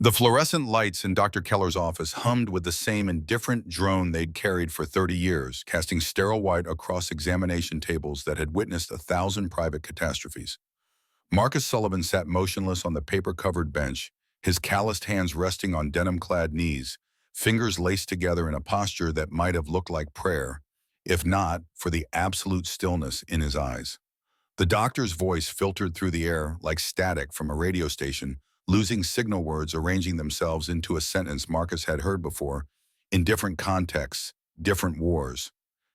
The fluorescent lights in Dr. Keller's office hummed with the same indifferent drone they'd carried for 30 years, casting sterile white across examination tables that had witnessed 1,000 private catastrophes. Marcus Sullivan sat motionless on the paper-covered bench, his calloused hands resting on denim-clad knees, fingers laced together in a posture that might have looked like prayer, if not for the absolute stillness in his eyes. The doctor's voice filtered through the air like static from a radio station, losing signal words arranging themselves into a sentence Marcus had heard before, in different contexts, different wars.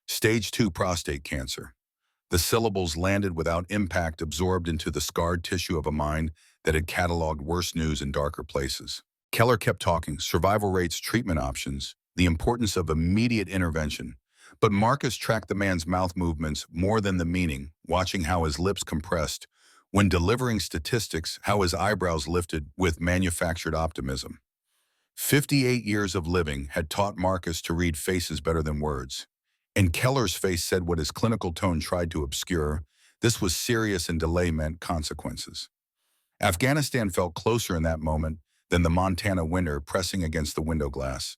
Stage 2 prostate cancer. The syllables landed without impact, absorbed into the scarred tissue of a mind that had cataloged worse news in darker places. Keller kept talking, survival rates, treatment options, the importance of immediate intervention. But Marcus tracked the man's mouth movements more than the meaning, watching how his lips compressed. When delivering statistics, how his eyebrows lifted with manufactured optimism. 58 years of living had taught Marcus to read faces better than words. And Keller's face said what his clinical tone tried to obscure. This was serious, and delay meant consequences. Afghanistan felt closer in that moment than the Montana winter pressing against the window glass.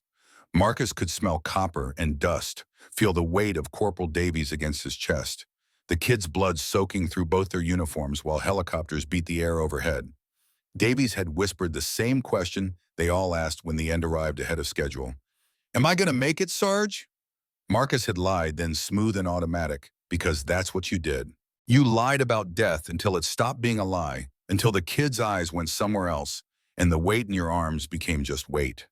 Marcus could smell copper and dust, feel the weight of Corporal Davies against his chest, the kids' blood soaking through both their uniforms while helicopters beat the air overhead. Davies had whispered the same question they all asked when the end arrived ahead of schedule. "Am I going to make it, Sarge?" Marcus had lied, then smooth and automatic, because that's what you did. You lied about death until it stopped being a lie, until the kids' eyes went somewhere else, and the weight in your arms became just weight.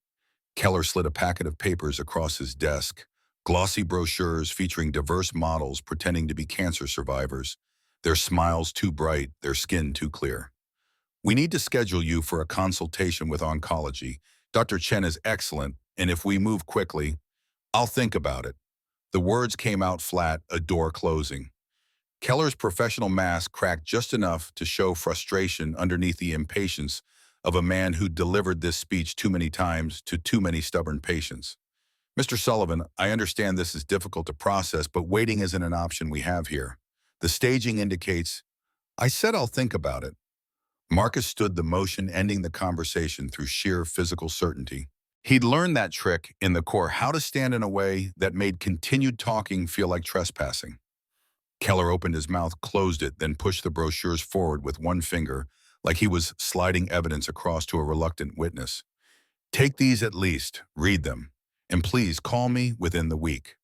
Keller slid a packet of papers across his desk, glossy brochures featuring diverse models pretending to be cancer survivors, their smiles too bright, their skin too clear. "We need to schedule you for a consultation with oncology. Dr. Chen is excellent, and if we move quickly, I'll think about it." The words came out flat, a door closing. Keller's professional mask cracked just enough to show frustration underneath the impatience of a man who delivered this speech too many times to too many stubborn patients. "Mr. Sullivan, I understand this is difficult to process, but waiting isn't an option we have here. The staging indicates, I said I'll think about it." Marcus stood the motion, ending the conversation through sheer physical certainty. He'd learned that trick in the Corps, how to stand in a way that made continued talking feel like trespassing. Keller opened his mouth, closed it, then pushed the brochures forward with one finger, like he was sliding evidence across to a reluctant witness. "Take these at least, read them, and please call me within the week."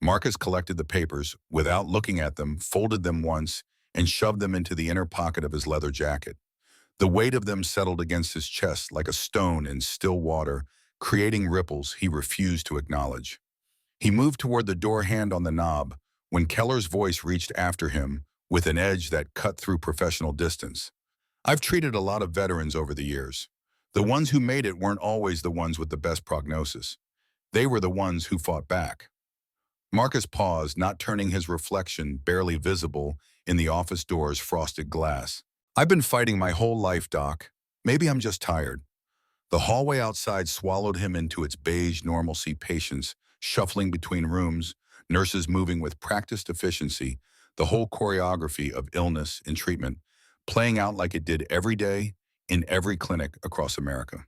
Marcus collected the papers, without looking at them, folded them once, and shoved them into the inner pocket of his leather jacket. The weight of them settled against his chest like a stone in still water, creating ripples he refused to acknowledge. He moved toward the door, hand on the knob, when Keller's voice reached after him with an edge that cut through professional distance. "I've treated a lot of veterans over the years. The ones who made it weren't always the ones with the best prognosis. They were the ones who fought back." Marcus paused, not turning, his reflection barely visible in the office door's frosted glass. "I've been fighting my whole life, Doc. Maybe I'm just tired." The hallway outside swallowed him into its beige normalcy, patients shuffling between rooms, nurses moving with practiced efficiency, the whole choreography of illness and treatment playing out like it did every day in every clinic across America.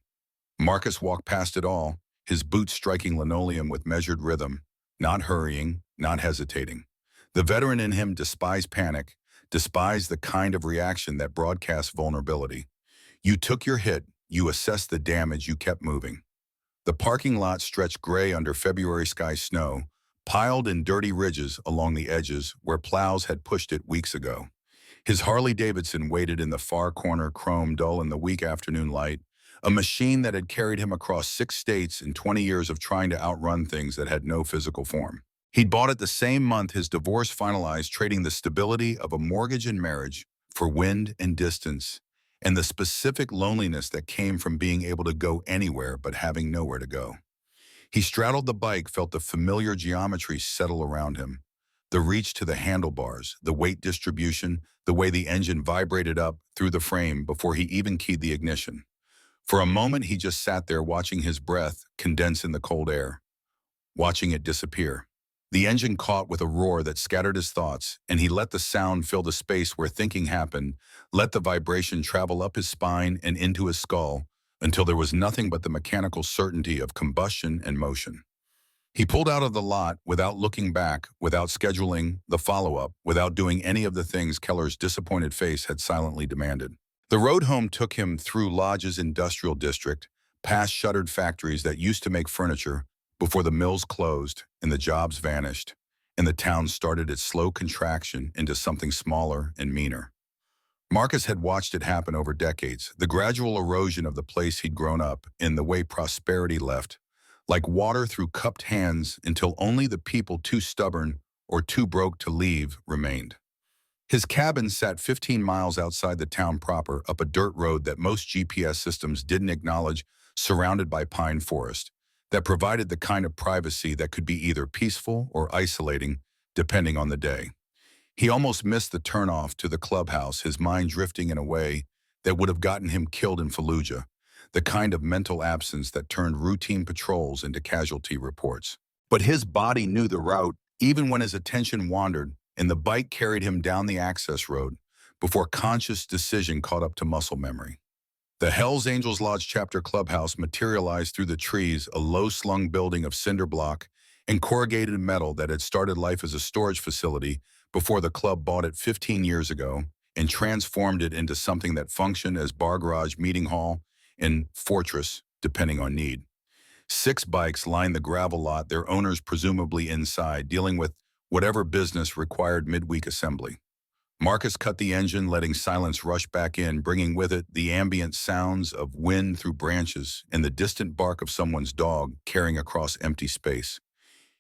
Marcus walked past it all, his boots striking linoleum with measured rhythm, not hurrying, not hesitating. The veteran in him despised panic, despised the kind of reaction that broadcasts vulnerability. You took your hit, you assessed the damage, you kept moving. The parking lot stretched gray under February sky snow, piled in dirty ridges along the edges where plows had pushed it weeks ago. His Harley-Davidson waited in the far corner, chrome dull in the weak afternoon light, a machine that had carried him across 6 states in 20 years of trying to outrun things that had no physical form. He'd bought it the same month his divorce finalized, trading the stability of a mortgage and marriage for wind and distance, and the specific loneliness that came from being able to go anywhere but having nowhere to go. He straddled the bike, felt the familiar geometry settle around him, the reach to the handlebars, the weight distribution, the way the engine vibrated up through the frame before he even keyed the ignition. For a moment, he just sat there watching his breath condense in the cold air, watching it disappear. The engine caught with a roar that scattered his thoughts, and he let the sound fill the space where thinking happened, let the vibration travel up his spine and into his skull, until there was nothing but the mechanical certainty of combustion and motion. He pulled out of the lot without looking back, without scheduling the follow-up, without doing any of the things Keller's disappointed face had silently demanded. The road home took him through Lodge's industrial district, past shuttered factories that used to make furniture before the mills closed and the jobs vanished, and the town started its slow contraction into something smaller and meaner. Marcus had watched it happen over decades, the gradual erosion of the place he'd grown up in, the way prosperity left, like water through cupped hands, until only the people too stubborn or too broke to leave remained. His cabin sat 15 miles outside the town proper, up a dirt road that most GPS systems didn't acknowledge, surrounded by pine forest, that provided the kind of privacy that could be either peaceful or isolating, depending on the day. He almost missed the turnoff to the clubhouse, his mind drifting in a way that would have gotten him killed in Fallujah, the kind of mental absence that turned routine patrols into casualty reports. But his body knew the route, even when his attention wandered, and the bike carried him down the access road before conscious decision caught up to muscle memory. The Hells Angels Lodge chapter clubhouse materialized through the trees, a low-slung building of cinder block and corrugated metal that had started life as a storage facility before the club bought it 15 years ago and transformed it into something that functioned as bar garage, meeting hall, and fortress, depending on need. 6 bikes lined the gravel lot, their owners presumably inside, dealing with whatever business required midweek assembly. Marcus cut the engine, letting silence rush back in, bringing with it the ambient sounds of wind through branches and the distant bark of someone's dog carrying across empty space.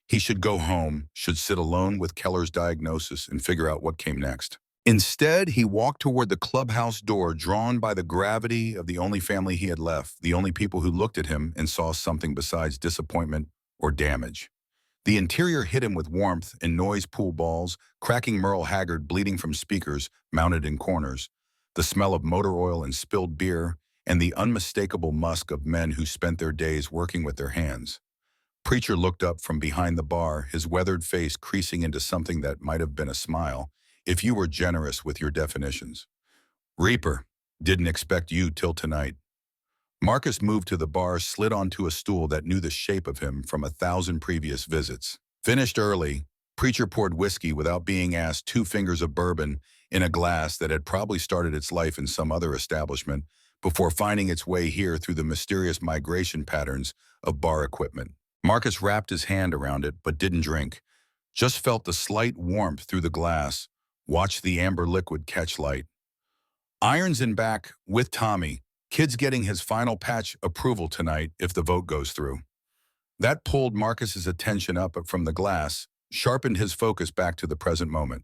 He should go home, should sit alone with Keller's diagnosis and figure out what came next. Instead, he walked toward the clubhouse door, drawn by the gravity of the only family he had left, the only people who looked at him and saw something besides disappointment or damage. The interior hit him with warmth and noise, pool balls, cracking Merle Haggard bleeding from speakers mounted in corners, the smell of motor oil and spilled beer, and the unmistakable musk of men who spent their days working with their hands. Preacher looked up from behind the bar, his weathered face creasing into something that might have been a smile, if you were generous with your definitions. Reaper, didn't expect you till tonight. Marcus moved to the bar, slid onto a stool that knew the shape of him from 1,000 previous visits. Finished early, Preacher poured whiskey without being asked, 2 fingers of bourbon in a glass that had probably started its life in some other establishment before finding its way here through the mysterious migration patterns of bar equipment. Marcus wrapped his hand around it but didn't drink, just felt the slight warmth through the glass, watched the amber liquid catch light. Irons in back with Tommy, kid's getting his final patch approval tonight if the vote goes through. That pulled Marcus's attention up from the glass, sharpened his focus back to the present moment.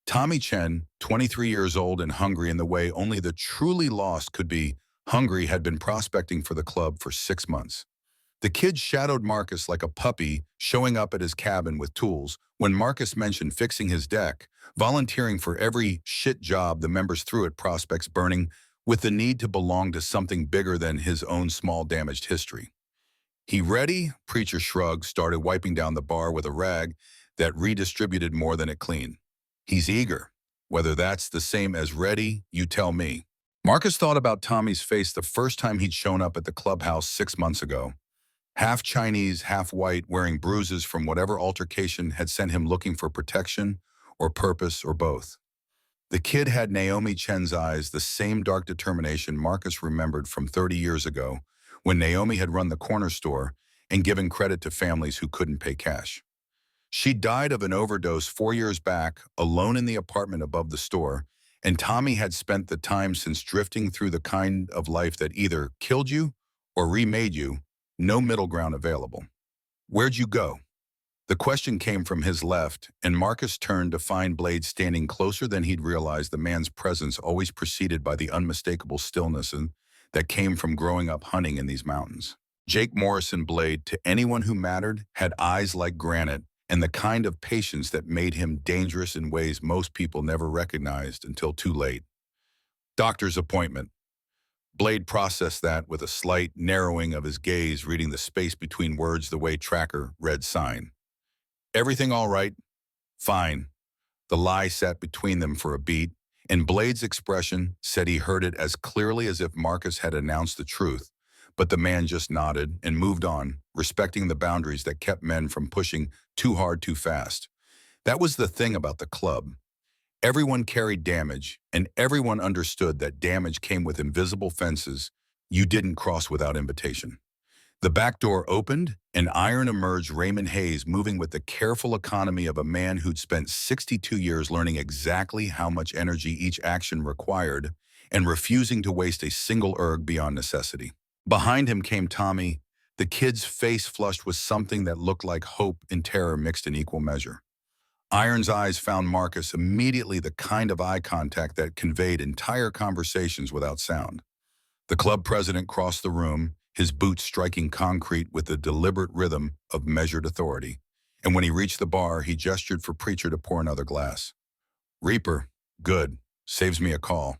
Tommy Chen, 23 years old and hungry in the way only the truly lost could be hungry, had been prospecting for the club for 6 months. The kid shadowed Marcus like a puppy, showing up at his cabin with tools. When Marcus mentioned fixing his deck, volunteering for every shit job the members threw at prospects, burning with the need to belong to something bigger than his own small damaged history. He ready? Preacher shrugged, started wiping down the bar with a rag that redistributed more than it cleaned. He's eager. Whether that's the same as ready, you tell me. Marcus thought about Tommy's face the first time he'd shown up at the clubhouse 6 months ago. Half Chinese, half white, wearing bruises from whatever altercation had sent him looking for protection or purpose or both. The kid had Naomi Chen's eyes, the same dark determination Marcus remembered from 30 years ago when Naomi had run the corner store and given credit to families who couldn't pay cash. She died of an overdose 4 years back, alone in the apartment above the store, and Tommy had spent the time since drifting through the kind of life that either killed you or remade you. No middle ground available. Where'd you go? The question came from his left, and Marcus turned to find Blade standing closer than he'd realized, the man's presence always preceded by the unmistakable stillness that came from growing up hunting in these mountains. Jake Morrison Blade, to anyone who mattered, had eyes like granite and the kind of patience that made him dangerous in ways most people never recognized until too late. Doctor's appointment. Blade processed that with a slight narrowing of his gaze, reading the space between words the way Tracker read sign. Everything all right? Fine. The lie sat between them for a beat, and Blade's expression said he heard it as clearly as if Marcus had announced the truth, But the man just nodded and moved on, respecting the boundaries that kept men from pushing too hard too fast. That was the thing about the club. Everyone carried damage, and everyone understood that damage came with invisible fences you didn't cross without invitation. The back door opened, and Iron emerged Raymond Hayes, moving with the careful economy of a man who'd spent 62 years learning exactly how much energy each action required and refusing to waste a single erg beyond necessity. Behind him came Tommy, the kid's face flushed with something that looked like hope and terror mixed in equal measure. Iron's eyes found Marcus, immediately the kind of eye contact that conveyed entire conversations without sound. The club president crossed the room, his boots striking concrete with the deliberate rhythm of measured authority. And when he reached the bar, he gestured for Preacher to pour another glass. Reaper, good, saves me a call.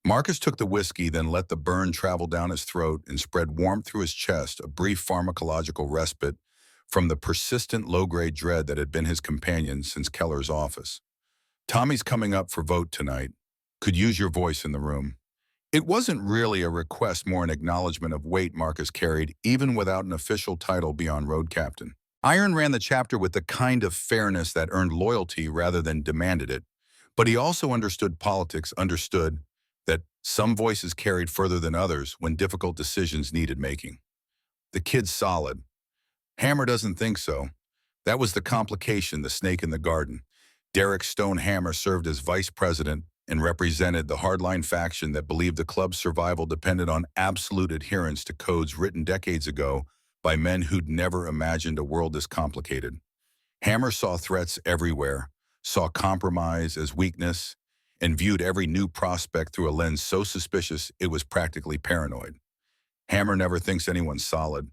Marcus took the whiskey, then let the burn travel down his throat and spread warmth through his chest, a brief pharmacological respite from the persistent low-grade dread that had been his companion since Keller's office. Tommy's coming up for vote tonight. Could use your voice in the room. It wasn't really a request, more an acknowledgement of weight Marcus carried, even without an official title beyond road captain. Iron ran the chapter with the kind of fairness that earned loyalty rather than demanded it, but he also understood politics, understood that some voices carried further than others when difficult decisions needed making. The kid's solid. Hammer doesn't think so. That was the complication, the snake in the garden. Derek Stone Hammer served as vice president and represented the hardline faction that believed the club's survival depended on absolute adherence to codes written decades ago by men who'd never imagined a world this complicated. Hammer saw threats everywhere, saw compromise as weakness, and viewed every new prospect through a lens so suspicious it was practically paranoid. Hammer never thinks anyone's solid.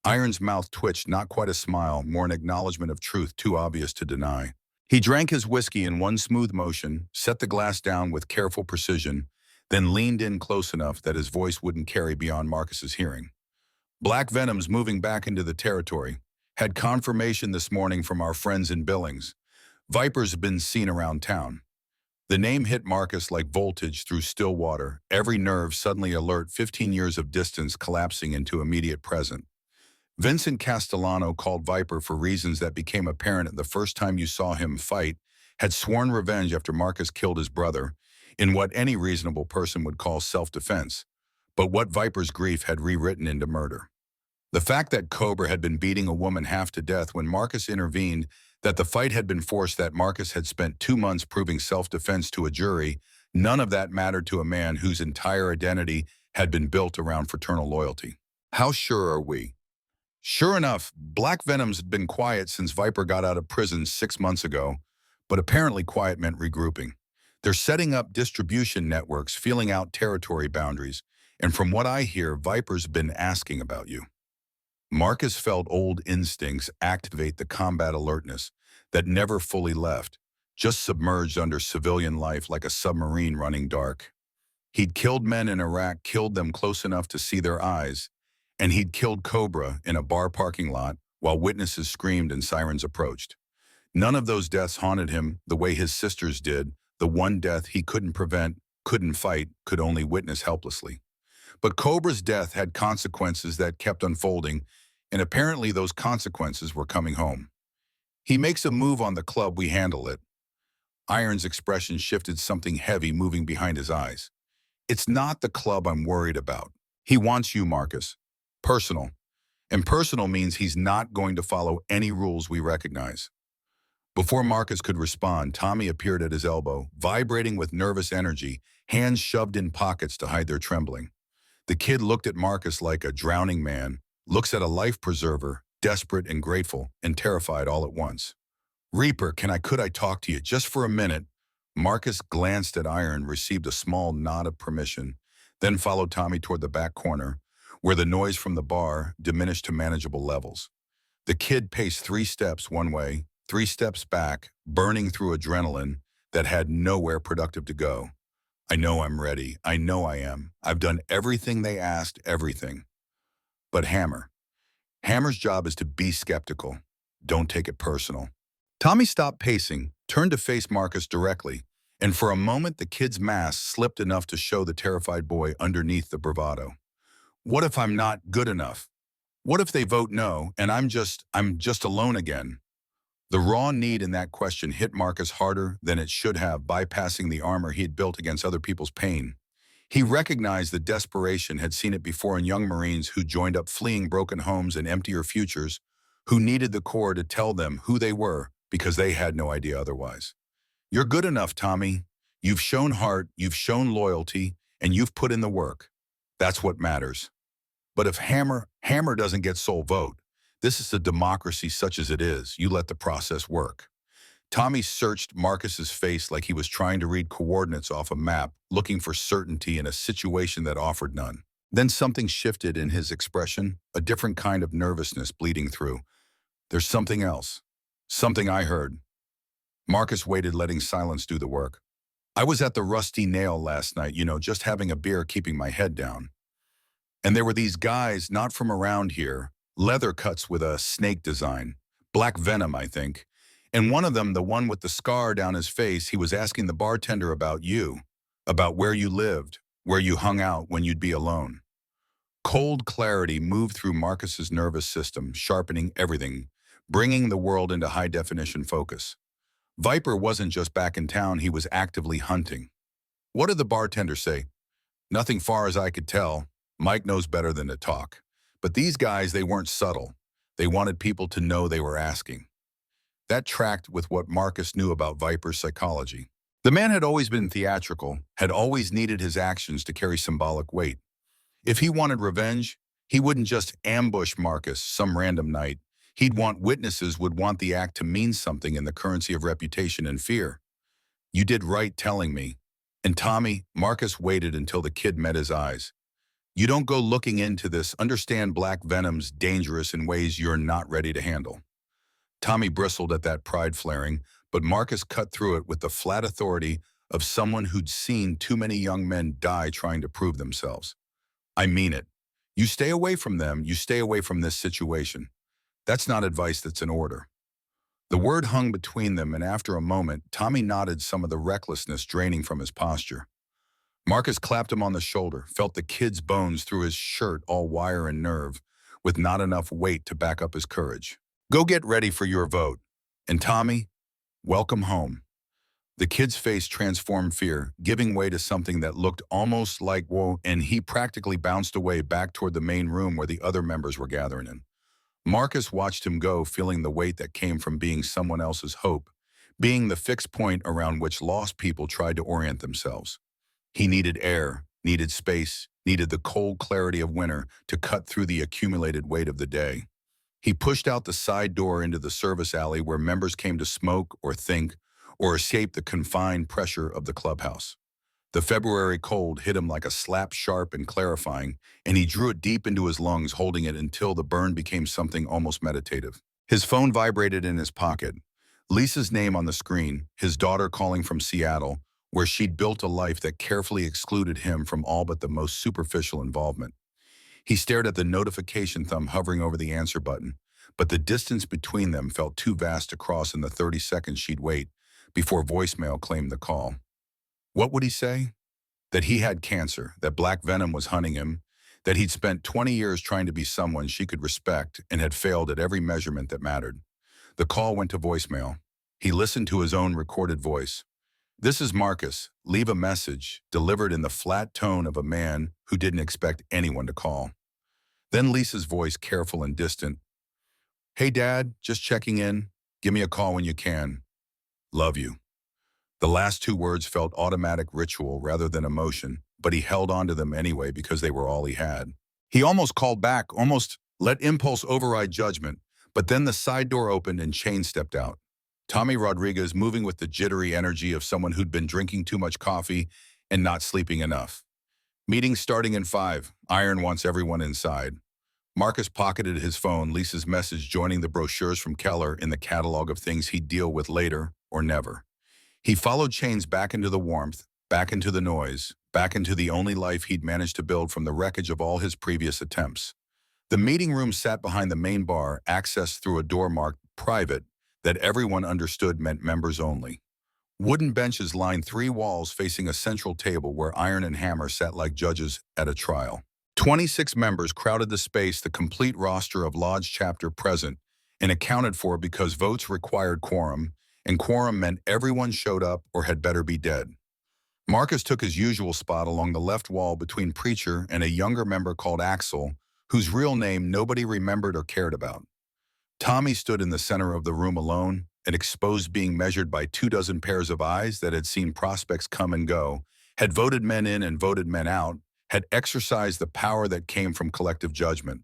Iron's mouth twitched, not quite a smile, more an acknowledgement of truth too obvious to deny. He drank his whiskey in one smooth motion, set the glass down with careful precision, then leaned in close enough that his voice wouldn't carry beyond Marcus's hearing. Black Venom's moving back into the territory. Had confirmation this morning from our friends in Billings. Vipers have been seen around town. The name hit Marcus like voltage through still water, every nerve suddenly alert, 15 years of distance collapsing into immediate present. Vincent Castellano, called Viper for reasons that became apparent the first time you saw him fight, had sworn revenge after Marcus killed his brother, in what any reasonable person would call self-defense, but what Viper's grief had rewritten into murder. The fact that Cobra had been beating a woman half to death when Marcus intervened, that the fight had been forced, that Marcus had spent 2 months proving self-defense to a jury, none of that mattered to a man whose entire identity had been built around fraternal loyalty. How sure are we? Sure enough, Black Venom's been quiet since Viper got out of prison 6 months ago, but apparently quiet meant regrouping. They're setting up distribution networks, feeling out territory boundaries, and from what I hear, Viper's been asking about you. Marcus felt old instincts activate, the combat alertness that never fully left, just submerged under civilian life like a submarine running dark. He'd killed men in Iraq, killed them close enough to see their eyes, and he'd killed Cobra in a bar parking lot while witnesses screamed and sirens approached. None of those deaths haunted him the way his sisters did, the one death he couldn't prevent, couldn't fight, could only witness helplessly. But Cobra's death had consequences that kept unfolding, and apparently those consequences were coming home. He makes a move on the club, we handle it. Iron's expression shifted, something heavy moving behind his eyes. It's not the club I'm worried about. He wants you, Marcus. Personal. And personal means he's not going to follow any rules we recognize. Before Marcus could respond, Tommy appeared at his elbow, vibrating with nervous energy, hands shoved in pockets to hide their trembling. The kid looked at Marcus like a drowning man, looks at a life preserver, desperate and grateful and terrified all at once. Reaper, could I talk to you just for a minute? Marcus glanced at Iron, received a small nod of permission, then followed Tommy toward the back corner, where the noise from the bar diminished to manageable levels. The kid paced 3 steps one way, 3 steps back, burning through adrenaline that had nowhere productive to go. I know I'm ready. I know I am. I've done everything they asked, everything. But Hammer's job is to be skeptical. Don't take it personal. Tommy stopped pacing, turned to face Marcus directly, and for a moment the kid's mask slipped enough to show the terrified boy underneath the bravado. What if I'm not good enough? What if they vote no and I'm just alone again? The raw need in that question hit Marcus harder than it should have, bypassing the armor he had built against other people's pain. He recognized the desperation, had seen it before in young Marines who joined up fleeing broken homes and emptier futures, who needed the Corps to tell them who they were because they had no idea otherwise. You're good enough, Tommy. You've shown heart, you've shown loyalty, and you've put in the work. That's what matters. But if Hammer doesn't get sole vote, this is a democracy such as it is. You let the process work. Tommy searched Marcus's face like he was trying to read coordinates off a map, looking for certainty in a situation that offered none. Then something shifted in his expression, a different kind of nervousness bleeding through. There's something else. Something I heard. Marcus waited, letting silence do the work. I was at the Rusty Nail last night, just having a beer, keeping my head down. And there were these guys, not from around here, leather cuts with a snake design. Black Venom, I think. And one of them, the one with the scar down his face, he was asking the bartender about you, about where you lived, where you hung out when you'd be alone. Cold clarity moved through Marcus's nervous system, sharpening everything, bringing the world into high-definition focus. Viper wasn't just back in town, he was actively hunting. What did the bartender say? Nothing far as I could tell. Mike knows better than to talk. But these guys, they weren't subtle. They wanted people to know they were asking. That tracked with what Marcus knew about Viper's psychology. The man had always been theatrical, had always needed his actions to carry symbolic weight. If he wanted revenge, he wouldn't just ambush Marcus some random night. He'd want witnesses, would want the act to mean something in the currency of reputation and fear. You did right telling me. And Tommy, Marcus waited until the kid met his eyes. You don't go looking into this. Understand Black Venom's dangerous in ways you're not ready to handle. Tommy bristled at that pride flaring, but Marcus cut through it with the flat authority of someone who'd seen too many young men die trying to prove themselves. I mean it. You stay away from them, you stay away from this situation. That's not advice, that's an order. The word hung between them, and after a moment, Tommy nodded, some of the recklessness draining from his posture. Marcus clapped him on the shoulder, felt the kid's bones through his shirt, all wire and nerve, with not enough weight to back up his courage. Go get ready for your vote. And Tommy, welcome home. The kid's face transformed fear, giving way to something that looked almost like woe, and he practically bounced away back toward the main room where the other members were gathering in. Marcus watched him go, feeling the weight that came from being someone else's hope, being the fixed point around which lost people tried to orient themselves. He needed air, needed space, needed the cold clarity of winter to cut through the accumulated weight of the day. He pushed out the side door into the service alley where members came to smoke or think or escape the confined pressure of the clubhouse. The February cold hit him like a slap, sharp and clarifying, and he drew it deep into his lungs, holding it until the burn became something almost meditative. His phone vibrated in his pocket. Lisa's name on the screen, his daughter calling from Seattle, where she'd built a life that carefully excluded him from all but the most superficial involvement. He stared at the notification thumb hovering over the answer button, but the distance between them felt too vast to cross in the 30 seconds she'd wait before voicemail claimed the call. What would he say? That he had cancer, that Black Venom was hunting him, that he'd spent 20 years trying to be someone she could respect and had failed at every measurement that mattered. The call went to voicemail. He listened to his own recorded voice. This is Marcus. Leave a message, delivered in the flat tone of a man who didn't expect anyone to call. Then Lisa's voice, careful and distant. Hey, Dad, just checking in. Give me a call when you can. Love you. The last two words felt automatic ritual rather than emotion, but he held on to them anyway because they were all he had. He almost called back, almost let impulse override judgment, but then the side door opened and Shane stepped out. Tommy Rodriguez, moving with the jittery energy of someone who'd been drinking too much coffee and not sleeping enough. Meeting starting in 5. Iron wants everyone inside. Marcus pocketed his phone, Lisa's message joining the brochures from Keller in the catalog of things he'd deal with later or never. He followed Shane's back into the warmth, back into the noise, back into the only life he'd managed to build from the wreckage of all his previous attempts. The meeting room sat behind the main bar, accessed through a door marked private that everyone understood meant members only. Wooden benches lined 3 walls facing a central table where Iron and Hammer sat like judges at a trial. 26 members crowded the space, the complete roster of Lodge chapter present, and accounted for because votes required quorum, and quorum meant everyone showed up or had better be dead. Marcus took his usual spot along the left wall between Preacher and a younger member called Axel, whose real name nobody remembered or cared about. Tommy stood in the center of the room alone, an exposed being measured by 24 pairs of eyes that had seen prospects come and go, had voted men in and voted men out, had exercised the power that came from collective judgment.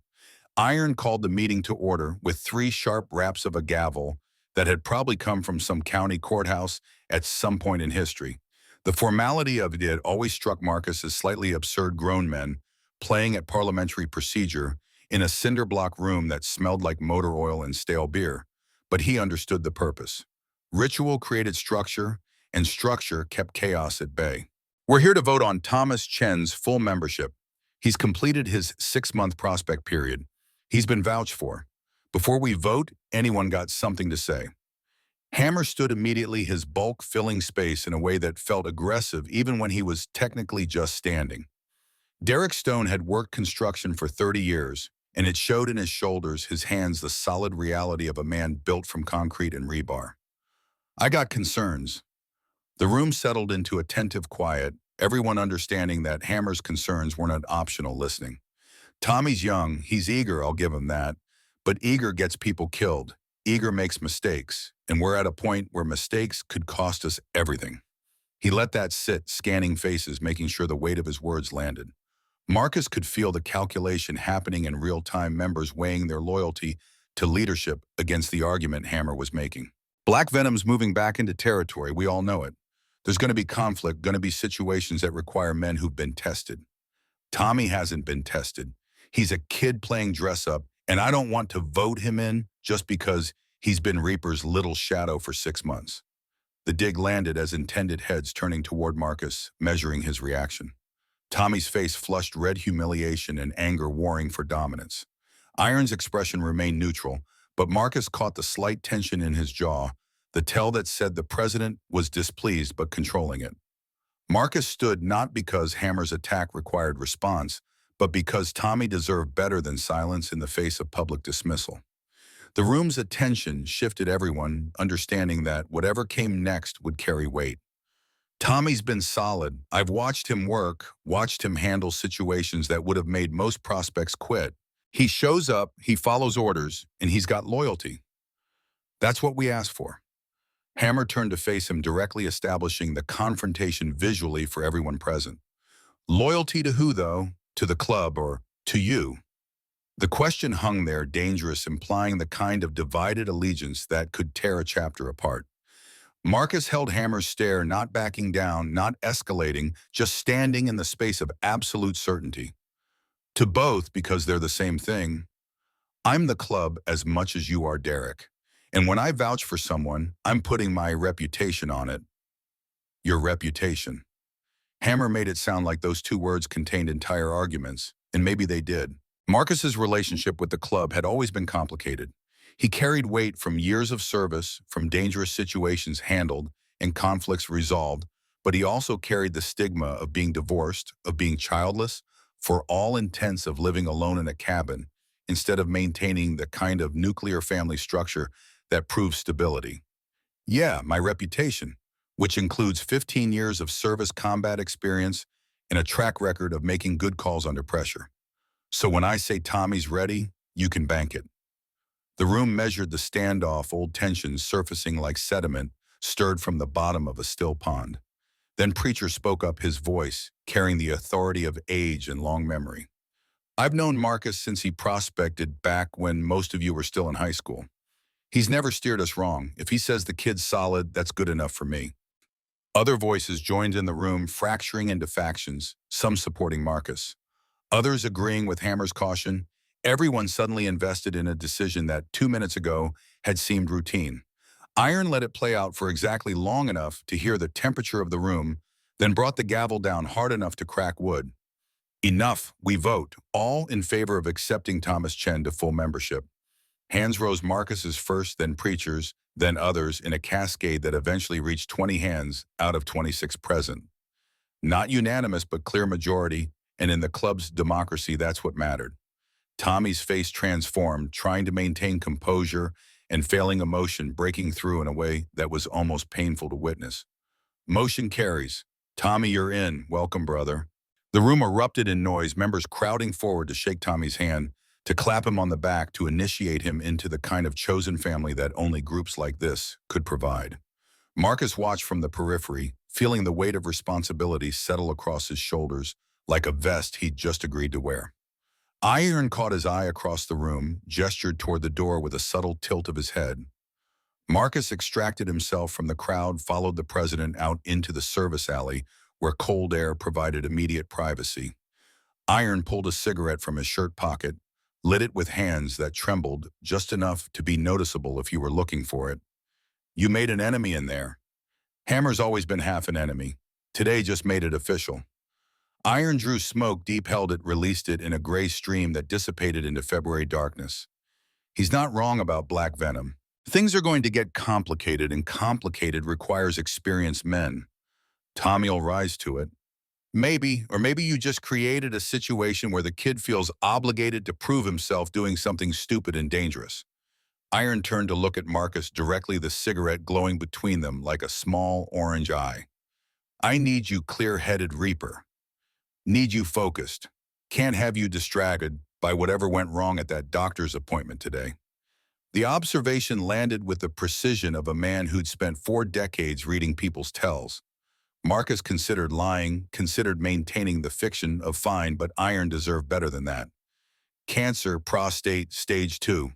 Iron called the meeting to order with 3 sharp raps of a gavel that had probably come from some county courthouse at some point in history. The formality of it had always struck Marcus as slightly absurd. Grown men playing at parliamentary procedure in a cinder block room that smelled like motor oil and stale beer. But he understood the purpose. Ritual created structure, and structure kept chaos at bay. We're here to vote on Thomas Chen's full membership. He's completed his 6-month prospect period. He's been vouched for. Before we vote, anyone got something to say. Hammer stood immediately, his bulk filling space in a way that felt aggressive even when he was technically just standing. Derek Stone had worked construction for 30 years, and it showed in his shoulders, his hands, the solid reality of a man built from concrete and rebar. I got concerns. The room settled into attentive quiet, everyone understanding that Hammer's concerns weren't optional listening. Tommy's young, he's eager, I'll give him that, but eager gets people killed. Eager makes mistakes, and we're at a point where mistakes could cost us everything. He let that sit, scanning faces, making sure the weight of his words landed. Marcus could feel the calculation happening in real time, members weighing their loyalty to leadership against the argument Hammer was making. Black Venom's moving back into territory, we all know it. There's going to be conflict, going to be situations that require men who've been tested. Tommy hasn't been tested. He's a kid playing dress up, and I don't want to vote him in just because he's been Reaper's little shadow for 6 months. The dig landed as intended, heads turning toward Marcus, measuring his reaction. Tommy's face flushed red, humiliation and anger warring for dominance. Iron's expression remained neutral, but Marcus caught the slight tension in his jaw, the tell that said the president was displeased but controlling it. Marcus stood not because Hammer's attack required response, but because Tommy deserved better than silence in the face of public dismissal. The room's attention shifted, everyone understanding that whatever came next would carry weight. Tommy's been solid. I've watched him work, watched him handle situations that would have made most prospects quit. He shows up, he follows orders, and he's got loyalty. That's what we asked for. Hammer turned to face him directly, establishing the confrontation visually for everyone present. Loyalty to who, though? To the club or to you? The question hung there, dangerous, implying the kind of divided allegiance that could tear a chapter apart. Marcus held Hammer's stare, not backing down, not escalating, just standing in the space of absolute certainty. To both, because they're the same thing, I'm the club as much as you are Derek. And when I vouch for someone, I'm putting my reputation on it. Your reputation. Hammer made it sound like those 2 words contained entire arguments, and maybe they did. Marcus's relationship with the club had always been complicated. He carried weight from years of service, from dangerous situations handled and conflicts resolved, but he also carried the stigma of being divorced, of being childless, for all intents of living alone in a cabin, instead of maintaining the kind of nuclear family structure that proves stability. Yeah, my reputation, which includes 15 years of service combat experience and a track record of making good calls under pressure. So when I say Tommy's ready, you can bank it. The room measured the standoff, old tensions surfacing like sediment stirred from the bottom of a still pond. Then Preacher spoke up, his voice carrying the authority of age and long memory. I've known Marcus since he prospected back when most of you were still in high school. He's never steered us wrong. If he says the kid's solid, that's good enough for me. Other voices joined in the room, fracturing into factions, some supporting Marcus, others agreeing with Hammer's caution. Everyone suddenly invested in a decision that 2 minutes ago had seemed routine. Iron let it play out for exactly long enough to hear the temperature of the room, then brought the gavel down hard enough to crack wood. Enough, we vote, all in favor of accepting Thomas Chen to full membership. Hands rose, Marcus's first, then Preacher's, then others, in a cascade that eventually reached 20 hands out of 26 present. Not unanimous, but clear majority, And in the club's democracy, that's what mattered. Tommy's face transformed, trying to maintain composure and failing emotion breaking through in a way that was almost painful to witness. Motion carries. Tommy, you're in. Welcome, brother. The room erupted in noise, members crowding forward to shake Tommy's hand, to clap him on the back, to initiate him into the kind of chosen family that only groups like this could provide. Marcus watched from the periphery, feeling the weight of responsibility settle across his shoulders like a vest he'd just agreed to wear. Iron caught his eye across the room, gestured toward the door with a subtle tilt of his head. Marcus extracted himself from the crowd, followed the president out into the service alley where cold air provided immediate privacy. Iron pulled a cigarette from his shirt pocket, lit it with hands that trembled just enough to be noticeable if you were looking for it. You made an enemy in there. Hammer's always been half an enemy. Today just made it official. Iron drew smoke, deep held it, released it in a gray stream that dissipated into February darkness. He's not wrong about Black Venom. Things are going to get complicated, and complicated requires experienced men. Tommy'll rise to it. Maybe, or maybe you just created a situation where the kid feels obligated to prove himself doing something stupid and dangerous. Iron turned to look at Marcus directly, the cigarette glowing between them like a small orange eye. I need you clear-headed, Reaper. Need you focused. Can't have you distracted by whatever went wrong at that doctor's appointment today. The observation landed with the precision of a man who'd spent 4 decades reading people's tells. Marcus considered lying, considered maintaining the fiction of fine, but Iron deserved better than that. Cancer, prostate, stage 2.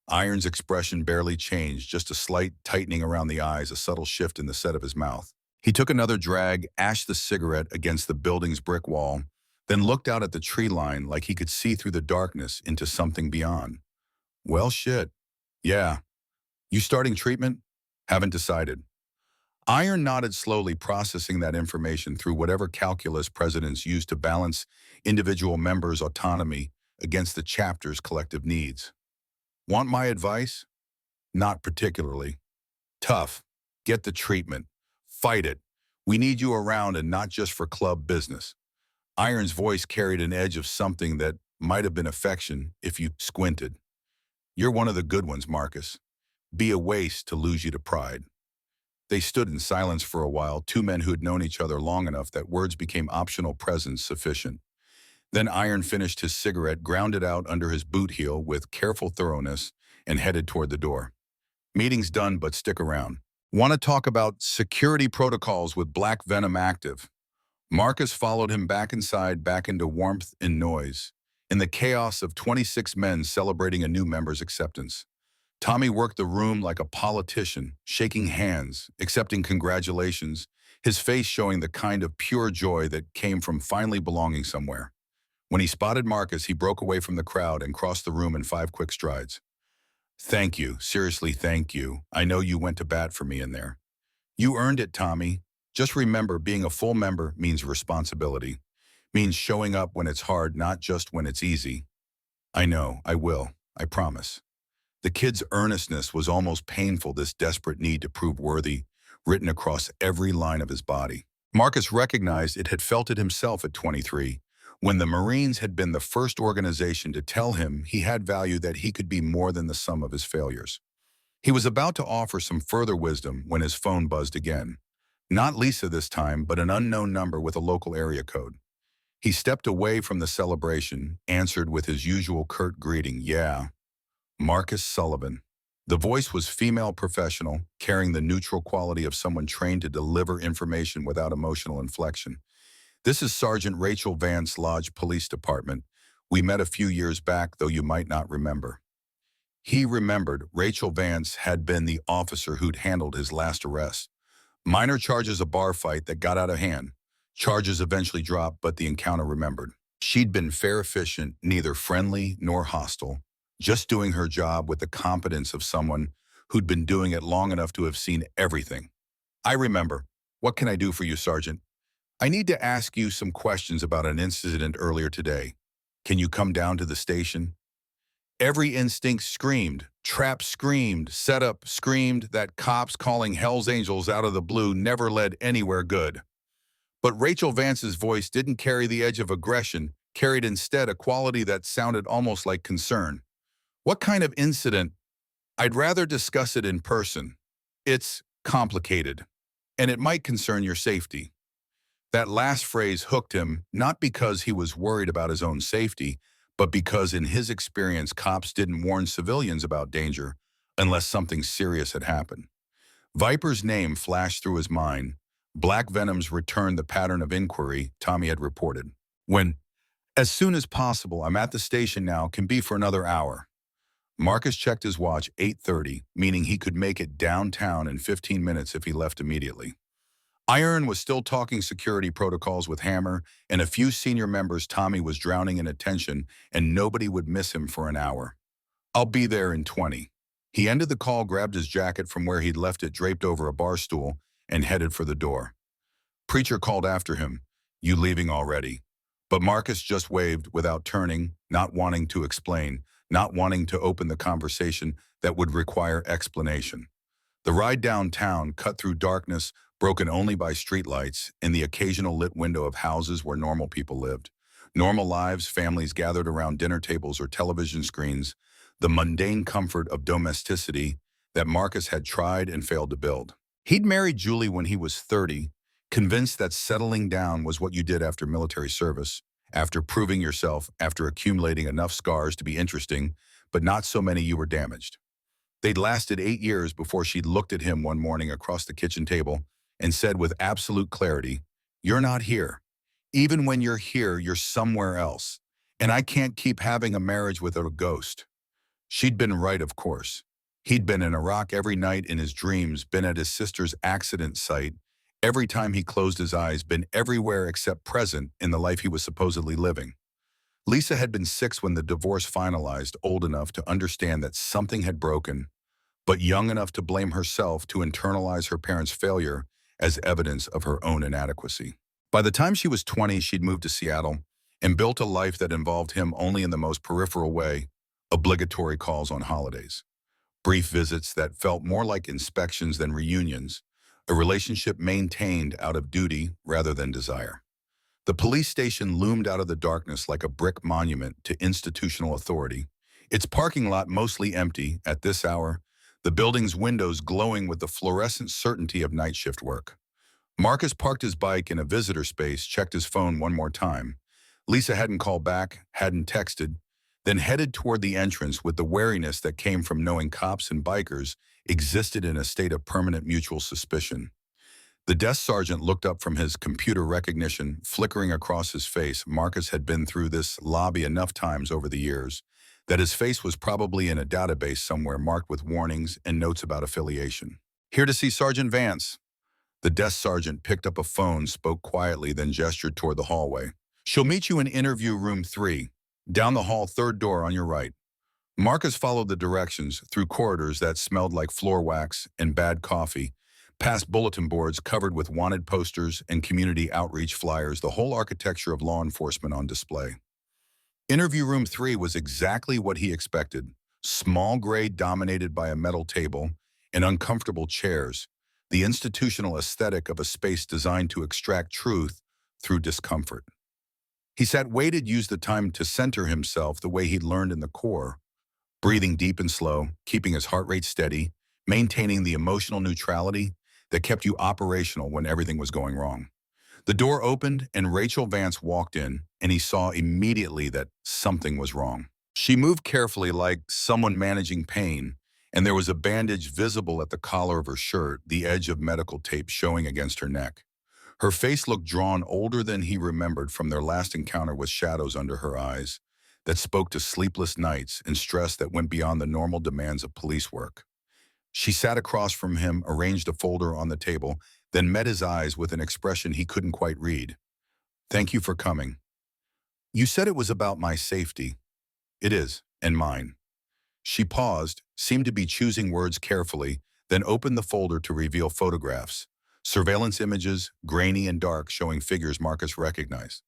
Iron's expression barely changed, just a slight tightening around the eyes, a subtle shift in the set of his mouth. He took another drag, ashed the cigarette against the building's brick wall, then looked out at the tree line like he could see through the darkness into something beyond. Well, shit. Yeah. You starting treatment? Haven't decided. Iron nodded slowly, processing that information through whatever calculus presidents use to balance individual members' autonomy against the chapter's collective needs. Want my advice? Not particularly. Tough. Get the treatment. Fight it. We need you around, and not just for club business. Iron's voice carried an edge of something that might have been affection if you squinted. You're one of the good ones, Marcus. Be a waste to lose you to pride. They stood in silence for a while, 2 men who had known each other long enough that words became optional presence sufficient. Then Iron finished his cigarette, ground it out under his boot heel with careful thoroughness, and headed toward the door. Meeting's done, but stick around. Want to talk about security protocols with Black Venom active? Marcus followed him back inside, back into warmth and noise, in the chaos of 26 men celebrating a new member's acceptance. Tommy worked the room like a politician, shaking hands, accepting congratulations, his face showing the kind of pure joy that came from finally belonging somewhere. When he spotted Marcus, he broke away from the crowd and crossed the room in 5 quick strides. Thank you, seriously thank you. I know you went to bat for me in there. You earned it, Tommy. Just remember, being a full member means responsibility. Means showing up when it's hard, not just when it's easy. I know, I will, I promise. The kid's earnestness was almost painful, this desperate need to prove worthy, written across every line of his body. Marcus recognized it, had felt it himself at 23, when the Marines had been the first organization to tell him he had value, that he could be more than the sum of his failures. He was about to offer some further wisdom when his phone buzzed again. Not Lisa this time, but an unknown number with a local area code. He stepped away from the celebration, answered with his usual curt greeting. Yeah. Marcus Sullivan. The voice was female, professional, carrying the neutral quality of someone trained to deliver information without emotional inflection. This is Sergeant Rachel Vance, Lodge Police Department. We met a few years back, though you might not remember. He remembered. Rachel Vance had been the officer who'd handled his last arrest. Minor charges, a bar fight that got out of hand. Charges eventually dropped, but the encounter remembered. She'd been fair, efficient, neither friendly nor hostile, just doing her job with the competence of someone who'd been doing it long enough to have seen everything. I remember. What can I do for you, Sergeant? I need to ask you some questions about an incident earlier today. Can you come down to the station? Every instinct screamed. Trap screamed. Setup screamed that cops calling Hell's Angels out of the blue never led anywhere good. But Rachel Vance's voice didn't carry the edge of aggression, carried instead a quality that sounded almost like concern. What kind of incident? I'd rather discuss it in person. It's complicated, and it might concern your safety. That last phrase hooked him, not because he was worried about his own safety, but because in his experience, cops didn't warn civilians about danger unless something serious had happened. Viper's name flashed through his mind. Black Venoms returned the pattern of inquiry Tommy had reported. When, as soon as possible, I'm at the station now, can be for another hour. Marcus checked his watch, 8:30, meaning he could make it downtown in 15 minutes if he left immediately. Iron was still talking security protocols with Hammer and a few senior members. Tommy was drowning in attention, and nobody would miss him for an hour. I'll be there in 20. He ended the call, grabbed his jacket from where he'd left it draped over a bar stool, and headed for the door. Preacher called after him, "You leaving already?" But Marcus just waved without turning, not wanting to explain, not wanting to open the conversation that would require explanation. The ride downtown cut through darkness, broken only by streetlights and the occasional lit window of houses where normal people lived. Normal lives, families gathered around dinner tables or television screens, the mundane comfort of domesticity that Marcus had tried and failed to build. He'd married Julie when he was 30, convinced that settling down was what you did after military service, after proving yourself, after accumulating enough scars to be interesting, but not so many you were damaged. They'd lasted 8 years before she'd looked at him one morning across the kitchen table and said with absolute clarity, "You're not here. Even when you're here, you're somewhere else. And I can't keep having a marriage with a ghost." She'd been right, of course. He'd been in Iraq every night in his dreams, been at his sister's accident site, every time he closed his eyes, been everywhere except present in the life he was supposedly living. Lisa had been 6 when the divorce finalized, old enough to understand that something had broken, but young enough to blame herself, to internalize her parents' failure as evidence of her own inadequacy. By the time she was 20, she'd moved to Seattle and built a life that involved him only in the most peripheral way, obligatory calls on holidays, brief visits that felt more like inspections than reunions, a relationship maintained out of duty rather than desire. The police station loomed out of the darkness like a brick monument to institutional authority, its parking lot mostly empty at this hour, the building's windows glowing with the fluorescent certainty of night shift work. Marcus parked his bike in a visitor space, checked his phone one more time. Lisa hadn't called back, hadn't texted, then headed toward the entrance with the wariness that came from knowing cops and bikers existed in a state of permanent mutual suspicion. The desk sergeant looked up from his computer recognition, flickering across his face. Marcus had been through this lobby enough times over the years that his face was probably in a database somewhere marked with warnings and notes about affiliation. "Here to see Sergeant Vance." The desk sergeant picked up a phone, spoke quietly, then gestured toward the hallway. "She'll meet you in interview room 3, down the hall, 3rd door on your right." Marcus followed the directions through corridors that smelled like floor wax and bad coffee, past bulletin boards covered with wanted posters and community outreach flyers, the whole architecture of law enforcement on display. Interview room 3 was exactly what he expected. Small gray dominated by a metal table and uncomfortable chairs, the institutional aesthetic of a space designed to extract truth through discomfort. He sat, waited, used the time to center himself the way he'd learned in the Corps, breathing deep and slow, keeping his heart rate steady, maintaining the emotional neutrality that kept you operational when everything was going wrong. The door opened and Rachel Vance walked in, and he saw immediately that something was wrong. She moved carefully like someone managing pain, and there was a bandage visible at the collar of her shirt, the edge of medical tape showing against her neck. Her face looked drawn, older than he remembered from their last encounter, with shadows under her eyes that spoke to sleepless nights and stress that went beyond the normal demands of police work. She sat across from him, arranged a folder on the table, then met his eyes with an expression he couldn't quite read. "Thank you for coming. You said it was about my safety." "It is, and mine." She paused, seemed to be choosing words carefully, then opened the folder to reveal photographs, surveillance images, grainy and dark, showing figures Marcus recognized.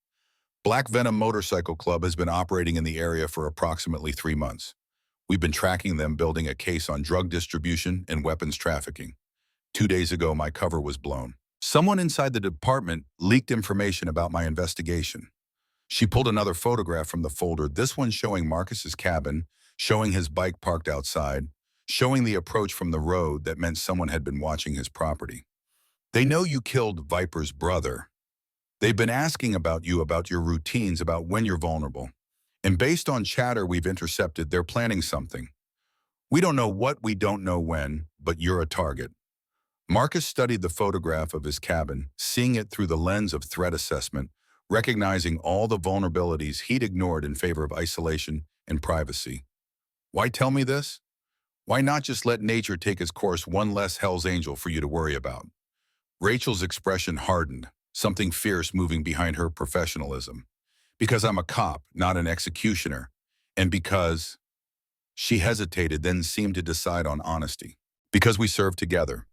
Black Venom Motorcycle Club has been operating in the area for approximately 3 months. We've been tracking them, building a case on drug distribution and weapons trafficking. 2 days ago, my cover was blown. Someone inside the department leaked information about my investigation. She pulled another photograph from the folder, this one showing Marcus's cabin, showing his bike parked outside, showing the approach from the road that meant someone had been watching his property. They know you killed Viper's brother. They've been asking about you, about your routines, about when you're vulnerable. And based on chatter we've intercepted, they're planning something. We don't know what, we don't know when, but you're a target. Marcus studied the photograph of his cabin, seeing it through the lens of threat assessment, recognizing all the vulnerabilities he'd ignored in favor of isolation and privacy. Why tell me this? Why not just let nature take its course, one less Hell's Angel for you to worry about? Rachel's expression hardened, something fierce moving behind her professionalism. Because I'm a cop, not an executioner. And because she hesitated, then seemed to decide on honesty. Because we served together.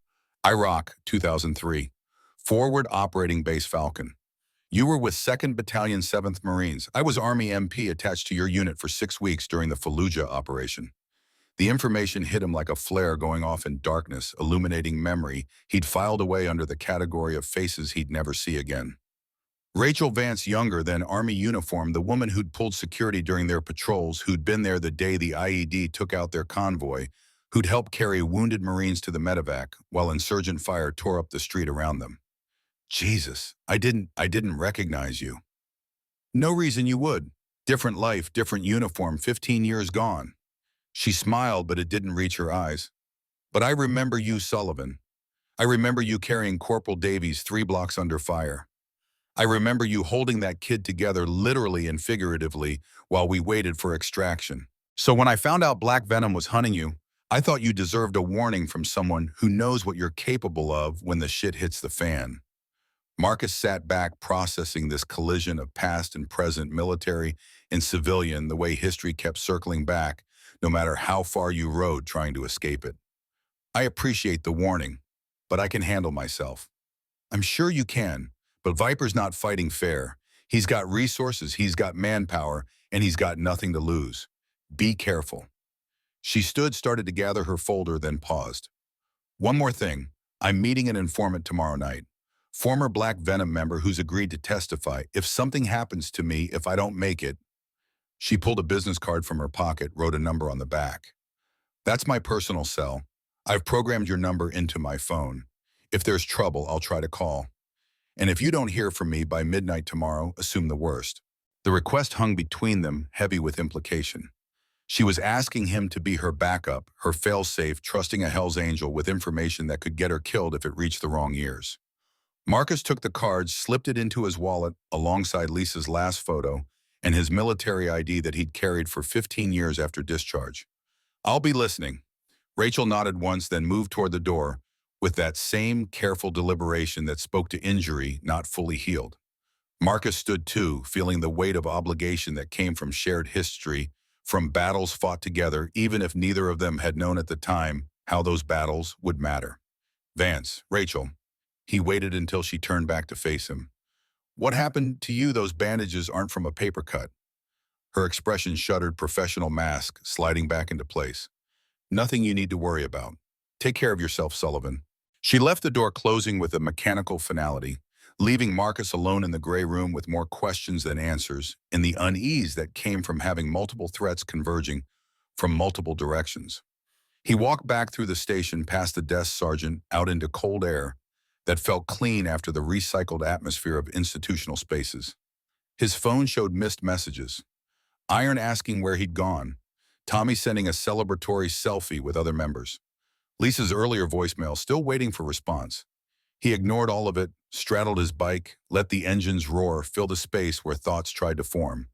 Iraq, 2003. Forward Operating Base Falcon. You were with 2nd Battalion 7th Marines. I was Army MP attached to your unit for 6 weeks during the Fallujah operation. The information hit him like a flare going off in darkness, illuminating memory he'd filed away under the category of faces he'd never see again. Rachel Vance, younger than Army uniform, the woman who'd pulled security during their patrols, who'd been there the day the IED took out their convoy, who'd helped carry wounded Marines to the medevac while insurgent fire tore up the street around them. Jesus, I didn't recognize you. No reason you would. Different life, different uniform, 15 years gone. She smiled, but it didn't reach her eyes. But I remember you, Sullivan. I remember you carrying Corporal Davies 3 blocks under fire. I remember you holding that kid together literally and figuratively while we waited for extraction. So when I found out Black Venom was hunting you, I thought you deserved a warning from someone who knows what you're capable of when the shit hits the fan. Marcus sat back, processing this collision of past and present, military and civilian, the way history kept circling back, no matter how far you rode trying to escape it. I appreciate the warning, but I can handle myself. I'm sure you can, but Viper's not fighting fair. He's got resources, he's got manpower, and he's got nothing to lose. Be careful. She stood, started to gather her folder, then paused. One more thing. I'm meeting an informant tomorrow night. Former Black Venom member who's agreed to testify if something happens to me if I don't make it. She pulled a business card from her pocket, wrote a number on the back. That's my personal cell. I've programmed your number into my phone. If there's trouble, I'll try to call. And if you don't hear from me by midnight tomorrow, assume the worst. The request hung between them, heavy with implication. She was asking him to be her backup, her fail-safe, trusting a Hell's Angel with information that could get her killed if it reached the wrong ears. Marcus took the card, slipped it into his wallet alongside Lisa's last photo and his military ID that he'd carried for 15 years after discharge. I'll be listening. Rachel nodded once, then moved toward the door with that same careful deliberation that spoke to injury not fully healed. Marcus stood too, feeling the weight of obligation that came from shared history, from battles fought together, even if neither of them had known at the time how those battles would matter. Vance, Rachel. He waited until she turned back to face him. What happened to you? Those bandages aren't from a paper cut. Her expression shuddered, professional mask sliding back into place. Nothing you need to worry about. Take care of yourself, Sullivan. She left the door closing with a mechanical finality, leaving Marcus alone in the gray room with more questions than answers, and the unease that came from having multiple threats converging from multiple directions. He walked back through the station, past the desk sergeant, out into cold air that felt clean after the recycled atmosphere of institutional spaces. His phone showed missed messages. Iron asking where he'd gone. Tommy sending a celebratory selfie with other members. Lisa's earlier voicemail still waiting for response. He ignored all of it, straddled his bike, let the engine's roar fill the space where thoughts tried to form.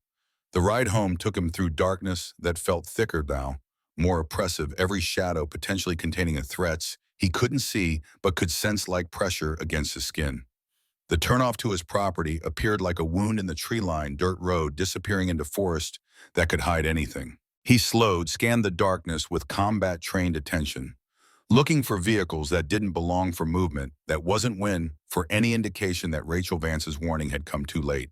The ride home took him through darkness that felt thicker now, more oppressive, every shadow potentially containing a threat he couldn't see but could sense like pressure against his skin. The turnoff to his property appeared like a wound in the tree-lined dirt road disappearing into forest that could hide anything. He slowed, scanned the darkness with combat-trained attention, looking for vehicles that didn't belong, for movement that wasn't when, for any indication that Rachel Vance's warning had come too late.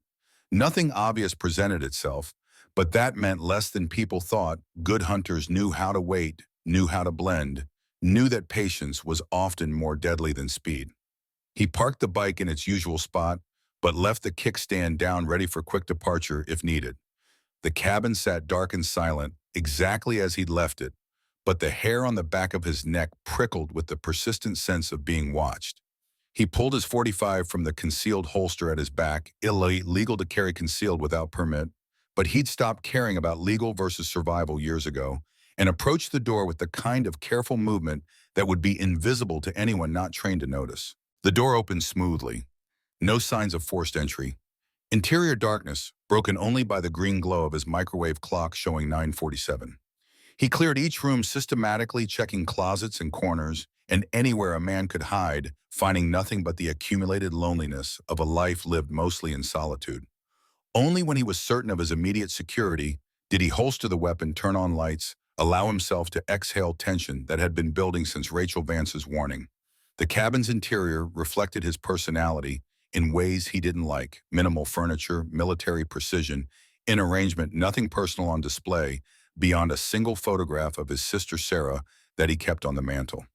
Nothing obvious presented itself, but that meant less than people thought. Good hunters knew how to wait, knew how to blend, knew that patience was often more deadly than speed. He parked the bike in its usual spot, but left the kickstand down ready for quick departure if needed. The cabin sat dark and silent, exactly as he'd left it, but the hair on the back of his neck prickled with the persistent sense of being watched. He pulled his 45 from the concealed holster at his back, illegal to carry concealed without permit, but he'd stopped caring about legal versus survival years ago, and approached the door with the kind of careful movement that would be invisible to anyone not trained to notice. The door opened smoothly. No signs of forced entry. Interior darkness, broken only by the green glow of his microwave clock showing 9:47. He cleared each room systematically, checking closets and corners, and anywhere a man could hide, finding nothing but the accumulated loneliness of a life lived mostly in solitude. Only when he was certain of his immediate security did he holster the weapon, turn on lights, allow himself to exhale tension that had been building since Rachel Vance's warning. The cabin's interior reflected his personality in ways he didn't like: minimal furniture, military precision, in arrangement, nothing personal on display beyond a single photograph of his sister Sarah that he kept on the mantel.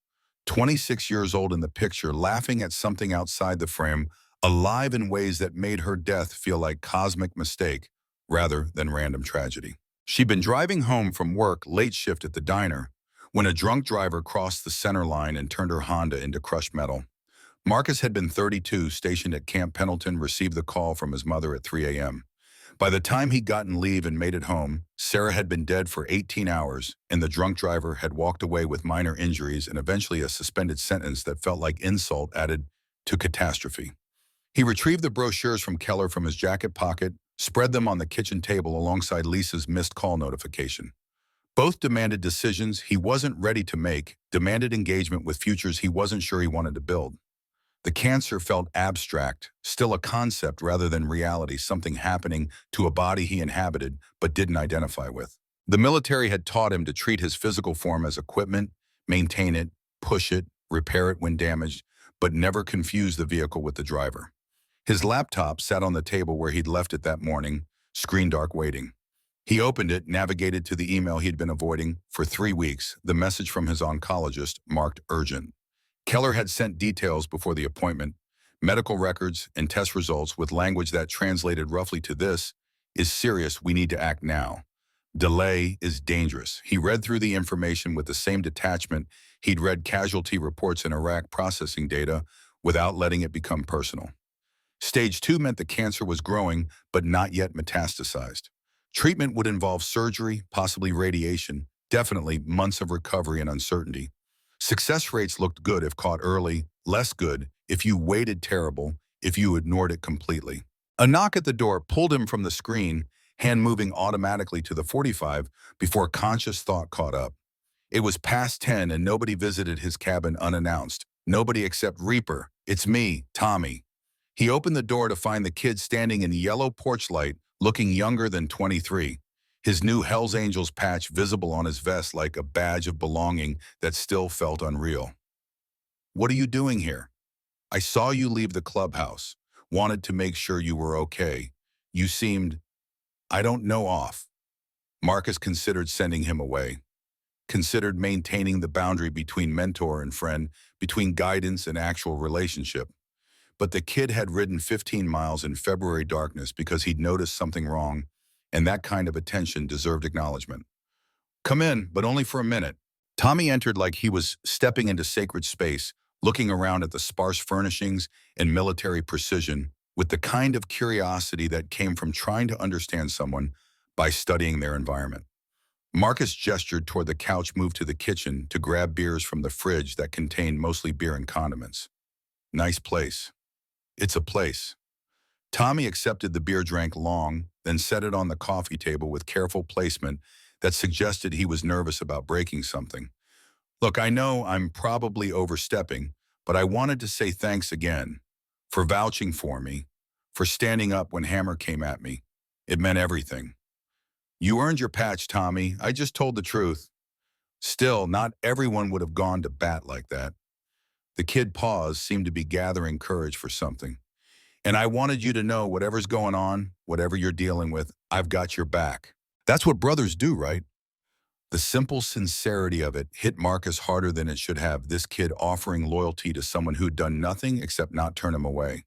26 years old in the picture, laughing at something outside the frame, alive in ways that made her death feel like cosmic mistake rather than random tragedy. She'd been driving home from work, late shift at the diner, when a drunk driver crossed the center line and turned her Honda into crushed metal. Marcus had been 32, stationed at Camp Pendleton, received the call from his mother at 3 a.m. By the time he'd gotten leave and made it home, Sarah had been dead for 18 hours, and the drunk driver had walked away with minor injuries and eventually a suspended sentence that felt like insult added to catastrophe. He retrieved the brochures from Keller from his jacket pocket, spread them on the kitchen table alongside Lisa's missed call notification. Both demanded decisions he wasn't ready to make, demanded engagement with futures he wasn't sure he wanted to build. The cancer felt abstract, still a concept rather than reality, something happening to a body he inhabited but didn't identify with. The military had taught him to treat his physical form as equipment, maintain it, push it, repair it when damaged, but never confuse the vehicle with the driver. His laptop sat on the table where he'd left it that morning, screen dark, waiting. He opened it, navigated to the email he'd been avoiding for 3 weeks, the message from his oncologist marked urgent. Keller had sent details before the appointment, medical records and test results with language that translated roughly to this: "Is serious, we need to act now. Delay is dangerous." He read through the information with the same detachment he'd read casualty reports in Iraq, processing data without letting it become personal. Stage 2 meant the cancer was growing, but not yet metastasized. Treatment would involve surgery, possibly radiation, definitely months of recovery and uncertainty. Success rates looked good if caught early, less good if you waited, terrible if you ignored it completely. A knock at the door pulled him from the screen, hand moving automatically to the 45 before conscious thought caught up. It was past 10 and nobody visited his cabin unannounced. Nobody except Reaper. "It's me, Tommy." He opened the door to find the kid standing in yellow porch light, looking younger than 23. His new Hells Angels patch visible on his vest like a badge of belonging that still felt unreal. "What are you doing here? I saw you leave the clubhouse. Wanted to make sure you were okay. You seemed, I don't know, off." Marcus considered sending him away. Considered maintaining the boundary between mentor and friend, between guidance and actual relationship. But the kid had ridden 15 miles in February darkness because he'd noticed something wrong, and that kind of attention deserved acknowledgement. "Come in, but only for a minute." Tommy entered like he was stepping into sacred space, looking around at the sparse furnishings and military precision with the kind of curiosity that came from trying to understand someone by studying their environment. Marcus gestured toward the couch, moved to the kitchen to grab beers from the fridge that contained mostly beer and condiments. "Nice place." "It's a place." Tommy accepted the beer, drank long, then set it on the coffee table with careful placement that suggested he was nervous about breaking something. "Look, I know I'm probably overstepping, but I wanted to say thanks again for vouching for me, for standing up when Hammer came at me. It meant everything." "You earned your patch, Tommy. I just told the truth." "Still, not everyone would have gone to bat like that." The kid paused, seemed to be gathering courage for something. "And I wanted you to know, whatever's going on, whatever you're dealing with, I've got your back. That's what brothers do, right?" The simple sincerity of it hit Marcus harder than it should have, this kid offering loyalty to someone who'd done nothing except not turn him away.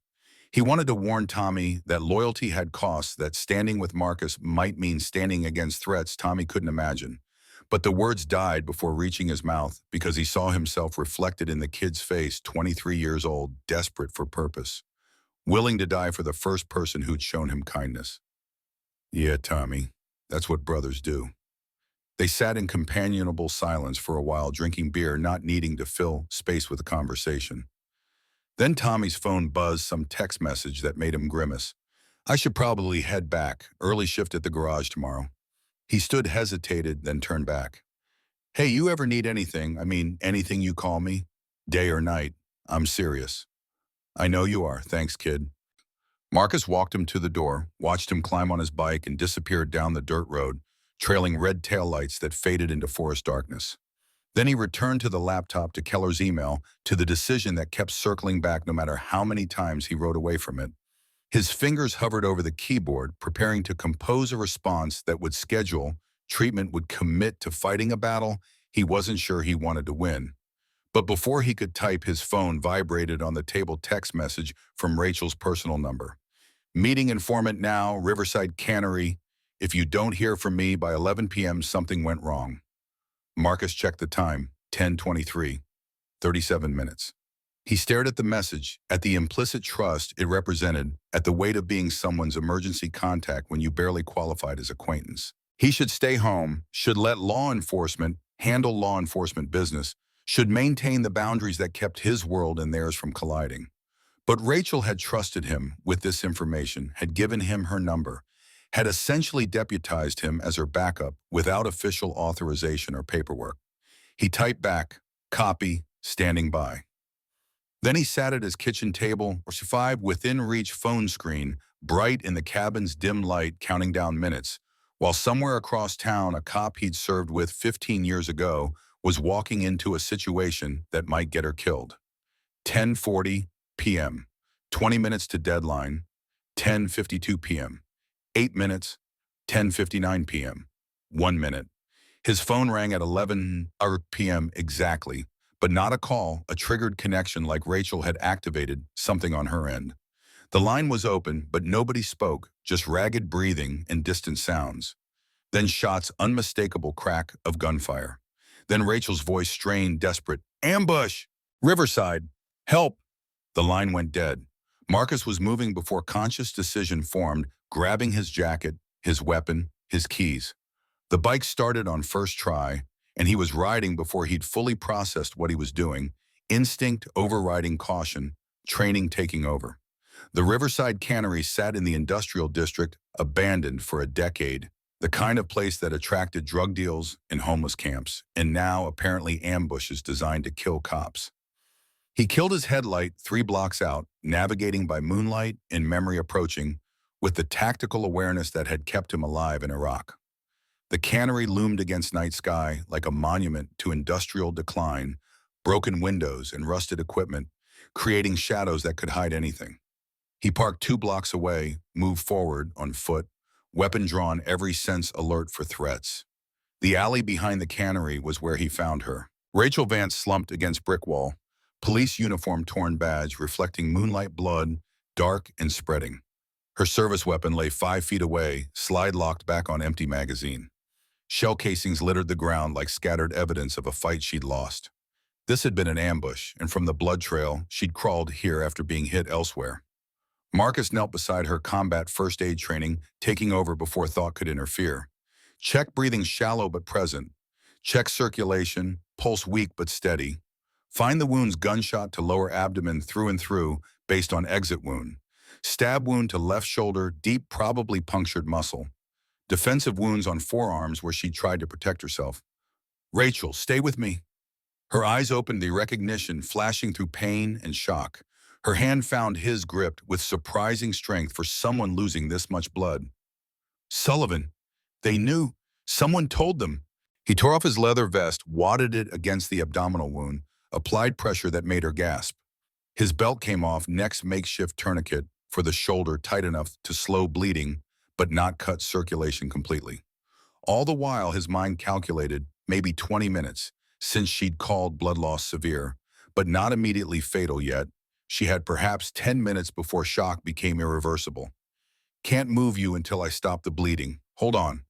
He wanted to warn Tommy that loyalty had costs, that standing with Marcus might mean standing against threats Tommy couldn't imagine. But the words died before reaching his mouth because he saw himself reflected in the kid's face, 23 years old, desperate for purpose, willing to die for the first person who'd shown him kindness. Yeah, Tommy, that's what brothers do. They sat in companionable silence for a while, drinking beer, not needing to fill space with a conversation. Then Tommy's phone buzzed, some text message that made him grimace. I should probably head back. Early shift at the garage tomorrow. He stood, hesitated, then turned back. Hey, you ever need anything? I mean, anything you call me? Day or night. I'm serious. I know you are. Thanks, kid. Marcus walked him to the door, watched him climb on his bike and disappeared down the dirt road, trailing red taillights that faded into forest darkness. Then he returned to the laptop, to Keller's email, to the decision that kept circling back no matter how many times he rode away from it. His fingers hovered over the keyboard, preparing to compose a response that would schedule treatment, would commit to fighting a battle he wasn't sure he wanted to win. But before he could type, his phone vibrated on the table, text message from Rachel's personal number. Meeting informant now, Riverside Cannery. If you don't hear from me by 11 p.m., something went wrong. Marcus checked the time, 10:23, 37 minutes. He stared at the message, at the implicit trust it represented, at the weight of being someone's emergency contact when you barely qualified as acquaintance. He should stay home, should let law enforcement handle law enforcement business, should maintain the boundaries that kept his world and theirs from colliding. But Rachel had trusted him with this information, had given him her number, had essentially deputized him as her backup without official authorization or paperwork. He typed back, copy, standing by. Then he sat at his kitchen table, or 5 within reach phone screen, bright in the cabin's dim light, counting down minutes, while somewhere across town a cop he'd served with 15 years ago was walking into a situation that might get her killed. 10:40 p.m., 20 minutes to deadline, 10:52 p.m., 8 minutes, 10:59 p.m., 1 minute. His phone rang at 11 p.m. exactly, but not a call, a triggered connection like Rachel had activated something on her end. The line was open, but nobody spoke, just ragged breathing and distant sounds. Then shots, unmistakable crack of gunfire. Then Rachel's voice, strained, desperate. Ambush! Riverside! Help! The line went dead. Marcus was moving before conscious decision formed, grabbing his jacket, his weapon, his keys. The bike started on first try, and he was riding before he'd fully processed what he was doing, instinct overriding caution, training taking over. The Riverside Cannery sat in the industrial district, abandoned for a decade, the kind of place that attracted drug deals and homeless camps, and now apparently ambushes designed to kill cops. He killed his headlight 3 blocks out, navigating by moonlight and memory approaching, with the tactical awareness that had kept him alive in Iraq. The cannery loomed against night sky like a monument to industrial decline, broken windows and rusted equipment, creating shadows that could hide anything. He parked 2 blocks away, moved forward on foot, weapon drawn, every sense alert for threats. The alley behind the cannery was where he found her. Rachel Vance slumped against brick wall, police uniform torn badge reflecting moonlight blood, dark and spreading. Her service weapon lay 5 feet away, slide locked back on empty magazine. Shell casings littered the ground like scattered evidence of a fight she'd lost. This had been an ambush, and from the blood trail, she'd crawled here after being hit elsewhere. Marcus knelt beside her, combat first aid training taking over before thought could interfere. Check breathing, shallow but present. Check circulation, pulse weak but steady. Find the wound's gunshot to lower abdomen through and through based on exit wound. Stab wound to left shoulder, deep, probably punctured muscle. Defensive wounds on forearms where she tried to protect herself. Rachel, stay with me. Her eyes opened, the recognition flashing through pain and shock. Her hand found his, gripped with surprising strength for someone losing this much blood. Sullivan. They knew. Someone told them. He tore off his leather vest, wadded it against the abdominal wound, applied pressure that made her gasp. His belt came off, next makeshift tourniquet for the shoulder tight enough to slow bleeding, but not cut circulation completely. All the while, his mind calculated, maybe 20 minutes, since she'd called blood loss severe, but not immediately fatal yet. She had perhaps 10 minutes before shock became irreversible. Can't move you until I stop the bleeding. Hold on.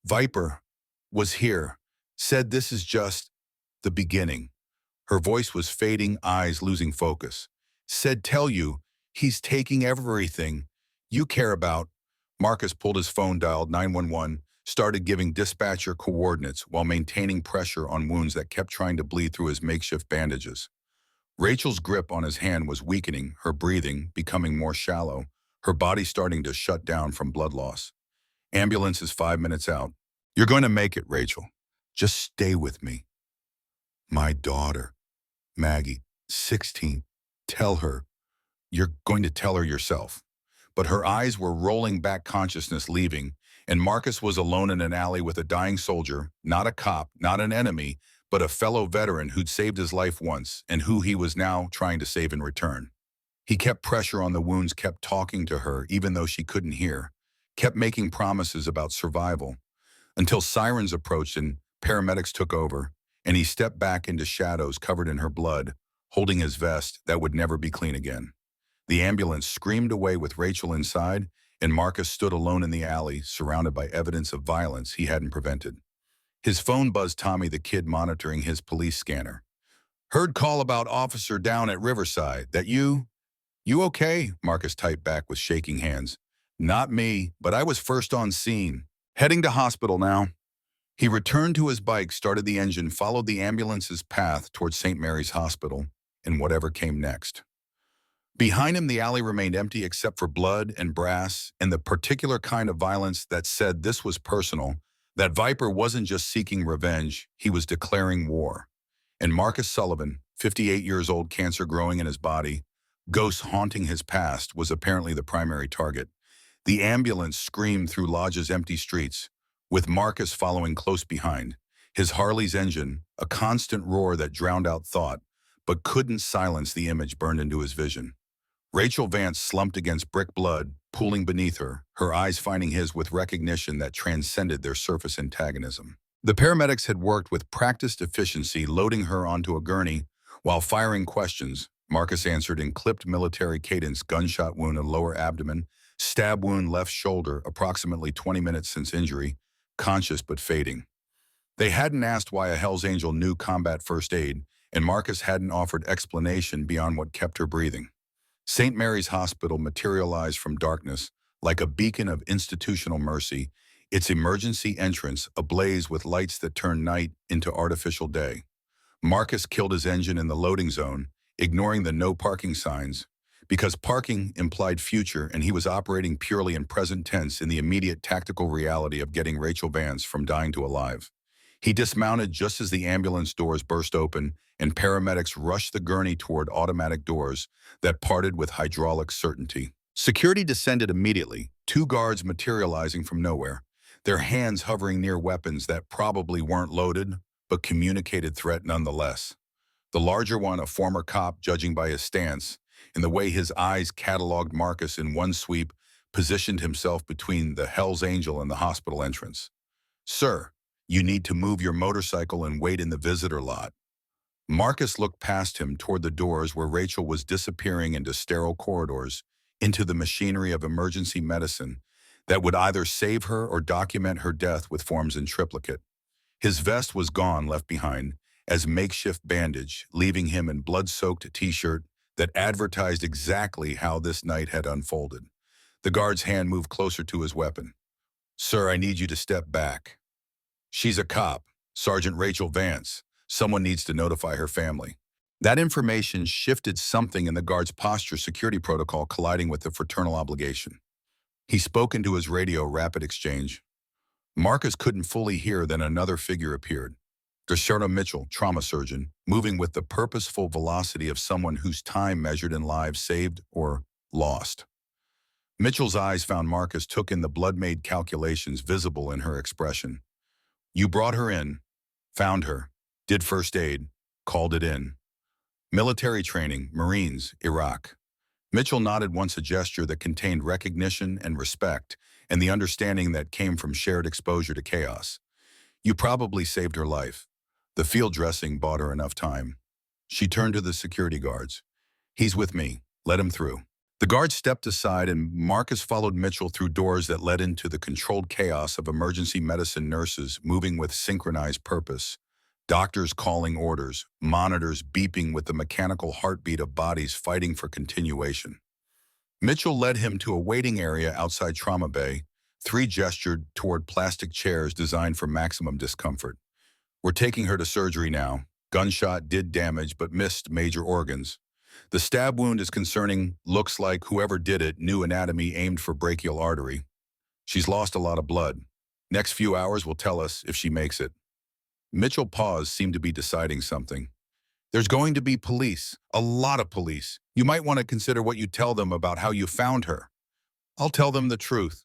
Viper was here, said this is just the beginning. Her voice was fading, eyes losing focus. Said tell you, he's taking everything you care about. Marcus pulled his phone, dialed 911, started giving dispatcher coordinates while maintaining pressure on wounds that kept trying to bleed through his makeshift bandages. Rachel's grip on his hand was weakening, her breathing becoming more shallow, her body starting to shut down from blood loss. Ambulance is 5 minutes out. You're going to make it, Rachel. Just stay with me. My daughter, Maggie, 16. Tell her. You're going to tell her yourself. But her eyes were rolling back, consciousness leaving, and Marcus was alone in an alley with a dying soldier, not a cop, not an enemy, but a fellow veteran who'd saved his life once and who he was now trying to save in return. He kept pressure on the wounds, kept talking to her even though she couldn't hear, kept making promises about survival, until sirens approached and paramedics took over, and he stepped back into shadows covered in her blood, holding his vest that would never be clean again. The ambulance screamed away with Rachel inside, and Marcus stood alone in the alley, surrounded by evidence of violence he hadn't prevented. His phone buzzed Tommy, the kid monitoring his police scanner. Heard call about officer down at Riverside. That you? You okay? Marcus typed back with shaking hands. Not me, but I was first on scene. Heading to hospital now. He returned to his bike, started the engine, followed the ambulance's path towards St. Mary's Hospital, and whatever came next. Behind him, the alley remained empty except for blood and brass and the particular kind of violence that said this was personal, that Viper wasn't just seeking revenge, he was declaring war. And Marcus Sullivan, 58 years old, cancer growing in his body, ghosts haunting his past, was apparently the primary target. The ambulance screamed through Lodge's empty streets, with Marcus following close behind, his Harley's engine, a constant roar that drowned out thought, but couldn't silence the image burned into his vision. Rachel Vance slumped against brick, blood pooling beneath her, her eyes finding his with recognition that transcended their surface antagonism. The paramedics had worked with practiced efficiency, loading her onto a gurney while firing questions. Marcus answered in clipped military cadence: gunshot wound in lower abdomen, stab wound left shoulder, approximately 20 minutes since injury, conscious but fading. They hadn't asked why a Hells Angel knew combat first aid, and Marcus hadn't offered explanation beyond what kept her breathing. St. Mary's Hospital materialized from darkness like a beacon of institutional mercy, its emergency entrance ablaze with lights that turned night into artificial day. Marcus killed his engine in the loading zone, ignoring the no parking signs, because parking implied future and he was operating purely in present tense in the immediate tactical reality of getting Rachel Vance from dying to alive. He dismounted just as the ambulance doors burst open and paramedics rushed the gurney toward automatic doors that parted with hydraulic certainty. Security descended immediately, 2 guards materializing from nowhere, their hands hovering near weapons that probably weren't loaded, but communicated threat nonetheless. The larger one, a former cop, judging by his stance, and the way his eyes cataloged Marcus in one sweep, positioned himself between the Hells Angel and the hospital entrance. Sir, you need to move your motorcycle and wait in the visitor lot. Marcus looked past him toward the doors where Rachel was disappearing into sterile corridors, into the machinery of emergency medicine that would either save her or document her death with forms in triplicate. His vest was gone, left behind as makeshift bandage, leaving him in blood-soaked t-shirt that advertised exactly how this night had unfolded. The guard's hand moved closer to his weapon. Sir, I need you to step back. She's a cop, Sergeant Rachel Vance. Someone needs to notify her family. That information shifted something in the guard's posture, security protocol colliding with the fraternal obligation. He spoke into his radio, rapid exchange. Marcus couldn't fully hear, then another figure appeared. Desharna Mitchell, trauma surgeon, moving with the purposeful velocity of someone whose time measured in lives saved or lost. Mitchell's eyes found Marcus, took in the blood-made calculations visible in her expression. You brought her in, found her, did first aid, called it in. Military training, Marines, Iraq. Mitchell nodded once, a gesture that contained recognition and respect, and the understanding that came from shared exposure to chaos. You probably saved her life. The field dressing bought her enough time. She turned to the security guards. He's with me. Let him through. The guards stepped aside and Marcus followed Mitchell through doors that led into the controlled chaos of emergency medicine nurses moving with synchronized purpose. Doctors calling orders, monitors beeping with the mechanical heartbeat of bodies fighting for continuation. Mitchell led him to a waiting area outside trauma bay. Three gestured toward plastic chairs designed for maximum discomfort. We're taking her to surgery now. Gunshot did damage but missed major organs. The stab wound is concerning. Looks like whoever did it knew anatomy aimed for brachial artery. She's lost a lot of blood. Next few hours will tell us if she makes it. Mitchell paused, seemed to be deciding something. There's going to be police, a lot of police. You might want to consider what you tell them about how you found her. I'll tell them the truth.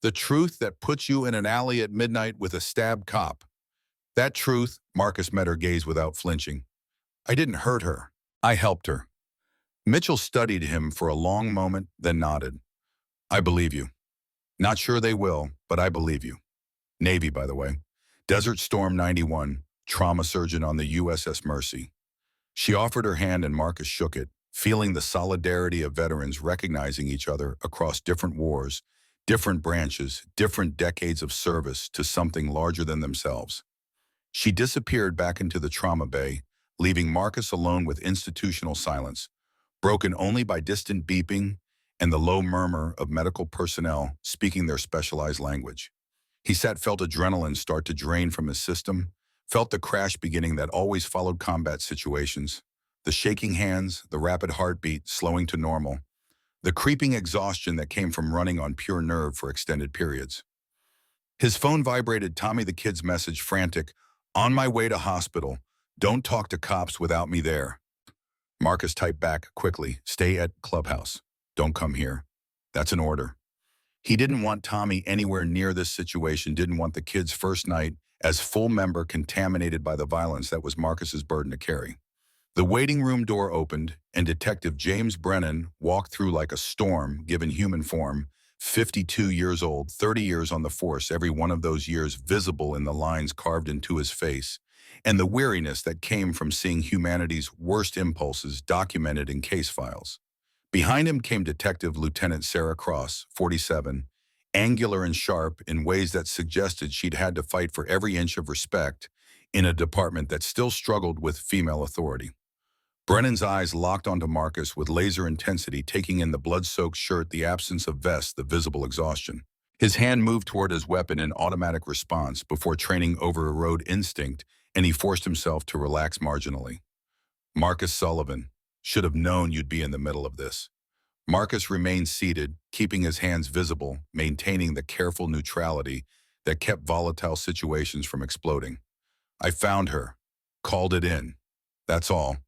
The truth that puts you in an alley at midnight with a stabbed cop. That truth, Marcus met her gaze without flinching. I didn't hurt her. I helped her. Mitchell studied him for a long moment, then nodded. I believe you. Not sure they will, but I believe you. Navy, by the way. Desert Storm 91, trauma surgeon on the USS Mercy. She offered her hand and Marcus shook it, feeling the solidarity of veterans recognizing each other across different wars, different branches, different decades of service to something larger than themselves. She disappeared back into the trauma bay, leaving Marcus alone with institutional silence, broken only by distant beeping and the low murmur of medical personnel speaking their specialized language. He felt adrenaline start to drain from his system, felt the crash beginning that always followed combat situations, the shaking hands, the rapid heartbeat slowing to normal, the creeping exhaustion that came from running on pure nerve for extended periods. His phone vibrated. Tommy the kid's message, frantic, on my way to hospital. Don't talk to cops without me there. Marcus typed back quickly, stay at clubhouse. Don't come here. That's an order. He didn't want Tommy anywhere near this situation, didn't want the kid's first night as full member contaminated by the violence that was Marcus's burden to carry. The waiting room door opened and Detective James Brennan walked through like a storm given human form, 52 years old, 30 years on the force, every one of those years visible in the lines carved into his face, and the weariness that came from seeing humanity's worst impulses documented in case files. Behind him came Detective Lieutenant Sarah Cross, 47, angular and sharp in ways that suggested she'd had to fight for every inch of respect in a department that still struggled with female authority. Brennan's eyes locked onto Marcus with laser intensity, taking in the blood-soaked shirt, the absence of vest, the visible exhaustion. His hand moved toward his weapon in automatic response before training over a road instinct, and he forced himself to relax marginally. Marcus Sullivan, should have known you'd be in the middle of this. Marcus remained seated, keeping his hands visible, maintaining the careful neutrality that kept volatile situations from exploding. I found her. Called it in. That's all.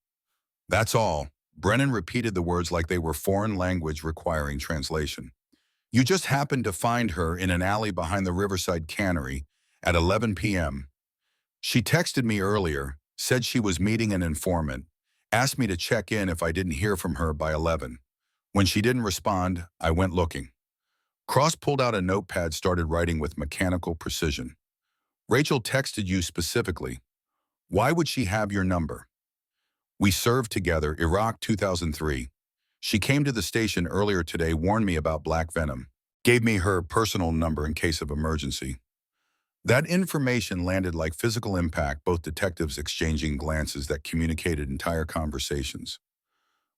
That's all. Brennan repeated the words like they were foreign language requiring translation. You just happened to find her in an alley behind the Riverside Cannery at 11 p.m. She texted me earlier, said she was meeting an informant, asked me to check in if I didn't hear from her by 11. When she didn't respond, I went looking. Cross pulled out a notepad, started writing with mechanical precision. Rachel texted you specifically. Why would she have your number? We served together, Iraq 2003. She came to the station earlier today, warned me about Black Venom, gave me her personal number in case of emergency. That information landed like physical impact, both detectives exchanging glances that communicated entire conversations.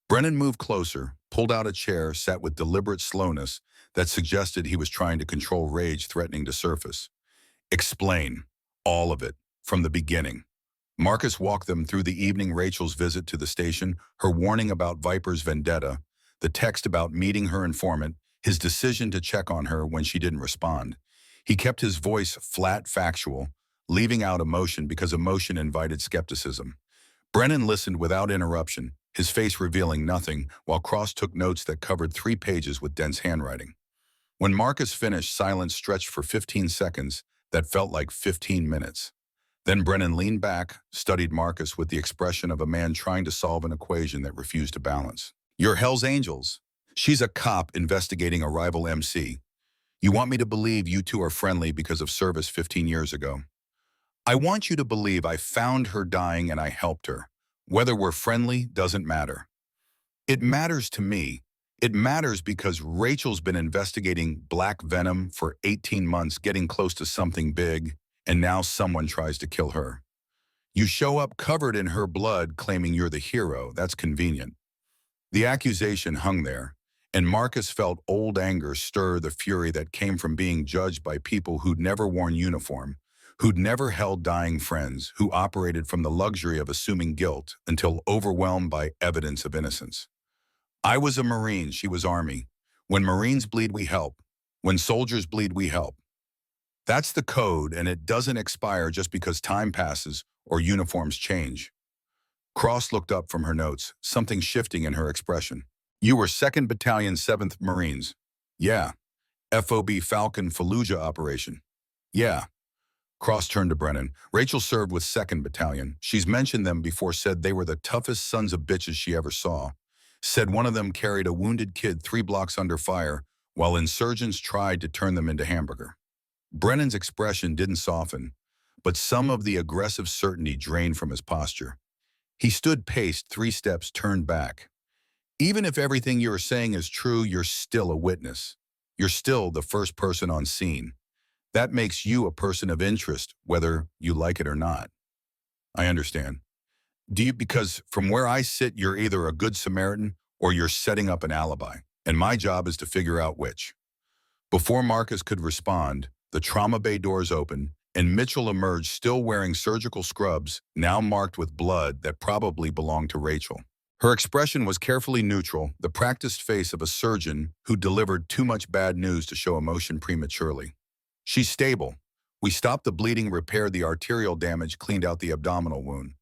Brennan moved closer, pulled out a chair, sat with deliberate slowness that suggested he was trying to control rage threatening to surface. Explain. All of it. From the beginning. Marcus walked them through the evening, Rachel's visit to the station, her warning about Viper's vendetta, the text about meeting her informant, his decision to check on her when she didn't respond. He kept his voice flat, factual, leaving out emotion because emotion invited skepticism. Brennan listened without interruption, his face revealing nothing, while Cross took notes that covered 3 pages with dense handwriting. When Marcus finished, silence stretched for 15 seconds that felt like 15 minutes. Then Brennan leaned back, studied Marcus with the expression of a man trying to solve an equation that refused to balance. You're Hell's Angels. She's a cop investigating a rival MC. You want me to believe you two are friendly because of service 15 years ago. I want you to believe I found her dying and I helped her. Whether we're friendly doesn't matter. It matters to me. It matters because Rachel's been investigating Black Venom for 18 months, getting close to something big, and now someone tries to kill her. You show up covered in her blood claiming you're the hero. That's convenient. The accusation hung there, and Marcus felt old anger stir the fury that came from being judged by people who'd never worn uniform, who'd never held dying friends, who operated from the luxury of assuming guilt until overwhelmed by evidence of innocence. I was a Marine, she was Army. When Marines bleed, we help. When soldiers bleed, we help. That's the code, and it doesn't expire just because time passes or uniforms change. Cross looked up from her notes, something shifting in her expression. You were 2nd Battalion, 7th Marines. Yeah. FOB Falcon Fallujah operation. Yeah. Cross turned to Brennan. Rachel served with 2nd Battalion. She's mentioned them before, said they were the toughest sons of bitches she ever saw. Said one of them carried a wounded kid 3 blocks under fire while insurgents tried to turn them into hamburger. Brennan's expression didn't soften, but some of the aggressive certainty drained from his posture. He stood paced 3 steps, turned back. Even if everything you're saying is true, you're still a witness. You're still the first person on scene. That makes you a person of interest, whether you like it or not. I understand. Because from where I sit, you're either a good Samaritan or you're setting up an alibi, and my job is to figure out which. Before Marcus could respond, the trauma bay doors opened, and Mitchell emerged still wearing surgical scrubs, now marked with blood that probably belonged to Rachel. Her expression was carefully neutral, the practiced face of a surgeon who delivered too much bad news to show emotion prematurely. She's stable. We stopped the bleeding, repaired the arterial damage, cleaned out the abdominal wound.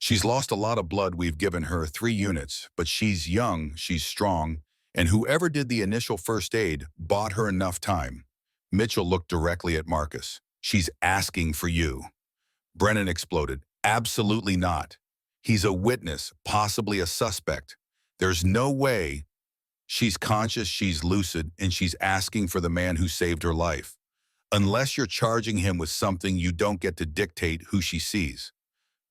She's lost a lot of blood. We've given her 3 units, but she's young, she's strong, and whoever did the initial first aid bought her enough time. Mitchell looked directly at Marcus. She's asking for you. Brennan exploded. Absolutely not. He's a witness, possibly a suspect. There's no way. She's conscious, she's lucid, and she's asking for the man who saved her life. Unless you're charging him with something, you don't get to dictate who she sees.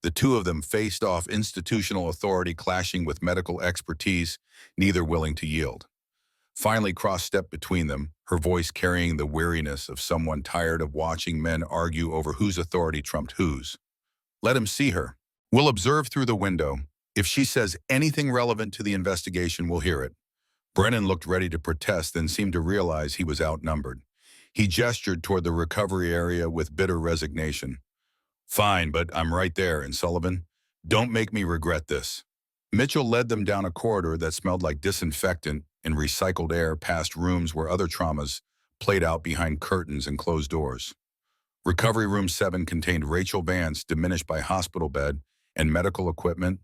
The two of them faced off, institutional authority clashing with medical expertise, neither willing to yield. Finally, Cross stepped between them, her voice carrying the weariness of someone tired of watching men argue over whose authority trumped whose. Let him see her. We'll observe through the window. If she says anything relevant to the investigation, we'll hear it. Brennan looked ready to protest, then seemed to realize he was outnumbered. He gestured toward the recovery area with bitter resignation. Fine, but I'm right there, and Sullivan, don't make me regret this. Mitchell led them down a corridor that smelled like disinfectant and recycled air, past rooms where other traumas played out behind curtains and closed doors. Recovery Room 7 contained Rachel Vance, diminished by hospital bed and medical equipment,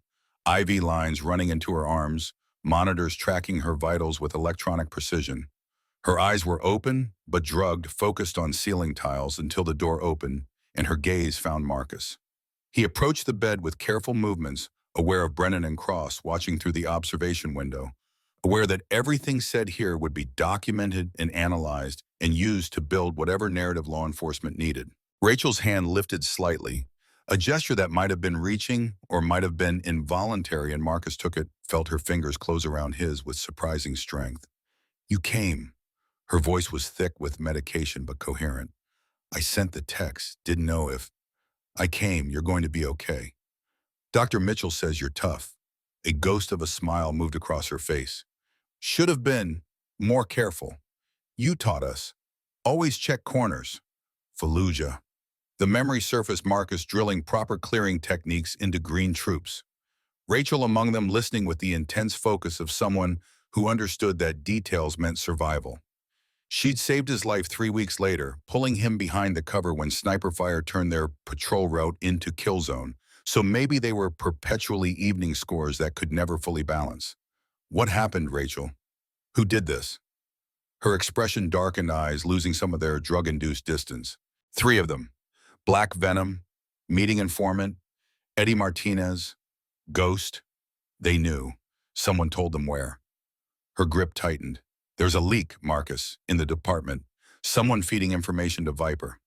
IV lines running into her arms, monitors tracking her vitals with electronic precision. Her eyes were open, but drugged, focused on ceiling tiles until the door opened and her gaze found Marcus. He approached the bed with careful movements, aware of Brennan and Cross watching through the observation window, aware that everything said here would be documented and analyzed and used to build whatever narrative law enforcement needed. Rachel's hand lifted slightly, a gesture that might have been reaching or might have been involuntary, and Marcus took it, felt her fingers close around his with surprising strength. You came. Her voice was thick with medication but coherent. I sent the text, didn't know if. I came, you're going to be okay. Dr. Mitchell says you're tough. A ghost of a smile moved across her face. Should have been more careful. You taught us. Always check corners. Fallujah. The memory surfaced, Marcus drilling proper clearing techniques into green troops. Rachel among them, listening with the intense focus of someone who understood that details meant survival. She'd saved his life 3 weeks later, pulling him behind the cover when sniper fire turned their patrol route into kill zone, so maybe they were perpetually evening scores that could never fully balance. What happened, Rachel? Who did this? Her expression darkened, eyes losing some of their drug-induced distance. 3 of them. Black Venom, meeting informant, Eddie Martinez, Ghost. They knew. Someone told them where. Her grip tightened. There's a leak, Marcus, in the department. Someone feeding information to Viper.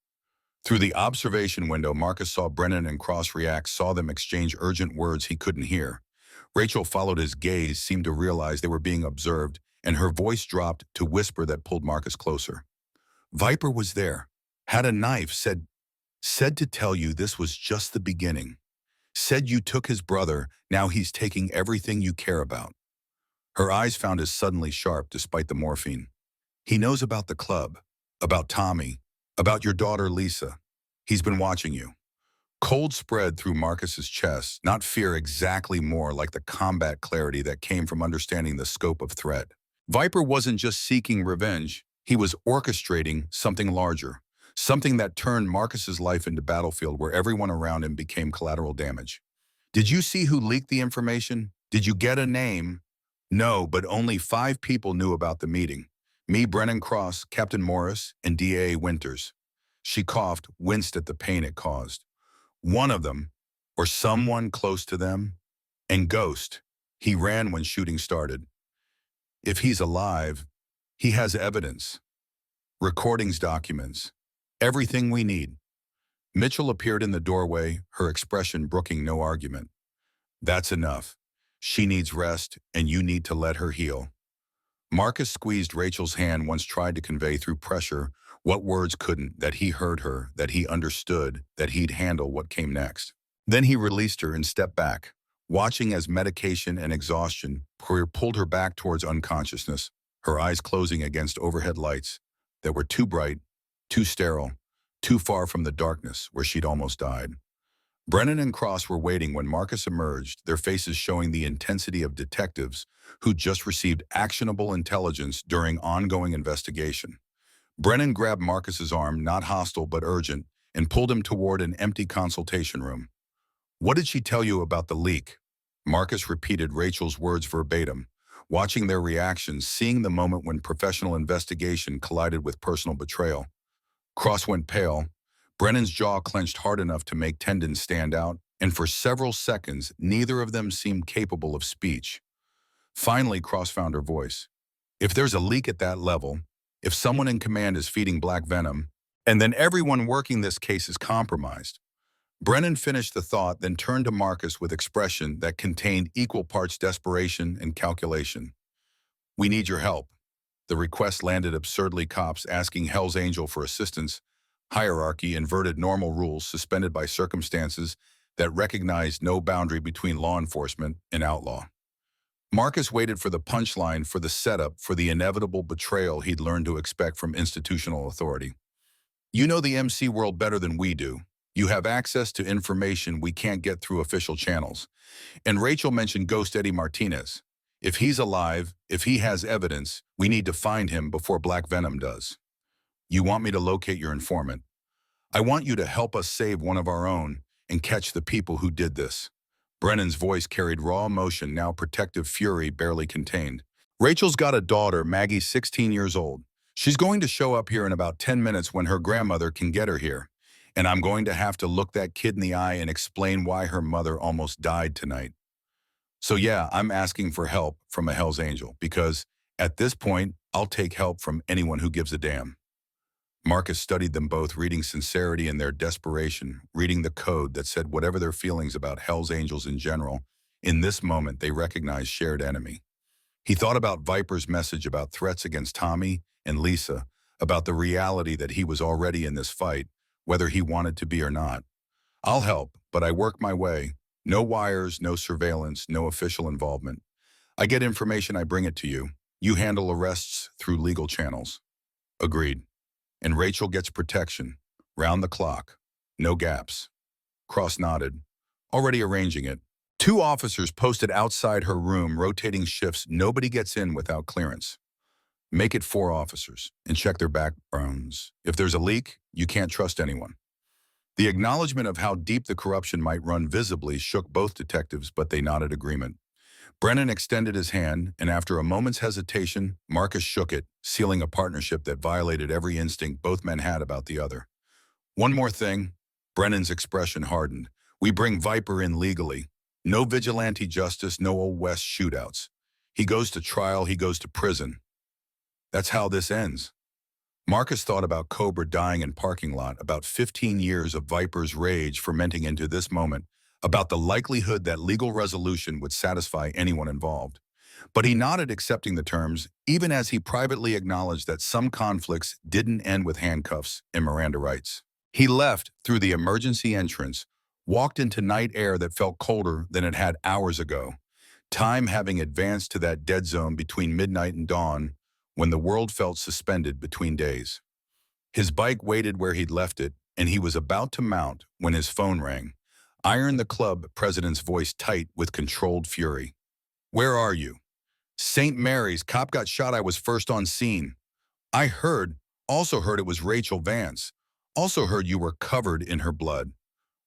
Through the observation window, Marcus saw Brennan and Cross react, saw them exchange urgent words he couldn't hear. Rachel followed his gaze, seemed to realize they were being observed, and her voice dropped to whisper that pulled Marcus closer. Viper was there, had a knife, said to tell you this was just the beginning. Said you took his brother, now he's taking everything you care about. Her eyes found his suddenly sharp despite the morphine. He knows about the club, about Tommy, about your daughter Lisa. He's been watching you. Cold spread through Marcus's chest, not fear exactly, more like the combat clarity that came from understanding the scope of threat. Viper wasn't just seeking revenge, he was orchestrating something larger, something that turned Marcus's life into battlefield where everyone around him became collateral damage. Did you see who leaked the information? Did you get a name? No, but only 5 people knew about the meeting. Me, Brennan Cross, Captain Morris, and D.A. Winters. She coughed, winced at the pain it caused. One of them, or someone close to them, and Ghost. He ran when shooting started. If he's alive, he has evidence. Recordings, documents. Everything we need. Mitchell appeared in the doorway, her expression brooking no argument. That's enough. She needs rest, and you need to let her heal. Marcus squeezed Rachel's hand, once tried to convey through pressure what words couldn't, that he heard her, that he understood, that he'd handle what came next. Then he released her and stepped back, watching as medication and exhaustion pulled her back towards unconsciousness, her eyes closing against overhead lights that were too bright, too sterile, too far from the darkness where she'd almost died. Brennan and Cross were waiting when Marcus emerged, their faces showing the intensity of detectives who'd just received actionable intelligence during ongoing investigation. Brennan grabbed Marcus's arm, not hostile but urgent, and pulled him toward an empty consultation room. What did she tell you about the leak? Marcus repeated Rachel's words verbatim, watching their reactions, seeing the moment when professional investigation collided with personal betrayal. Cross went pale. Brennan's jaw clenched hard enough to make tendons stand out, and for several seconds, neither of them seemed capable of speech. Finally, Cross found her voice. If there's a leak at that level, if someone in command is feeding black venom, and then everyone working this case is compromised. Brennan finished the thought, then turned to Marcus with expression that contained equal parts desperation and calculation. We need your help. The request landed absurdly, cops asking Hell's Angel for assistance, hierarchy, inverted normal rules suspended by circumstances that recognized no boundary between law enforcement and outlaw. Marcus waited for the punchline, for the setup, for the inevitable betrayal he'd learned to expect from institutional authority. You know the MC world better than we do. You have access to information we can't get through official channels. And Rachel mentioned Ghost Eddie Martinez. If he's alive, if he has evidence, we need to find him before Black Venom does. You want me to locate your informant. I want you to help us save one of our own and catch the people who did this. Brennan's voice carried raw emotion, now protective fury barely contained. Rachel's got a daughter, Maggie, 16 years old. She's going to show up here in about 10 minutes when her grandmother can get her here. And I'm going to have to look that kid in the eye and explain why her mother almost died tonight. So yeah, I'm asking for help from a Hell's Angel, because at this point, I'll take help from anyone who gives a damn. Marcus studied them both, reading sincerity in their desperation, reading the code that said whatever their feelings about Hell's Angels in general, in this moment they recognized shared enemy. He thought about Viper's message about threats against Tommy and Lisa, about the reality that he was already in this fight, whether he wanted to be or not. I'll help, but I work my way. No wires, no surveillance, no official involvement. I get information, I bring it to you. You handle arrests through legal channels. Agreed. And Rachel gets protection, round the clock, no gaps. Cross nodded, already arranging it. 2 officers posted outside her room, rotating shifts. Nobody gets in without clearance. Make it 4 officers and check their backgrounds. If there's a leak, you can't trust anyone. The acknowledgement of how deep the corruption might run visibly shook both detectives, but they nodded agreement. Brennan extended his hand, and after a moment's hesitation, Marcus shook it, sealing a partnership that violated every instinct both men had about the other. One more thing. Brennan's expression hardened. We bring Viper in legally. No vigilante justice, no Old West shootouts. He goes to trial, he goes to prison. That's how this ends. Marcus thought about Cobra dying in parking lot, about 15 years of Viper's rage fermenting into this moment, about the likelihood that legal resolution would satisfy anyone involved. But he nodded, accepting the terms, even as he privately acknowledged that some conflicts didn't end with handcuffs and Miranda rights. He left through the emergency entrance, walked into night air that felt colder than it had hours ago, time having advanced to that dead zone between midnight and dawn when the world felt suspended between days. His bike waited where he'd left it, and he was about to mount when his phone rang. Iron the club president's voice tight with controlled fury. "Where are you?" "St. Mary's. Cop got shot. I was first on scene." "I heard. Also heard it was Rachel Vance. Also heard you were covered in her blood."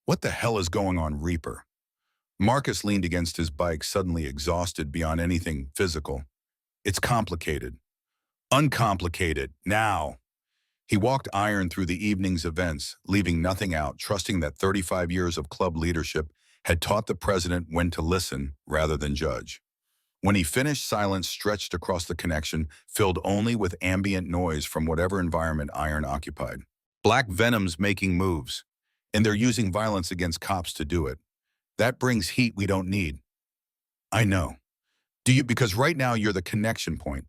"What the hell is going on, Reaper?" Marcus leaned against his bike, suddenly exhausted beyond anything physical. "It's complicated." "Uncomplicated. Now." He walked Iron through the evening's events, leaving nothing out, trusting that 35 years of club leadership had taught the president when to listen rather than judge. When he finished, silence stretched across the connection, filled only with ambient noise from whatever environment Iron occupied. "Black Venom's making moves, and they're using violence against cops to do it. That brings heat we don't need." "I know. Do you? Because right now you're the connection point.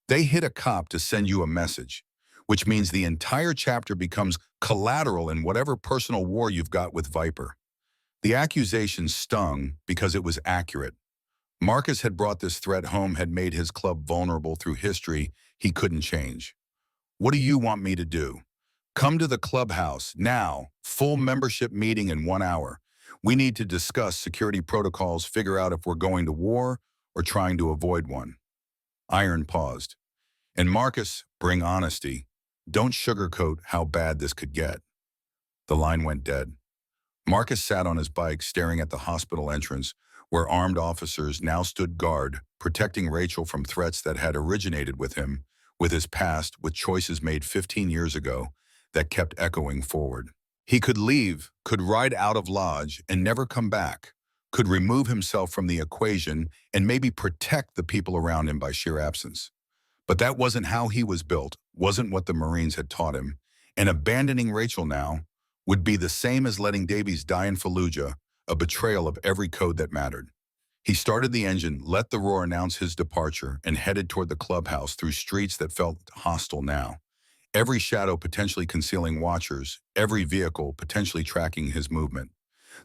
They hit a cop to send you a message, which means the entire chapter becomes collateral in whatever personal war you've got with Viper." The accusation stung because it was accurate. Marcus had brought this threat home, had made his club vulnerable through history he couldn't change. "What do you want me to do?" "Come to the clubhouse, now. Full membership meeting in 1 hour. We need to discuss security protocols, figure out if we're going to war or trying to avoid one." Iron paused. "And Marcus, bring honesty. Don't sugarcoat how bad this could get." The line went dead. Marcus sat on his bike, staring at the hospital entrance, where armed officers now stood guard, protecting Rachel from threats that had originated with him, with his past, with choices made 15 years ago that kept echoing forward. He could leave, could ride out of Lodge and never come back, could remove himself from the equation and maybe protect the people around him by sheer absence. But that wasn't how he was built, wasn't what the Marines had taught him, and abandoning Rachel now would be the same as letting Davies die in Fallujah, a betrayal of every code that mattered. He started the engine, let the roar announce his departure, and headed toward the clubhouse through streets that felt hostile now. Every shadow potentially concealing watchers, every vehicle potentially tracking his movement.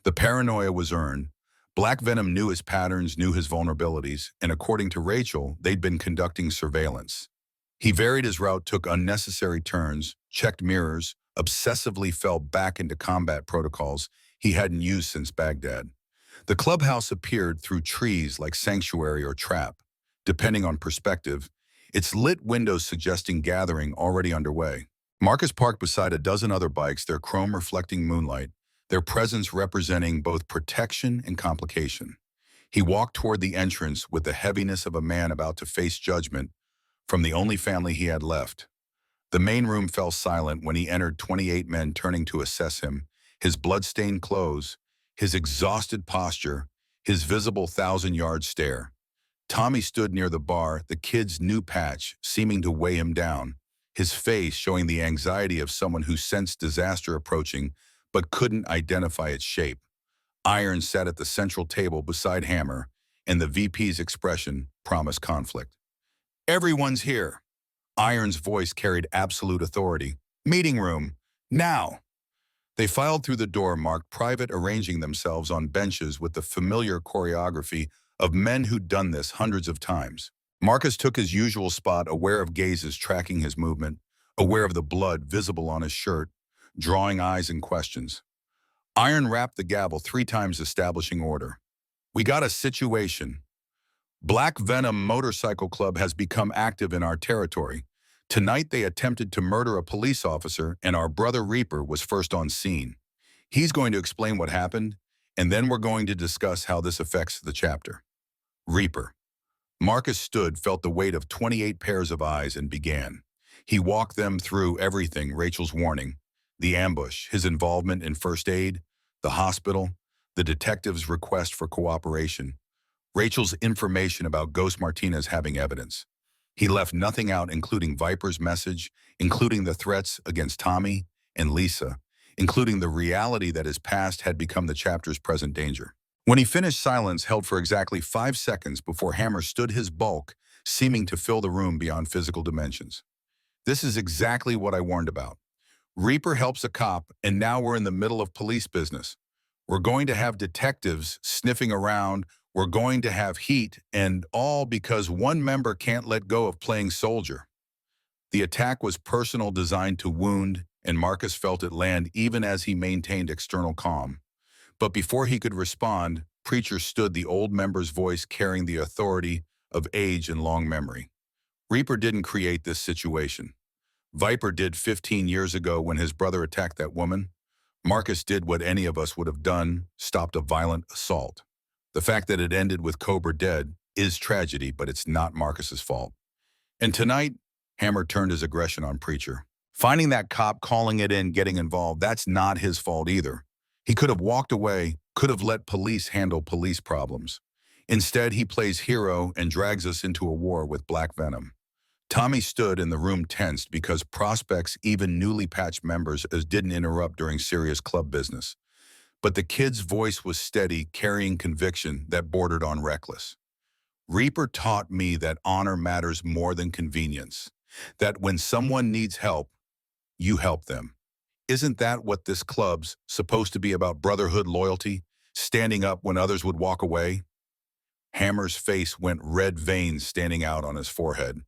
The paranoia was earned. Black Venom knew his patterns, knew his vulnerabilities, and according to Rachel, they'd been conducting surveillance. He varied his route, took unnecessary turns, checked mirrors, obsessively fell back into combat protocols he hadn't used since Baghdad. The clubhouse appeared through trees like sanctuary or trap, depending on perspective, its lit windows suggesting gathering already underway. Marcus parked beside a dozen other bikes, their chrome reflecting moonlight, their presence representing both protection and complication. He walked toward the entrance with the heaviness of a man about to face judgment from the only family he had left. The main room fell silent when he entered, 28 men turning to assess him, his blood-stained clothes, his exhausted posture, his visible 1,000-yard stare. Tommy stood near the bar, the kid's new patch seeming to weigh him down, his face showing the anxiety of someone who sensed disaster approaching but couldn't identify its shape. Iron sat at the central table beside Hammer, and the VP's expression promised conflict. "Everyone's here." Iron's voice carried absolute authority. "Meeting room, now." They filed through the door marked private, arranging themselves on benches with the familiar choreography of men who'd done this hundreds of times. Marcus took his usual spot, aware of gazes tracking his movement, aware of the blood visible on his shirt, drawing eyes and questions. Iron rapped the gavel 3 times, establishing order. "We got a situation. Black Venom Motorcycle Club has become active in our territory. Tonight they attempted to murder a police officer, and our brother Reaper was first on scene. He's going to explain what happened, and then we're going to discuss how this affects the chapter." Reaper. Marcus stood, felt the weight of 28 pairs of eyes, and began. He walked them through everything: Rachel's warning, the ambush, his involvement in first aid, the hospital, the detective's request for cooperation, Rachel's information about Ghost Martinez having evidence. He left nothing out, including Viper's message, including the threats against Tommy and Lisa, including the reality that his past had become the chapter's present danger. When he finished, silence held for exactly 5 seconds before Hammer stood, his bulk seeming to fill the room beyond physical dimensions. This is exactly what I warned about. Reaper helps a cop, and now we're in the middle of police business. We're going to have detectives sniffing around, we're going to have heat, and all because one member can't let go of playing soldier. The attack was personal, designed to wound, and Marcus felt it land even as he maintained external calm. But before he could respond, Preacher stood, the old member's voice carrying the authority of age and long memory. Reaper didn't create this situation. Viper did 15 years ago when his brother attacked that woman. Marcus did what any of us would have done, stopped a violent assault. The fact that it ended with Cobra dead is tragedy, but it's not Marcus's fault. And tonight, Hammer turned his aggression on Preacher. Finding that cop, calling it in, getting involved, that's not his fault either. He could have walked away, could have let police handle police problems. Instead, he plays hero and drags us into a war with Black Venom. Tommy stood in the room tensed because prospects, even newly patched members, didn't interrupt during serious club business. But the kid's voice was steady, carrying conviction that bordered on reckless. Reaper taught me that honor matters more than convenience, that when someone needs help, you help them. Isn't that what this club's supposed to be about? Brotherhood, loyalty, standing up when others would walk away? Hammer's face went red, veins standing out on his forehead.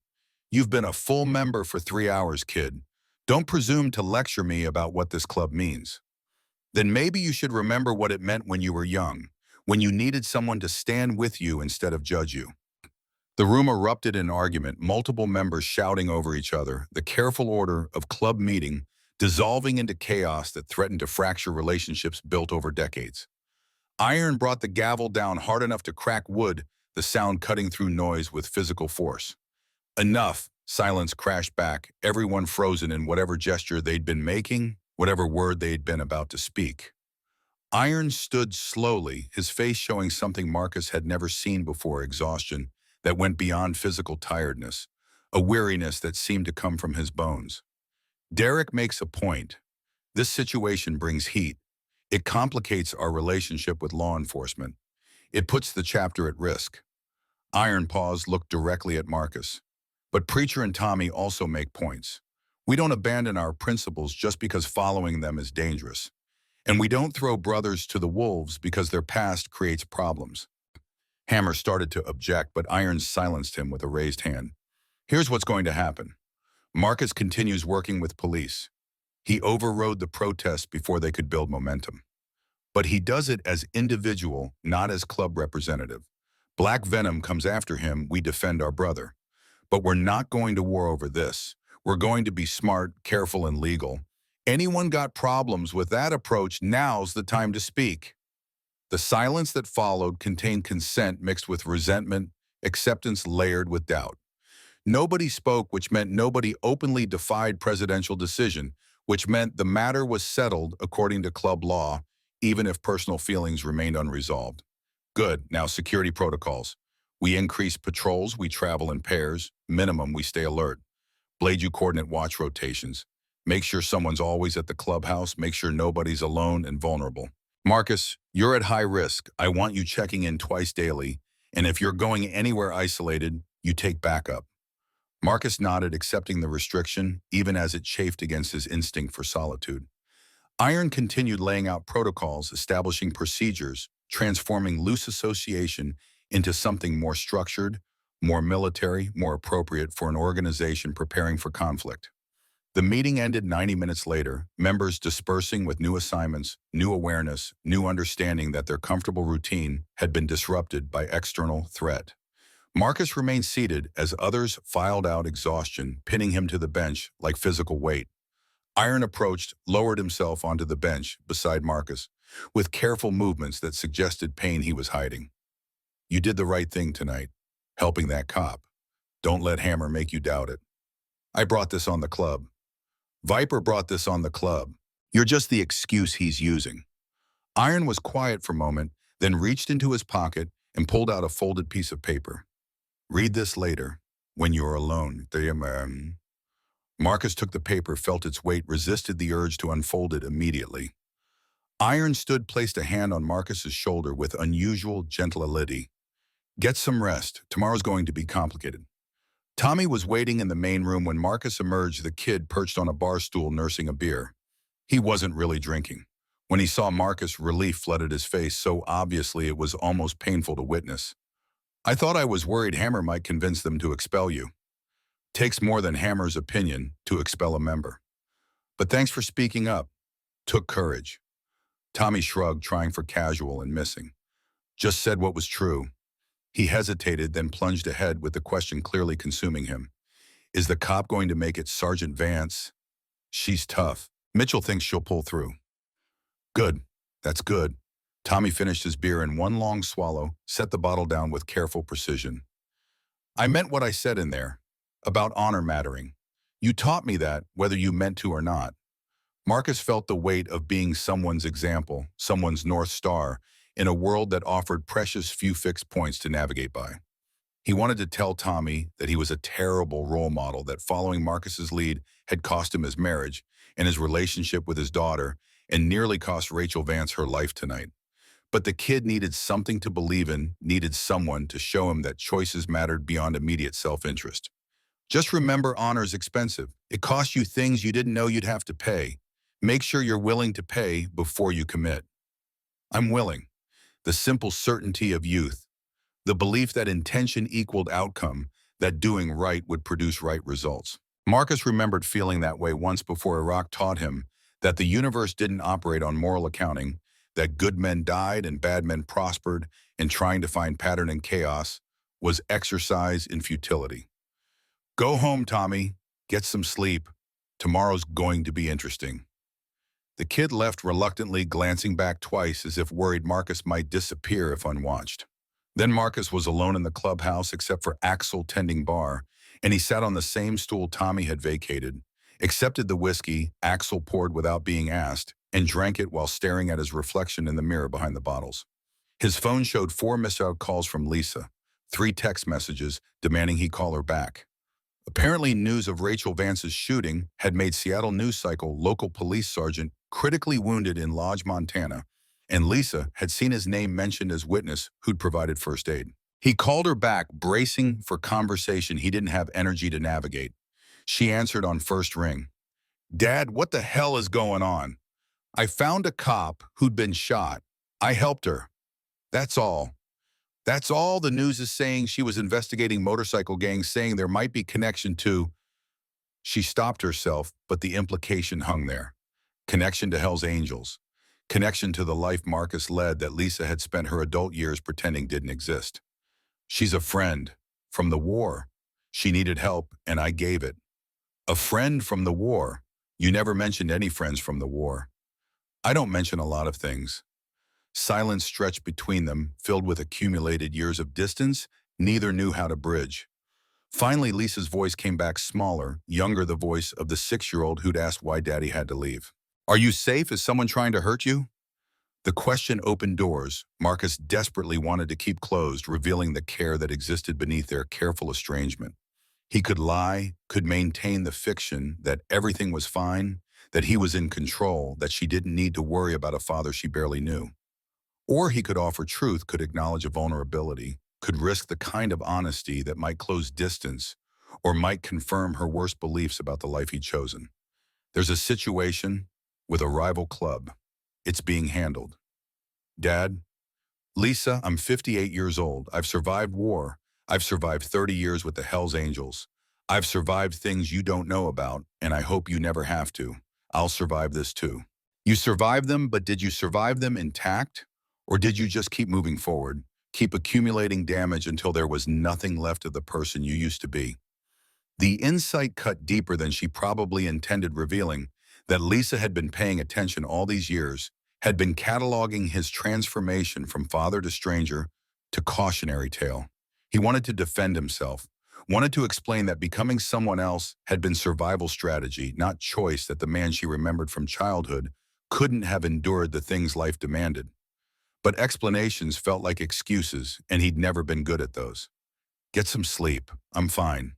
You've been a full member for 3 hours, kid. Don't presume to lecture me about what this club means. Then maybe you should remember what it meant when you were young, when you needed someone to stand with you instead of judge you. The room erupted in argument, multiple members shouting over each other, the careful order of club meeting dissolving into chaos that threatened to fracture relationships built over decades. Iron brought the gavel down hard enough to crack wood, the sound cutting through noise with physical force. Enough. Silence crashed back, everyone frozen in whatever gesture they'd been making, whatever word they'd been about to speak. Iron stood slowly, his face showing something Marcus had never seen before: exhaustion that went beyond physical tiredness, a weariness that seemed to come from his bones. Derek makes a point. This situation brings heat. It complicates our relationship with law enforcement. It puts the chapter at risk. Iron paused, looked directly at Marcus. But Preacher and Tommy also make points. We don't abandon our principles just because following them is dangerous. And we don't throw brothers to the wolves because their past creates problems. Hammer started to object, but Iron silenced him with a raised hand. Here's what's going to happen. Marcus continues working with police. He overrode the protests before they could build momentum. But he does it as individual, not as club representative. Black Venom comes after him, we defend our brother. But we're not going to war over this. We're going to be smart, careful, and legal. Anyone got problems with that approach, now's the time to speak. The silence that followed contained consent mixed with resentment, acceptance layered with doubt. Nobody spoke, which meant nobody openly defied presidential decision, which meant the matter was settled according to club law, even if personal feelings remained unresolved. Good. Now, security protocols. We increase patrols, we travel in pairs. Minimum, we stay alert. Blade you coordinate watch rotations. Make sure someone's always at the clubhouse. Make sure nobody's alone and vulnerable. Marcus, you're at high risk. I want you checking in twice daily. And if you're going anywhere isolated, you take backup. Marcus nodded, accepting the restriction, even as it chafed against his instinct for solitude. Iron continued laying out protocols, establishing procedures, transforming loose association into something more structured, more military, more appropriate for an organization preparing for conflict. The meeting ended 90 minutes later, members dispersing with new assignments, new awareness, new understanding that their comfortable routine had been disrupted by external threat. Marcus remained seated as others filed out, exhaustion pinning him to the bench like physical weight. Iron approached, lowered himself onto the bench beside Marcus, with careful movements that suggested pain he was hiding. You did the right thing tonight, helping that cop. Don't let Hammer make you doubt it. I brought this on the club. Viper brought this on the club. You're just the excuse he's using. Iron was quiet for a moment, then reached into his pocket and pulled out a folded piece of paper. Read this later. when you're alone. Marcus took the paper, felt its weight, resisted the urge to unfold it immediately. Iron stood, placed a hand on Marcus's shoulder with unusual gentility. Get some rest. Tomorrow's going to be complicated. Tommy was waiting in the main room when Marcus emerged, the kid perched on a bar stool nursing a beer. He wasn't really drinking. When he saw Marcus, relief flooded his face so obviously it was almost painful to witness. I thought I was worried Hammer might convince them to expel you. Takes more than Hammer's opinion to expel a member. But thanks for speaking up. Took courage. Tommy shrugged, trying for casual and missing. Just said what was true. He hesitated, then plunged ahead with the question clearly consuming him. Is the cop going to make it Sergeant Vance? She's tough. Mitchell thinks she'll pull through. Good. That's good. Tommy finished his beer in one long swallow, set the bottle down with careful precision. I meant what I said in there, about honor mattering. You taught me that, whether you meant to or not. Marcus felt the weight of being someone's example, someone's North Star, in a world that offered precious few fixed points to navigate by. He wanted to tell Tommy that he was a terrible role model, that following Marcus's lead had cost him his marriage and his relationship with his daughter, and nearly cost Rachel Vance her life tonight. But the kid needed something to believe in, needed someone to show him that choices mattered beyond immediate self-interest. Just remember, honor's expensive. It costs you things you didn't know you'd have to pay. Make sure you're willing to pay before you commit. I'm willing. The simple certainty of youth. The belief that intention equaled outcome, that doing right would produce right results. Marcus remembered feeling that way once before Iraq taught him that the universe didn't operate on moral accounting, that good men died and bad men prospered, and trying to find pattern in chaos was exercise in futility. Go home, Tommy. Get some sleep. Tomorrow's going to be interesting. The kid left reluctantly, glancing back twice as if worried Marcus might disappear if unwatched. Then Marcus was alone in the clubhouse except for Axel tending bar, and he sat on the same stool Tommy had vacated, accepted the whiskey Axel poured without being asked, and drank it while staring at his reflection in the mirror behind the bottles. His phone showed 4 missed calls from Lisa, 3 text messages demanding he call her back. Apparently, news of Rachel Vance's shooting had made Seattle News Cycle local police sergeant critically wounded in Lodge, Montana, and Lisa had seen his name mentioned as witness who'd provided first aid. He called her back, bracing for conversation he didn't have energy to navigate. She answered on first ring. Dad, what the hell is going on? I found a cop who'd been shot. I helped her. That's all. That's all the news is saying. She was investigating motorcycle gangs, saying there might be connection to... She stopped herself, but the implication hung there. Connection to Hell's Angels. Connection to the life Marcus led that Lisa had spent her adult years pretending didn't exist. She's a friend. From the war. She needed help, and I gave it. A friend from the war. You never mentioned any friends from the war. I don't mention a lot of things. Silence stretched between them, filled with accumulated years of distance neither knew how to bridge. Finally, Lisa's voice came back smaller, younger, the voice of the 6-year-old who'd asked why Daddy had to leave. Are you safe? Is someone trying to hurt you? The question opened doors Marcus desperately wanted to keep closed, revealing the care that existed beneath their careful estrangement. He could lie, could maintain the fiction that everything was fine, that he was in control, that she didn't need to worry about a father she barely knew. Or he could offer truth, could acknowledge a vulnerability, could risk the kind of honesty that might close distance or might confirm her worst beliefs about the life he'd chosen. There's a situation with a rival club. It's being handled. Dad, Lisa, I'm 58 years old. I've survived war. I've survived 30 years with the Hells Angels. I've survived things you don't know about, and I hope you never have to. I'll survive this too. You survived them, but did you survive them intact? Or did you just keep moving forward, keep accumulating damage until there was nothing left of the person you used to be? The insight cut deeper than she probably intended, revealing that Lisa had been paying attention all these years, had been cataloging his transformation from father to stranger to cautionary tale. He wanted to defend himself, wanted to explain that becoming someone else had been survival strategy, not choice, that the man she remembered from childhood couldn't have endured the things life demanded. But explanations felt like excuses, and he'd never been good at those. Get some sleep. I'm fine.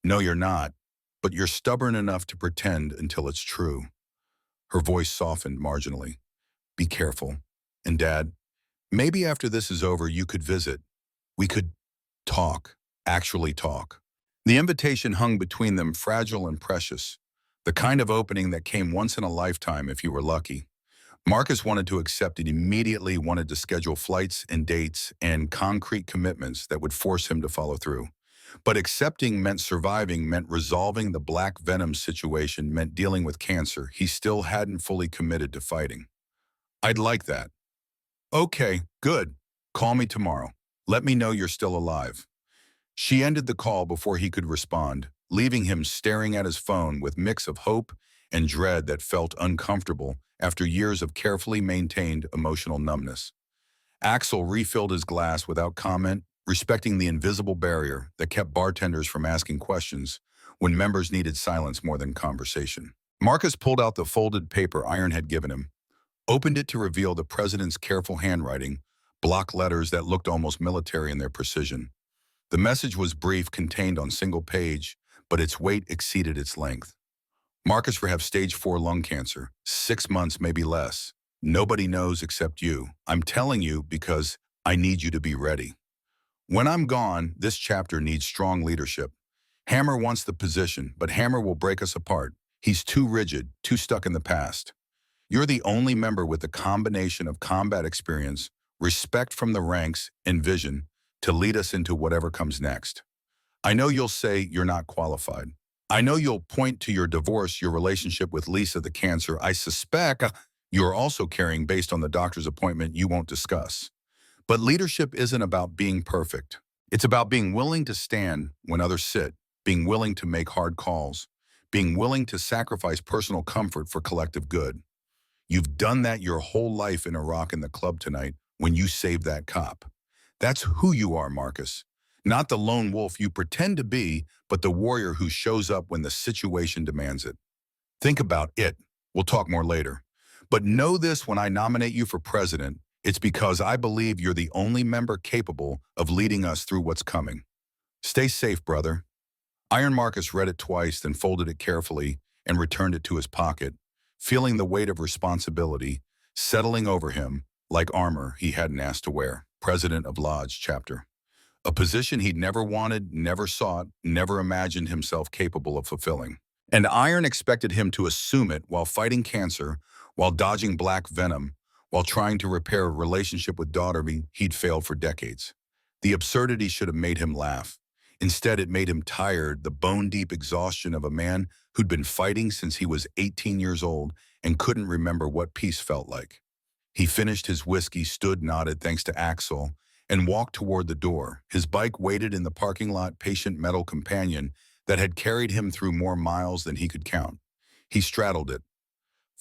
No, you're not, but you're stubborn enough to pretend until it's true. Her voice softened marginally. Be careful. And Dad, maybe after this is over, you could visit. We could talk, actually talk. The invitation hung between them, fragile and precious, the kind of opening that came once in a lifetime if you were lucky. Marcus wanted to accept it immediately, wanted to schedule flights and dates and concrete commitments that would force him to follow through. But accepting meant surviving, meant resolving the black venom situation, meant dealing with cancer he still hadn't fully committed to fighting. I'd like that. Okay, good. Call me tomorrow. Let me know you're still alive. She ended the call before he could respond, leaving him staring at his phone with mix of hope and dread that felt uncomfortable after years of carefully maintained emotional numbness. Axel refilled his glass without comment, respecting the invisible barrier that kept bartenders from asking questions when members needed silence more than conversation. Marcus pulled out the folded paper Iron had given him, opened it to reveal the president's careful handwriting, block letters that looked almost military in their precision. The message was brief, contained on single page, but its weight exceeded its length. Marcus will have stage 4 lung cancer, 6 months, maybe less. Nobody knows except you. I'm telling you because I need you to be ready. When I'm gone, this chapter needs strong leadership. Hammer wants the position, but Hammer will break us apart. He's too rigid, too stuck in the past. You're the only member with a combination of combat experience, respect from the ranks, and vision to lead us into whatever comes next. I know you'll say you're not qualified. I know you'll point to your divorce, your relationship with Lisa, the cancer. I suspect you're also carrying based on the doctor's appointment you won't discuss. But leadership isn't about being perfect. It's about being willing to stand when others sit, being willing to make hard calls, being willing to sacrifice personal comfort for collective good. You've done that your whole life in Iraq in the club tonight when you saved that cop. That's who you are, Marcus. Not the lone wolf you pretend to be, but the warrior who shows up when the situation demands it. Think about it. We'll talk more later. But know this: when I nominate you for president, it's because I believe you're the only member capable of leading us through what's coming. Stay safe, brother. Iron Marcus read it twice, then folded it carefully and returned it to his pocket, feeling the weight of responsibility settling over him like armor he hadn't asked to wear. President of Lodge Chapter. A position he'd never wanted, never sought, never imagined himself capable of fulfilling. And Iron expected him to assume it while fighting cancer, while dodging black venom, while trying to repair a relationship with daughter he'd failed for decades. The absurdity should have made him laugh. Instead, it made him tired, the bone-deep exhaustion of a man who'd been fighting since he was 18 years old and couldn't remember what peace felt like. He finished his whiskey, stood, nodded thanks to Axel, and walked toward the door. His bike waited in the parking lot, patient metal companion that had carried him through more miles than he could count. He straddled it,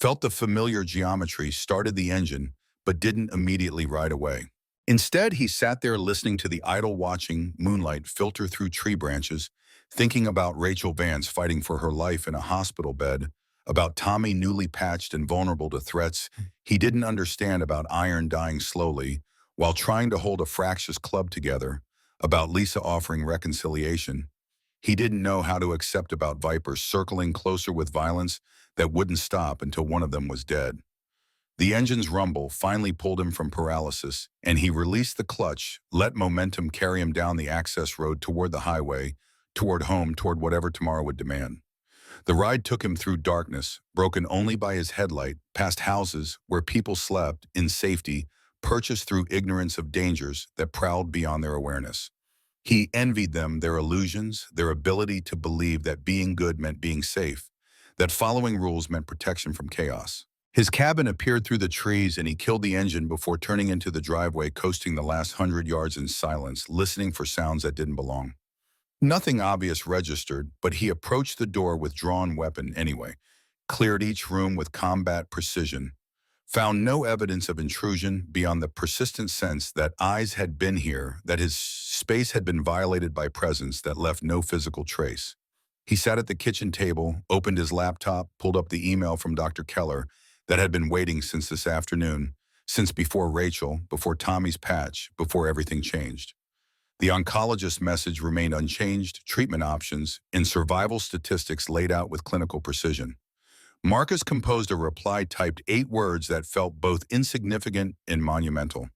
felt the familiar geometry, started the engine, but didn't immediately ride away. Instead, he sat there listening to the idle watching moonlight filter through tree branches, thinking about Rachel Vance fighting for her life in a hospital bed, about Tommy newly patched and vulnerable to threats he didn't understand, about Iron dying slowly while trying to hold a fractious club together, about Lisa offering reconciliation he didn't know how to accept, about Vipers circling closer with violence that wouldn't stop until one of them was dead. The engine's rumble finally pulled him from paralysis, and he released the clutch, let momentum carry him down the access road toward the highway, toward home, toward whatever tomorrow would demand. The ride took him through darkness, broken only by his headlight, past houses where people slept in safety, purchased through ignorance of dangers that prowled beyond their awareness. He envied them, their illusions, their ability to believe that being good meant being safe, that following rules meant protection from chaos. His cabin appeared through the trees, and he killed the engine before turning into the driveway, coasting the last 100 yards in silence, listening for sounds that didn't belong. Nothing obvious registered, but he approached the door with drawn weapon anyway, cleared each room with combat precision, found no evidence of intrusion beyond the persistent sense that eyes had been here, that his space had been violated by presence that left no physical trace. He sat at the kitchen table, opened his laptop, pulled up the email from Dr. Keller that had been waiting since this afternoon, since before Rachel, before Tommy's patch, before everything changed. The oncologist's message remained unchanged, treatment options, and survival statistics laid out with clinical precision. Marcus composed a reply typed 8 words that felt both insignificant and monumental.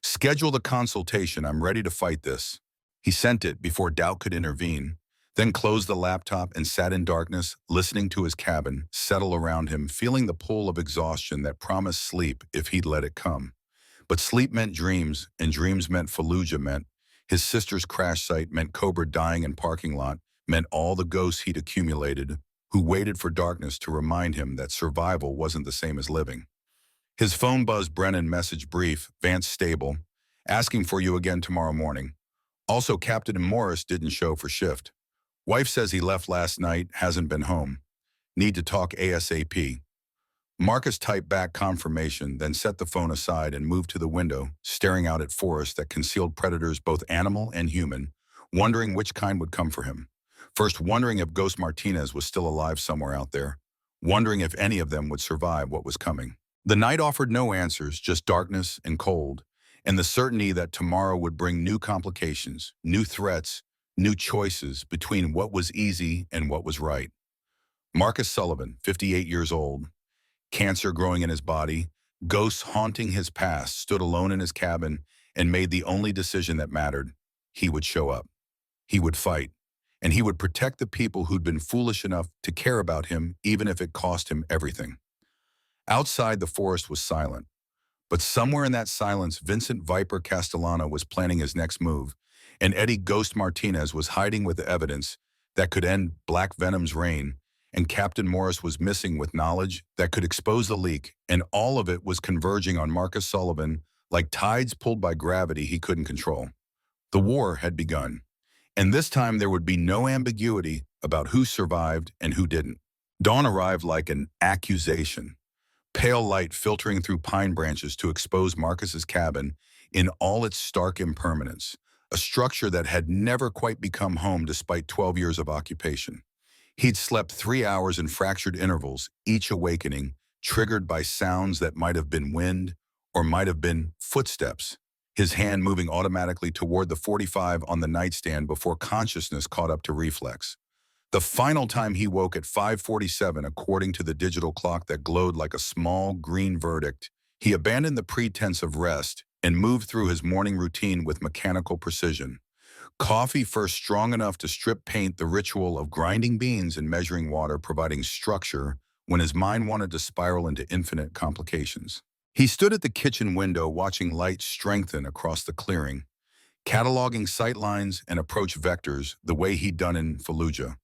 Schedule the consultation, I'm ready to fight this. He sent it before doubt could intervene, then closed the laptop and sat in darkness, listening to his cabin settle around him, feeling the pull of exhaustion that promised sleep if he'd let it come. But sleep meant dreams, and dreams meant Fallujah, meant his sister's crash site, meant Cobra dying in parking lot, meant all the ghosts he'd accumulated, who waited for darkness to remind him that survival wasn't the same as living. His phone buzzed. Brennan message brief, Vance stable, asking for you again tomorrow morning. Also, Captain Morris didn't show for shift. Wife says he left last night, hasn't been home. Need to talk ASAP. Marcus typed back confirmation, then set the phone aside and moved to the window, staring out at forest that concealed predators both animal and human, wondering which kind would come for him. First wondering if Ghost Martinez was still alive somewhere out there, wondering if any of them would survive what was coming. The night offered no answers, just darkness and cold, and the certainty that tomorrow would bring new complications, new threats, new choices between what was easy and what was right. Marcus Sullivan, 58 years old, cancer growing in his body, ghosts haunting his past, stood alone in his cabin and made the only decision that mattered. He would show up. He would fight. And he would protect the people who'd been foolish enough to care about him, even if it cost him everything. Outside, the forest was silent. But somewhere in that silence, Vincent Viper Castellano was planning his next move, and Eddie Ghost Martinez was hiding with the evidence that could end Black Venom's reign, and Captain Morris was missing with knowledge that could expose the leak, and all of it was converging on Marcus Sullivan like tides pulled by gravity he couldn't control. The war had begun, and this time there would be no ambiguity about who survived and who didn't. Dawn arrived like an accusation, pale light filtering through pine branches to expose Marcus's cabin in all its stark impermanence, a structure that had never quite become home despite 12 years of occupation. He'd slept 3 hours in fractured intervals, each awakening, triggered by sounds that might have been wind or might have been footsteps, his hand moving automatically toward the .45 on the nightstand before consciousness caught up to reflex. The final time he woke at 5:47, according to the digital clock that glowed like a small green verdict, he abandoned the pretense of rest and moved through his morning routine with mechanical precision. Coffee first strong enough to strip paint, the ritual of grinding beans and measuring water providing structure when his mind wanted to spiral into infinite complications. He stood at the kitchen window watching light strengthen across the clearing, cataloging sightlines and approach vectors the way he'd done in Fallujah,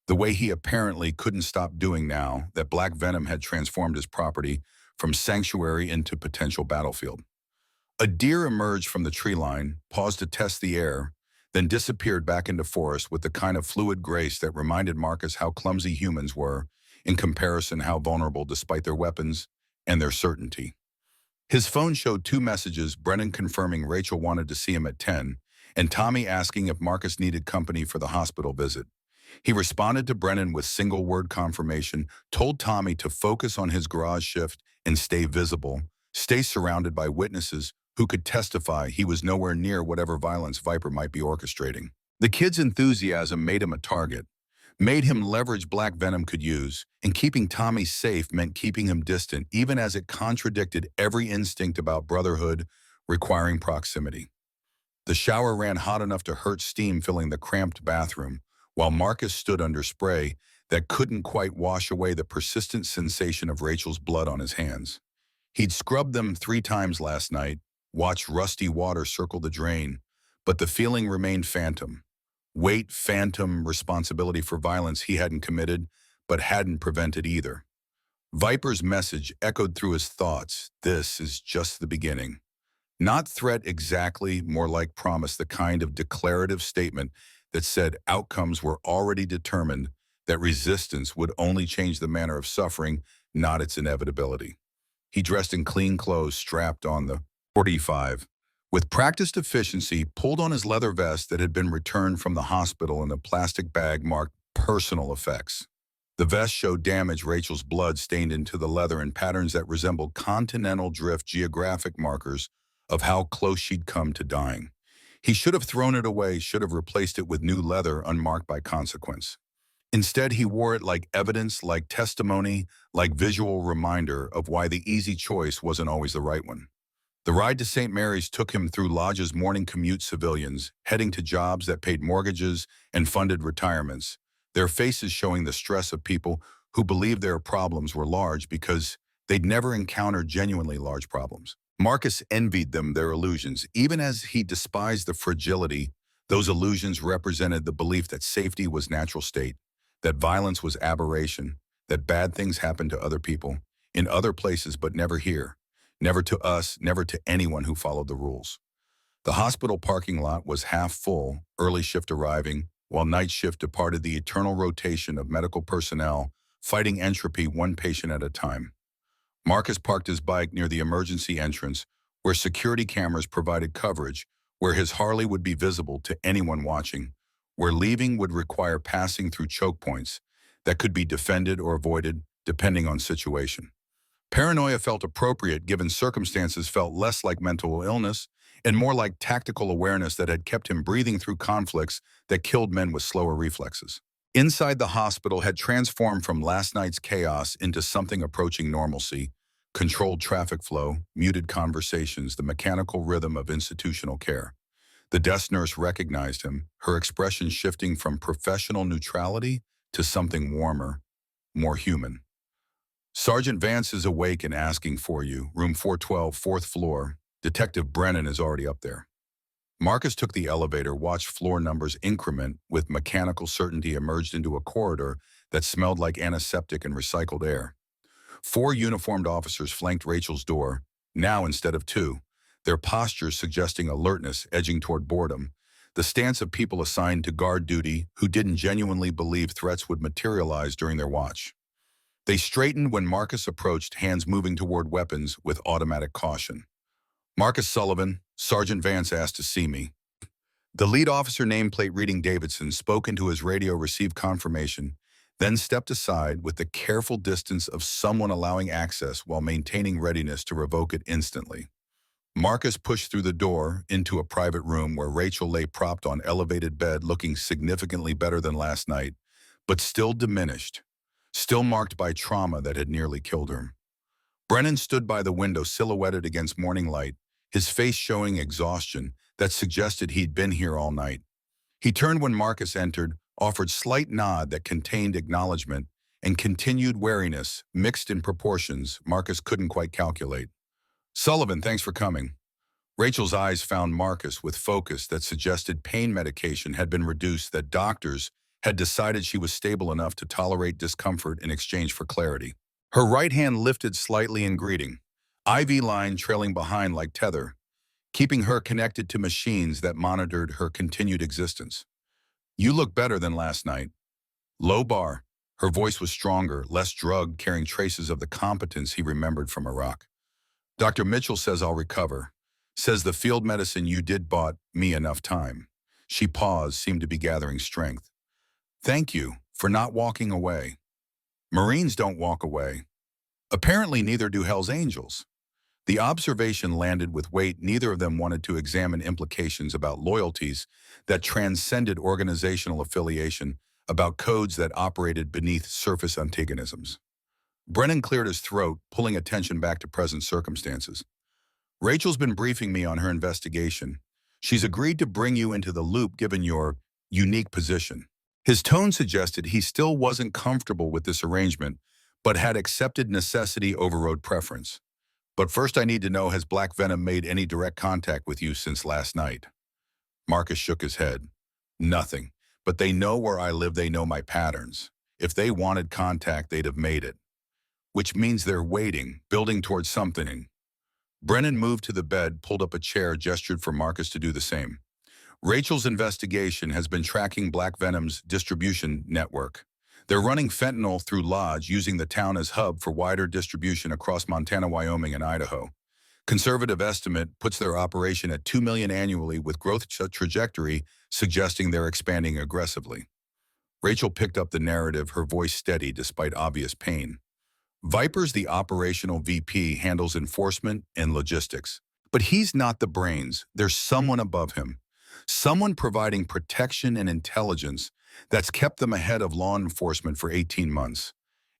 the way he apparently couldn't stop doing now that Black Venom had transformed his property from sanctuary into potential battlefield. A deer emerged from the tree line, paused to test the air, then disappeared back into forest with the kind of fluid grace that reminded Marcus how clumsy humans were, in comparison how vulnerable despite their weapons and their certainty. His phone showed 2 messages, Brennan confirming Rachel wanted to see him at 10, and Tommy asking if Marcus needed company for the hospital visit. He responded to Brennan with single-word confirmation, told Tommy to focus on his garage shift and stay visible, stay surrounded by witnesses who could testify he was nowhere near whatever violence Viper might be orchestrating. The kid's enthusiasm made him a target, made him leverage Black Venom could use, and keeping Tommy safe meant keeping him distant, even as it contradicted every instinct about brotherhood requiring proximity. The shower ran hot enough to hurt steam filling the cramped bathroom, while Marcus stood under spray that couldn't quite wash away the persistent sensation of Rachel's blood on his hands. He'd scrubbed them 3 times last night, watched rusty water circle the drain, but the feeling remained phantom. Weight, phantom, responsibility for violence he hadn't committed, but hadn't prevented either. Viper's message echoed through his thoughts. This is just the beginning. Not threat exactly, more like promise, the kind of declarative statement that said outcomes were already determined, that resistance would only change the manner of suffering, not its inevitability. He dressed in clean clothes, strapped on the .45. With practiced efficiency, pulled on his leather vest that had been returned from the hospital in a plastic bag marked personal effects. The vest showed damage, Rachel's blood stained into the leather in patterns that resembled continental drift geographic markers of how close she'd come to dying. He should have thrown it away, should have replaced it with new leather unmarked by consequence. Instead, he wore it like evidence, like testimony, like visual reminder of why the easy choice wasn't always the right one. The ride to St. Mary's took him through Lodge's morning commute civilians, heading to jobs that paid mortgages and funded retirements, their faces showing the stress of people who believed their problems were large because they'd never encountered genuinely large problems. Marcus envied them their illusions. Even as he despised the fragility, those illusions represented the belief that safety was natural state, that violence was aberration, that bad things happened to other people, in other places but never here. Never to us, never to anyone who followed the rules. The hospital parking lot was half full, early shift arriving, while night shift departed the eternal rotation of medical personnel, fighting entropy one patient at a time. Marcus parked his bike near the emergency entrance, where security cameras provided coverage, where his Harley would be visible to anyone watching, where leaving would require passing through choke points that could be defended or avoided depending on situation. Paranoia felt appropriate given circumstances felt less like mental illness and more like tactical awareness that had kept him breathing through conflicts that killed men with slower reflexes. Inside the hospital had transformed from last night's chaos into something approaching normalcy, controlled traffic flow, muted conversations, the mechanical rhythm of institutional care. The desk nurse recognized him, her expression shifting from professional neutrality to something warmer, more human. Sergeant Vance is awake and asking for you. Room 412, fourth floor. Detective Brennan is already up there. Marcus took the elevator, watched floor numbers increment, with mechanical certainty emerged into a corridor that smelled like antiseptic and recycled air. 4 uniformed officers flanked Rachel's door, now instead of 2, their postures suggesting alertness edging toward boredom, the stance of people assigned to guard duty who didn't genuinely believe threats would materialize during their watch. They straightened when Marcus approached, hands moving toward weapons with automatic caution. Marcus Sullivan, Sergeant Vance asked to see me. The lead officer, nameplate reading Davidson, spoke into his radio, received confirmation, then stepped aside with the careful distance of someone allowing access while maintaining readiness to revoke it instantly. Marcus pushed through the door into a private room where Rachel lay propped on elevated bed, looking significantly better than last night, but still diminished. Still marked by trauma that had nearly killed her. Brennan stood by the window, silhouetted against morning light, his face showing exhaustion that suggested he'd been here all night. He turned when Marcus entered, offered slight nod that contained acknowledgement, and continued wariness, mixed in proportions Marcus couldn't quite calculate. Sullivan, thanks for coming. Rachel's eyes found Marcus with focus that suggested pain medication had been reduced, that doctors had decided she was stable enough to tolerate discomfort in exchange for clarity. Her right hand lifted slightly in greeting, IV line trailing behind like tether, keeping her connected to machines that monitored her continued existence. You look better than last night. Low bar. Her voice was stronger, less drugged, carrying traces of the competence he remembered from Iraq. Dr. Mitchell says I'll recover. Says the field medicine you did bought me enough time. She paused, seemed to be gathering strength. Thank you for not walking away. Marines don't walk away. Apparently neither do Hell's Angels. The observation landed with weight. Neither of them wanted to examine implications about loyalties that transcended organizational affiliation, about codes that operated beneath surface antagonisms. Brennan cleared his throat, pulling attention back to present circumstances. Rachel's been briefing me on her investigation. She's agreed to bring you into the loop given your unique position. His tone suggested he still wasn't comfortable with this arrangement, but had accepted necessity overrode preference. But first I need to know, has Black Venom made any direct contact with you since last night? Marcus shook his head. Nothing. But they know where I live, they know my patterns. If they wanted contact, they'd have made it. Which means they're waiting, building towards something. Brennan moved to the bed, pulled up a chair, gestured for Marcus to do the same. Rachel's investigation has been tracking Black Venom's distribution network. They're running fentanyl through Lodge, using the town as hub for wider distribution across Montana, Wyoming, and Idaho. Conservative estimate puts their operation at $2 million annually, with growth trajectory suggesting they're expanding aggressively. Rachel picked up the narrative, her voice steady despite obvious pain. Viper's the operational VP, handles enforcement and logistics. But he's not the brains. There's someone above him. Someone providing protection and intelligence that's kept them ahead of law enforcement for 18 months.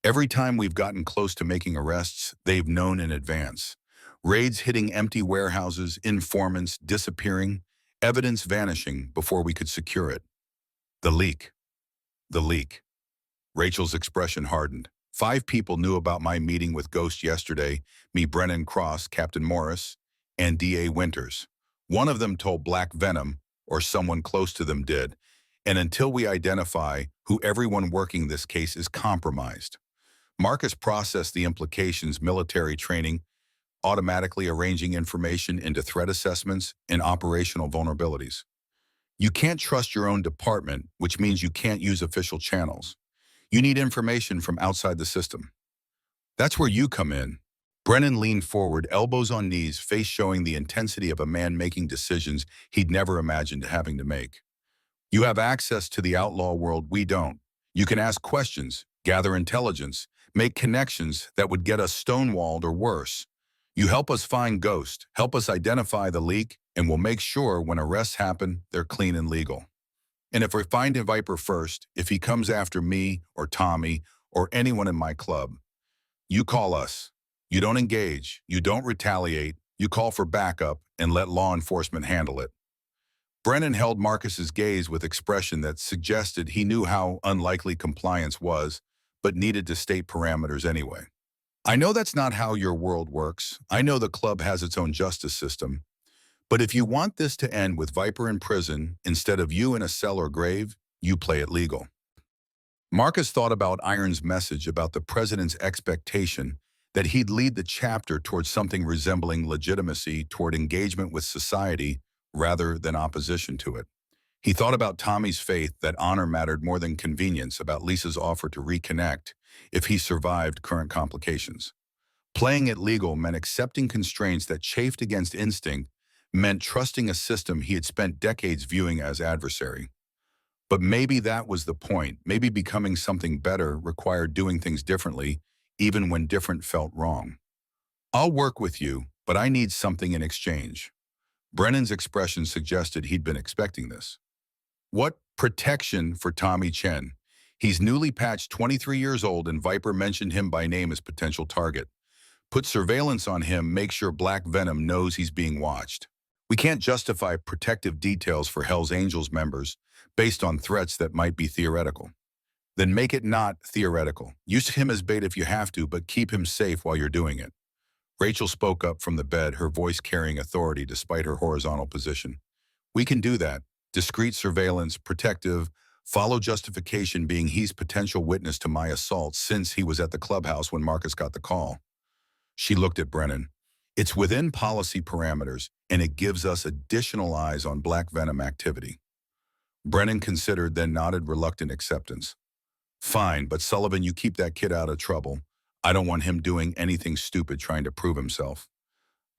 Every time we've gotten close to making arrests, they've known in advance. Raids hitting empty warehouses, informants disappearing, evidence vanishing before we could secure it. The leak. The leak. Rachel's expression hardened. 5 people knew about my meeting with Ghost yesterday, me, Brennan Cross, Captain Morris, and D.A. Winters. One of them told Black Venom, or someone close to them did, and until we identify who everyone working this case is compromised. Marcus processed the implications, military training, automatically arranging information into threat assessments and operational vulnerabilities. You can't trust your own department, which means you can't use official channels. You need information from outside the system. That's where you come in. Brennan leaned forward, elbows on knees, face showing the intensity of a man making decisions he'd never imagined having to make. You have access to the outlaw world we don't. You can ask questions, gather intelligence, make connections that would get us stonewalled or worse. You help us find Ghost, help us identify the leak, and we'll make sure when arrests happen, they're clean and legal. And if we find Viper first, if he comes after me or Tommy or anyone in my club, you call us. You don't engage, you don't retaliate, you call for backup and let law enforcement handle it. Brennan held Marcus's gaze with expression that suggested he knew how unlikely compliance was, but needed to state parameters anyway. I know that's not how your world works. I know the club has its own justice system. But if you want this to end with Viper in prison instead of you in a cell or grave, you play it legal. Marcus thought about Iron's message about the president's expectation that he'd lead the chapter towards something resembling legitimacy, toward engagement with society rather than opposition to it. He thought about Tommy's faith that honor mattered more than convenience, about Lisa's offer to reconnect if he survived current complications. Playing it legal meant accepting constraints that chafed against instinct, meant trusting a system he had spent decades viewing as adversary. But maybe that was the point. Maybe becoming something better required doing things differently, even when different felt wrong. I'll work with you, but I need something in exchange. Brennan's expression suggested he'd been expecting this. What protection for Tommy Chen? He's newly patched, 23 years old, and Viper mentioned him by name as potential target. Put surveillance on him, make sure Black Venom knows he's being watched. We can't justify protective details for Hell's Angels members based on threats that might be theoretical. Then make it not theoretical. Use him as bait if you have to, but keep him safe while you're doing it. Rachel spoke up from the bed, her voice carrying authority despite her horizontal position. We can do that. Discreet surveillance, protective, follow justification being he's potential witness to my assault since he was at the clubhouse when Marcus got the call. She looked at Brennan. It's within policy parameters, and it gives us additional eyes on Black Venom activity. Brennan considered, then nodded reluctant acceptance. Fine, but Sullivan, you keep that kid out of trouble. I don't want him doing anything stupid trying to prove himself.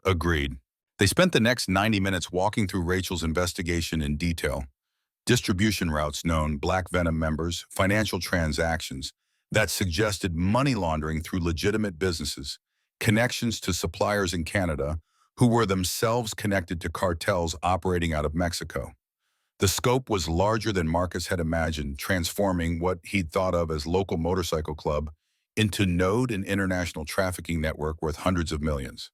Agreed. They spent the next 90 minutes walking through Rachel's investigation in detail. Distribution routes known, Black Venom members, financial transactions that suggested money laundering through legitimate businesses, connections to suppliers in Canada who were themselves connected to cartels operating out of Mexico. The scope was larger than Marcus had imagined, transforming what he'd thought of as local motorcycle club into node and international trafficking network worth hundreds of millions.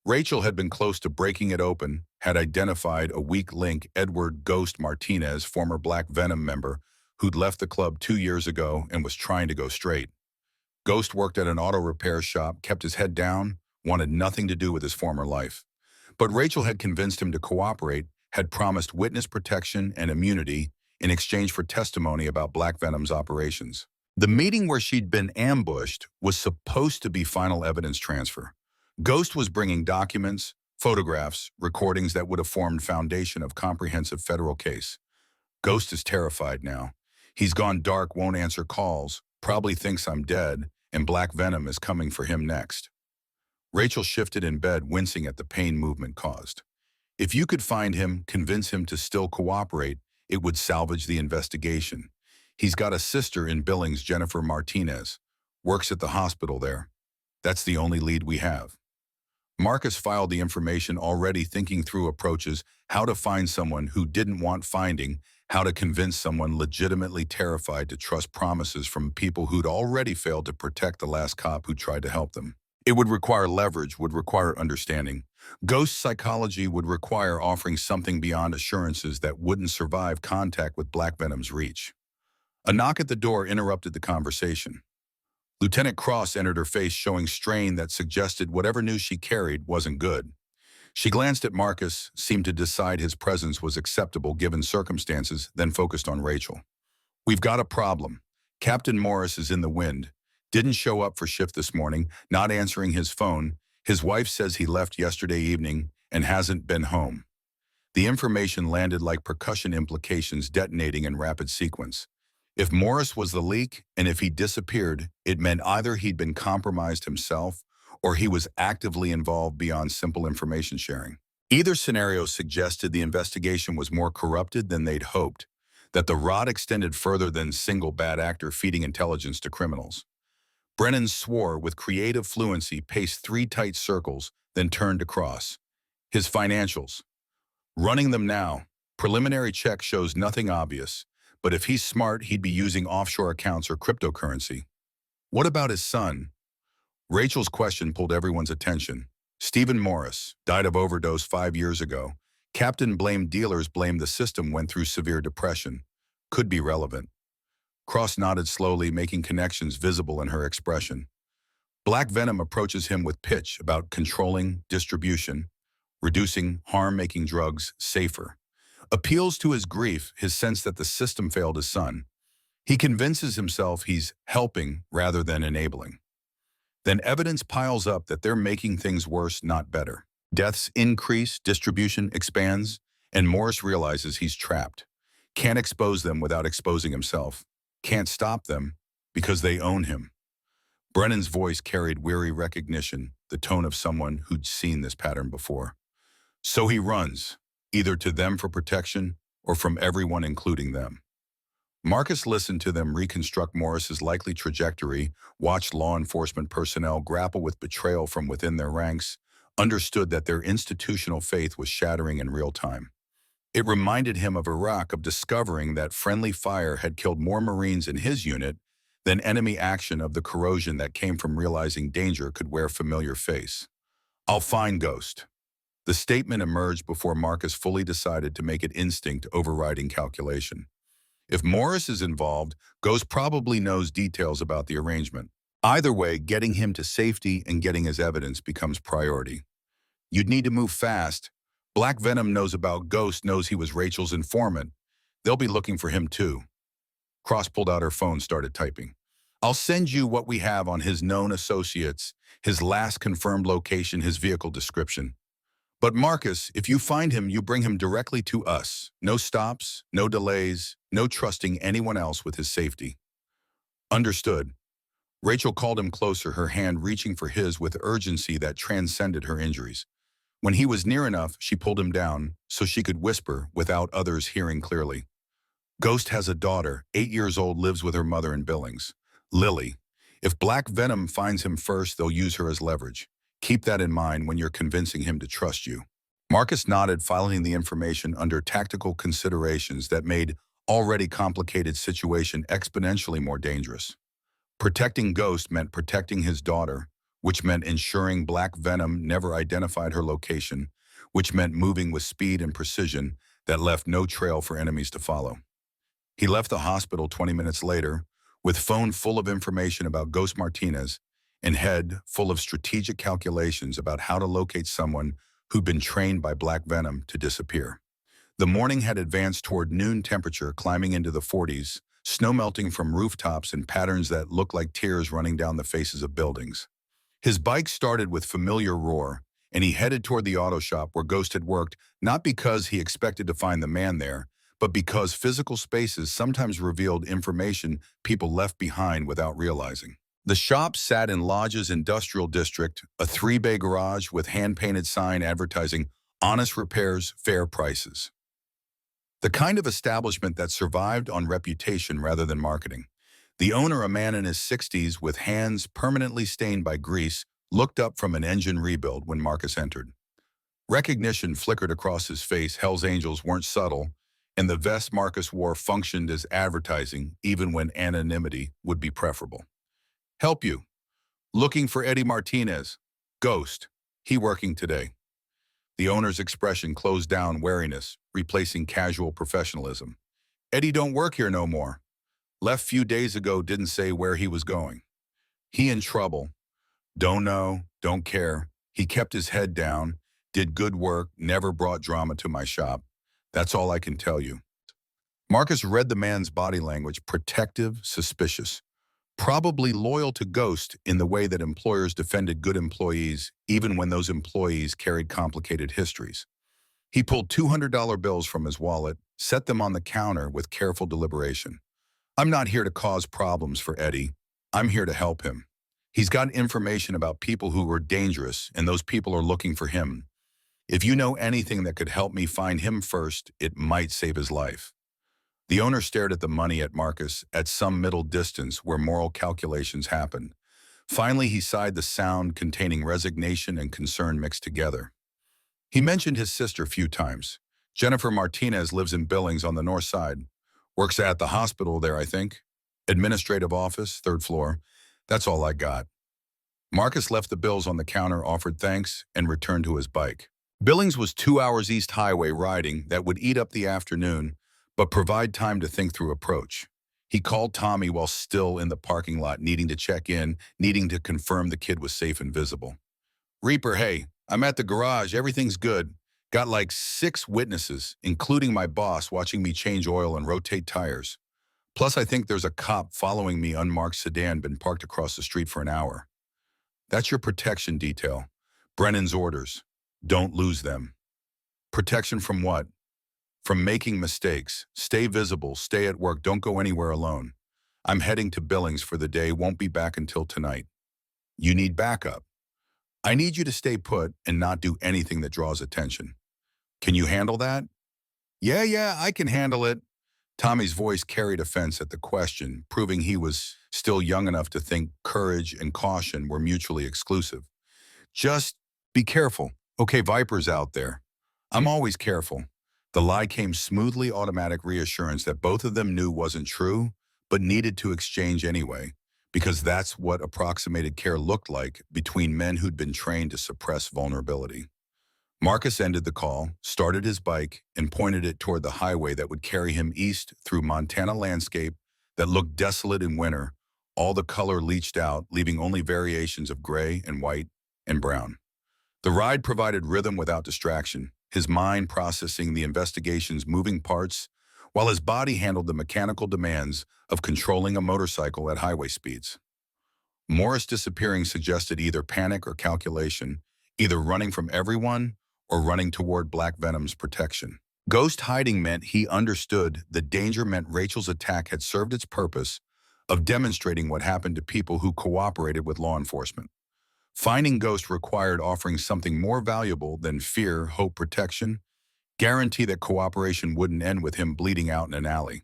Rachel had been close to breaking it open, had identified a weak link, Edward Ghost Martinez, former Black Venom member, who'd left the club 2 years ago and was trying to go straight. Ghost worked at an auto repair shop, kept his head down, wanted nothing to do with his former life. But Rachel had convinced him to cooperate, had promised witness protection and immunity in exchange for testimony about Black Venom's operations. The meeting where she'd been ambushed was supposed to be final evidence transfer. Ghost was bringing documents, photographs, recordings that would have formed foundation of comprehensive federal case. Ghost is terrified now. He's gone dark, won't answer calls, probably thinks I'm dead, and Black Venom is coming for him next. Rachel shifted in bed, wincing at the pain movement caused. If you could find him, convince him to still cooperate, it would salvage the investigation. He's got a sister in Billings, Jennifer Martinez, works at the hospital there. That's the only lead we have. Marcus filed the information, already thinking through approaches, how to find someone who didn't want finding, how to convince someone legitimately terrified to trust promises from people who'd already failed to protect the last cop who tried to help them. It would require leverage, would require understanding. Ghost psychology would require offering something beyond assurances that wouldn't survive contact with Black Venom's reach. A knock at the door interrupted the conversation. Lieutenant Cross entered her face showing strain that suggested whatever news she carried wasn't good. She glanced at Marcus, seemed to decide his presence was acceptable given circumstances, then focused on Rachel. "We've got a problem. Captain Morris is in the wind. Didn't show up for shift this morning, not answering his phone. His wife says he left yesterday evening and hasn't been home." The information landed like percussion implications detonating in rapid sequence. If Morris was the leak, and if he disappeared, it meant either he'd been compromised himself or he was actively involved beyond simple information sharing. Either scenario suggested the investigation was more corrupted than they'd hoped, that the rod extended further than single bad actor feeding intelligence to criminals. Brennan swore with creative fluency, paced 3 tight circles, then turned to Cross. "His financials. Running them now. Preliminary check shows nothing obvious, but if he's smart, he'd be using offshore accounts or cryptocurrency." "What about his son?" Rachel's question pulled everyone's attention. "Stephen Morris died of overdose 5 years ago. Captain blamed dealers, blamed the system, went through severe depression. Could be relevant." Cross nodded slowly, making connections visible in her expression. Black Venom approaches him with pitch about controlling distribution, reducing harm, making drugs safer. Appeals to his grief, his sense that the system failed his son. He convinces himself he's helping rather than enabling. Then evidence piles up that they're making things worse, not better. Deaths increase, distribution expands, and Morris realizes he's trapped. Can't expose them without exposing himself. Can't stop them because they own him. Brennan's voice carried weary recognition, the tone of someone who'd seen this pattern before. So he runs, either to them for protection or from everyone including them. Marcus listened to them reconstruct Morris's likely trajectory, watched law enforcement personnel grapple with betrayal from within their ranks, understood that their institutional faith was shattering in real time. It reminded him of Iraq, of discovering that friendly fire had killed more Marines in his unit than enemy action, of the corrosion that came from realizing danger could wear familiar face. "I'll find Ghost." The statement emerged before Marcus fully decided to make it instinct overriding calculation. If Morris is involved, Ghost probably knows details about the arrangement. Either way, getting him to safety and getting his evidence becomes priority. You'd need to move fast. Black Venom knows about Ghost, knows he was Rachel's informant. They'll be looking for him too. Cross pulled out her phone, started typing. "I'll send you what we have on his known associates, his last confirmed location, his vehicle description. But Marcus, if you find him, you bring him directly to us. No stops, no delays, no trusting anyone else with his safety." "Understood." Rachel called him closer, her hand reaching for his with urgency that transcended her injuries. When he was near enough, she pulled him down so she could whisper without others hearing clearly. "Ghost has a daughter, 8 years old, lives with her mother in Billings. Lily. If Black Venom finds him first, they'll use her as leverage. Keep that in mind when you're convincing him to trust you." Marcus nodded, filing the information under tactical considerations that made already complicated situation exponentially more dangerous. Protecting Ghost meant protecting his daughter, which meant ensuring Black Venom never identified her location, which meant moving with speed and precision that left no trail for enemies to follow. He left the hospital 20 minutes later, with phone full of information about Ghost Martinez and head full of strategic calculations about how to locate someone who'd been trained by Black Venom to disappear. The morning had advanced toward noon, temperature climbing into the 40s, snow melting from rooftops in patterns that looked like tears running down the faces of buildings. His bike started with familiar roar, and he headed toward the auto shop where Ghost had worked, not because he expected to find the man there, but because physical spaces sometimes revealed information people left behind without realizing. The shop sat in Lodge's industrial district, a 3-bay garage with hand-painted sign advertising honest repairs, fair prices. The kind of establishment that survived on reputation rather than marketing. The owner, a man in his 60s with hands permanently stained by grease, looked up from an engine rebuild when Marcus entered. Recognition flickered across his face. Hell's Angels weren't subtle, and the vest Marcus wore functioned as advertising, even when anonymity would be preferable. Help you. Looking for Eddie Martinez. Ghost. He working today. The owner's expression closed down wariness, replacing casual professionalism. Eddie don't work here no more. Left few days ago, didn't say where he was going. He in trouble. Don't know, don't care. He kept his head down, did good work, never brought drama to my shop. That's all I can tell you. Marcus read the man's body language, protective, suspicious. Probably loyal to Ghost in the way that employers defended good employees, even when those employees carried complicated histories. He pulled $200 bills from his wallet, set them on the counter with careful deliberation. I'm not here to cause problems for Eddie. I'm here to help him. He's got information about people who are dangerous, and those people are looking for him. If you know anything that could help me find him first, it might save his life. The owner stared at the money at Marcus at some middle distance where moral calculations happen. Finally, he sighed, the sound containing resignation and concern mixed together. He mentioned his sister a few times. Jennifer Martinez lives in Billings on the north side. Works at the hospital there, I think. Administrative office, third floor. That's all I got. Marcus left the bills on the counter, offered thanks, and returned to his bike. Billings was 2 hours east highway riding that would eat up the afternoon, but provide time to think through approach. He called Tommy while still in the parking lot, needing to check in, needing to confirm the kid was safe and visible. Reaper, hey, I'm at the garage, everything's good. Got like 6 witnesses, including my boss, watching me change oil and rotate tires. Plus, I think there's a cop following me, unmarked sedan, been parked across the street for an hour. That's your protection detail. Brennan's orders. Don't lose them. Protection from what? From making mistakes. Stay visible, stay at work, don't go anywhere alone. I'm heading to Billings for the day, won't be back until tonight. You need backup. I need you to stay put and not do anything that draws attention. Can you handle that? Yeah, I can handle it. Tommy's voice carried offense at the question, proving he was still young enough to think courage and caution were mutually exclusive. Just be careful. Okay, Viper's out there. I'm always careful. The lie came smoothly, automatic reassurance that both of them knew wasn't true, but needed to exchange anyway, because that's what approximated care looked like between men who'd been trained to suppress vulnerability. Marcus ended the call, started his bike, and pointed it toward the highway that would carry him east through Montana landscape that looked desolate in winter, all the color leached out, leaving only variations of gray and white and brown. The ride provided rhythm without distraction, his mind processing the investigation's moving parts, while his body handled the mechanical demands of controlling a motorcycle at highway speeds. Morris disappearing suggested either panic or calculation, either running from everyone or running toward Black Venom's protection. Ghost hiding meant he understood the danger meant Rachel's attack had served its purpose of demonstrating what happened to people who cooperated with law enforcement. Finding Ghost required offering something more valuable than fear, hope, protection, guarantee that cooperation wouldn't end with him bleeding out in an alley.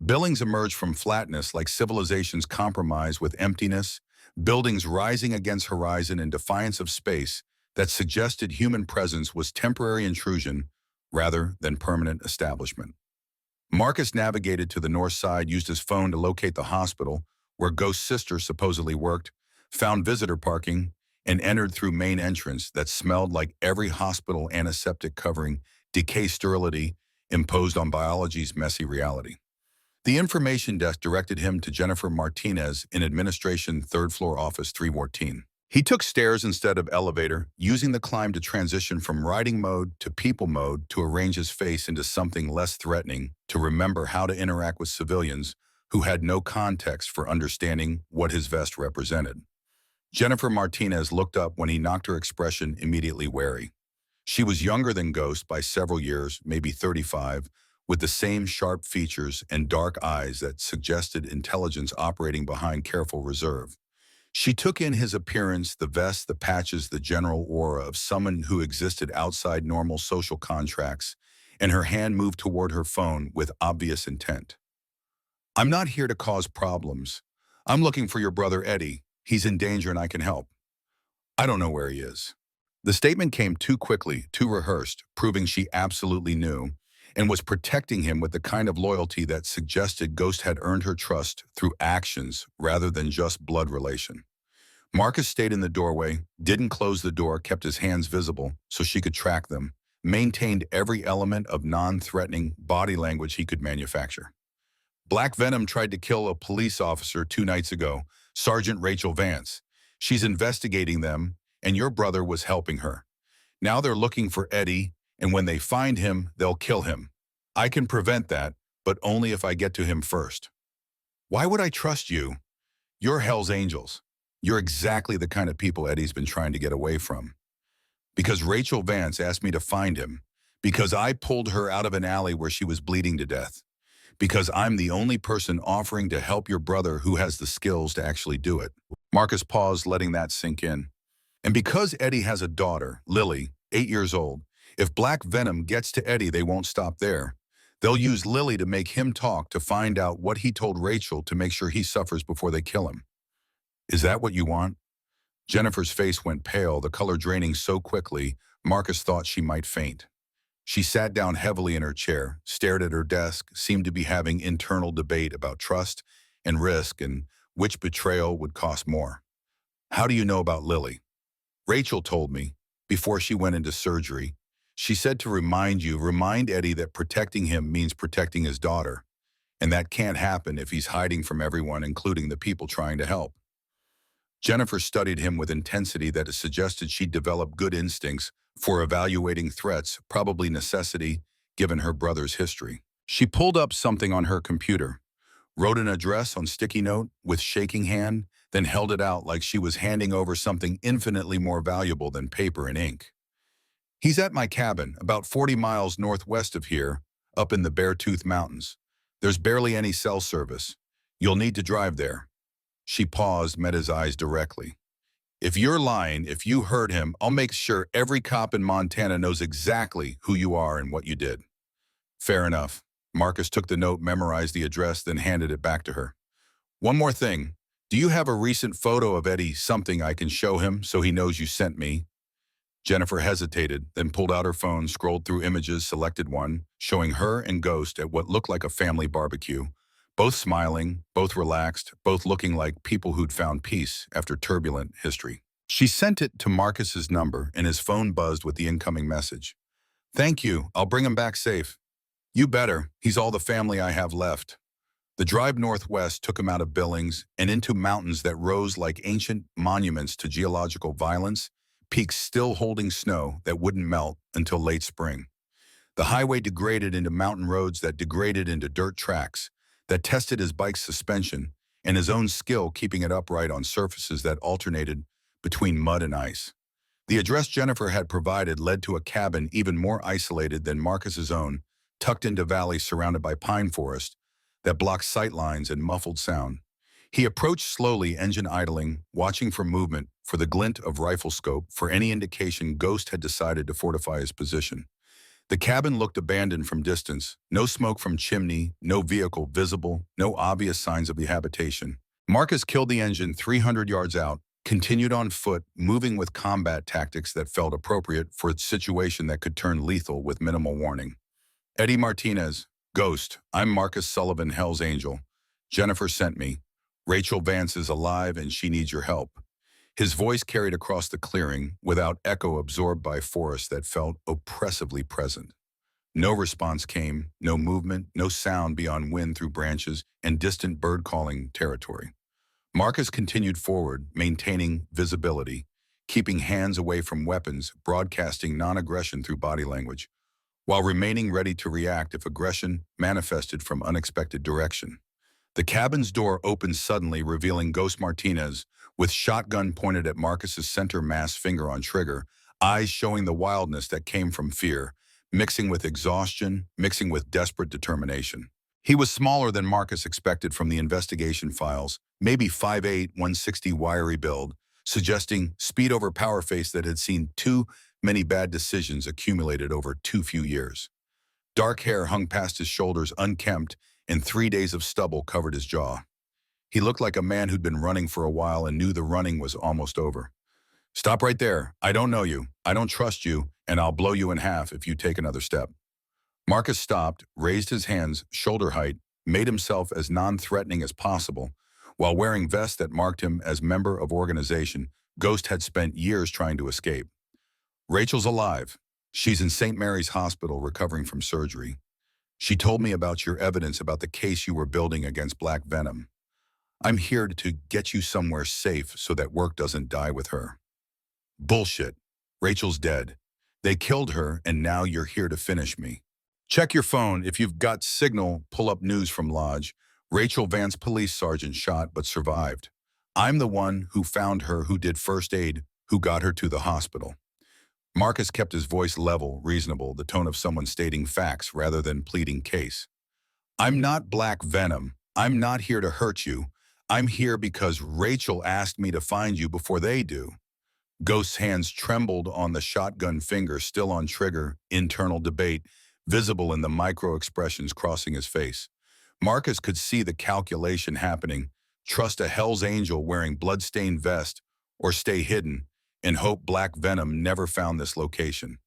Billings emerged from flatness like civilization's compromise with emptiness, buildings rising against horizon in defiance of space that suggested human presence was temporary intrusion rather than permanent establishment. Marcus navigated to the north side, used his phone to locate the hospital where Ghost's sister supposedly worked, found visitor parking, and entered through main entrance that smelled like every hospital antiseptic covering decay sterility imposed on biology's messy reality. The information desk directed him to Jennifer Martinez in administration, third floor office 314. He took stairs instead of elevator, using the climb to transition from riding mode to people mode to arrange his face into something less threatening, to remember how to interact with civilians who had no context for understanding what his vest represented. Jennifer Martinez looked up when he knocked, her expression immediately wary. She was younger than Ghost by several years, maybe 35, with the same sharp features and dark eyes that suggested intelligence operating behind careful reserve. She took in his appearance, the vest, the patches, the general aura of someone who existed outside normal social contracts, and her hand moved toward her phone with obvious intent. I'm not here to cause problems. I'm looking for your brother Eddie. He's in danger and I can help. I don't know where he is. The statement came too quickly, too rehearsed, proving she absolutely knew, and was protecting him with the kind of loyalty that suggested Ghost had earned her trust through actions rather than just blood relation. Marcus stayed in the doorway, didn't close the door, kept his hands visible so she could track them, maintained every element of non-threatening body language he could manufacture. Black Venom tried to kill a police officer 2 nights ago, Sergeant Rachel Vance. She's investigating them, and your brother was helping her. Now they're looking for Eddie, and when they find him, they'll kill him. I can prevent that, but only if I get to him first. Why would I trust you? You're Hell's Angels. You're exactly the kind of people Eddie's been trying to get away from. Because Rachel Vance asked me to find him. Because I pulled her out of an alley where she was bleeding to death. Because I'm the only person offering to help your brother who has the skills to actually do it. Marcus paused, letting that sink in. And because Eddie has a daughter, Lily, 8 years old, if Black Venom gets to Eddie, they won't stop there. They'll use Lily to make him talk to find out what he told Rachel to make sure he suffers before they kill him. Is that what you want? Jennifer's face went pale, the color draining so quickly, Marcus thought she might faint. She sat down heavily in her chair, stared at her desk, seemed to be having internal debate about trust and risk and which betrayal would cost more. How do you know about Lily? Rachel told me, before she went into surgery. She said to remind Eddie that protecting him means protecting his daughter, and that can't happen if he's hiding from everyone, including the people trying to help. Jennifer studied him with intensity that suggested she'd developed good instincts for evaluating threats, probably necessity, given her brother's history. She pulled up something on her computer, wrote an address on sticky note with shaking hand, then held it out like she was handing over something infinitely more valuable than paper and ink. He's at my cabin, about 40 miles northwest of here, up in the Beartooth Mountains. There's barely any cell service. You'll need to drive there. She paused, met his eyes directly. If you're lying, if you hurt him, I'll make sure every cop in Montana knows exactly who you are and what you did. Fair enough. Marcus took the note, memorized the address, then handed it back to her. One more thing. Do you have a recent photo of Eddie, something I can show him so he knows you sent me? Jennifer hesitated, then pulled out her phone, scrolled through images, selected one, showing her and Ghost at what looked like a family barbecue. Both smiling, both relaxed, both looking like people who'd found peace after turbulent history. She sent it to Marcus's number, and his phone buzzed with the incoming message. Thank you. I'll bring him back safe. You better. He's all the family I have left. The drive northwest took him out of Billings and into mountains that rose like ancient monuments to geological violence, peaks still holding snow that wouldn't melt until late spring. The highway degraded into mountain roads that degraded into dirt tracks, that tested his bike's suspension and his own skill keeping it upright on surfaces that alternated between mud and ice. The address Jennifer had provided led to a cabin even more isolated than Marcus's own, tucked into valleys surrounded by pine forest that blocked sightlines and muffled sound. He approached slowly, engine idling, watching for movement, for the glint of rifle scope, for any indication Ghost had decided to fortify his position. The cabin looked abandoned from distance, no smoke from chimney, no vehicle visible, no obvious signs of the habitation. Marcus killed the engine 300 yards out, continued on foot, moving with combat tactics that felt appropriate for a situation that could turn lethal with minimal warning. Eddie Martinez, Ghost, I'm Marcus Sullivan, Hell's Angel. Jennifer sent me. Rachel Vance is alive and she needs your help. His voice carried across the clearing, without echo, absorbed by forest that felt oppressively present. No response came, no movement, no sound beyond wind through branches and distant bird-calling territory. Marcus continued forward, maintaining visibility, keeping hands away from weapons, broadcasting non-aggression through body language, while remaining ready to react if aggression manifested from unexpected direction. The cabin's door opened suddenly, revealing Ghost Martinez, with shotgun pointed at Marcus's center mass finger on trigger, eyes showing the wildness that came from fear, mixing with exhaustion, mixing with desperate determination. He was smaller than Marcus expected from the investigation files, maybe 5'8", 160 wiry build, suggesting speed over power face that had seen too many bad decisions accumulated over too few years. Dark hair hung past his shoulders unkempt, and 3 days of stubble covered his jaw. He looked like a man who'd been running for a while and knew the running was almost over. Stop right there. I don't know you. I don't trust you, and I'll blow you in half if you take another step. Marcus stopped, raised his hands shoulder height, made himself as non-threatening as possible. While wearing vest that marked him as member of organization, Ghost had spent years trying to escape. Rachel's alive. She's in St. Mary's Hospital recovering from surgery. She told me about your evidence about the case you were building against Black Venom. I'm here to get you somewhere safe so that work doesn't die with her. Bullshit. Rachel's dead. They killed her, and now you're here to finish me. Check your phone. If you've got signal, pull up news from Lodge. Rachel Vance, police sergeant, shot but survived. I'm the one who found her, who did first aid, who got her to the hospital. Marcus kept his voice level, reasonable, the tone of someone stating facts rather than pleading case. I'm not Black Venom. I'm not here to hurt you. I'm here because Rachel asked me to find you before they do. Ghost's hands trembled on the shotgun finger, still on trigger, internal debate, visible in the micro-expressions crossing his face. Marcus could see the calculation happening. Trust a Hell's Angel wearing blood-stained vest, or stay hidden, and hope Black Venom never found this location.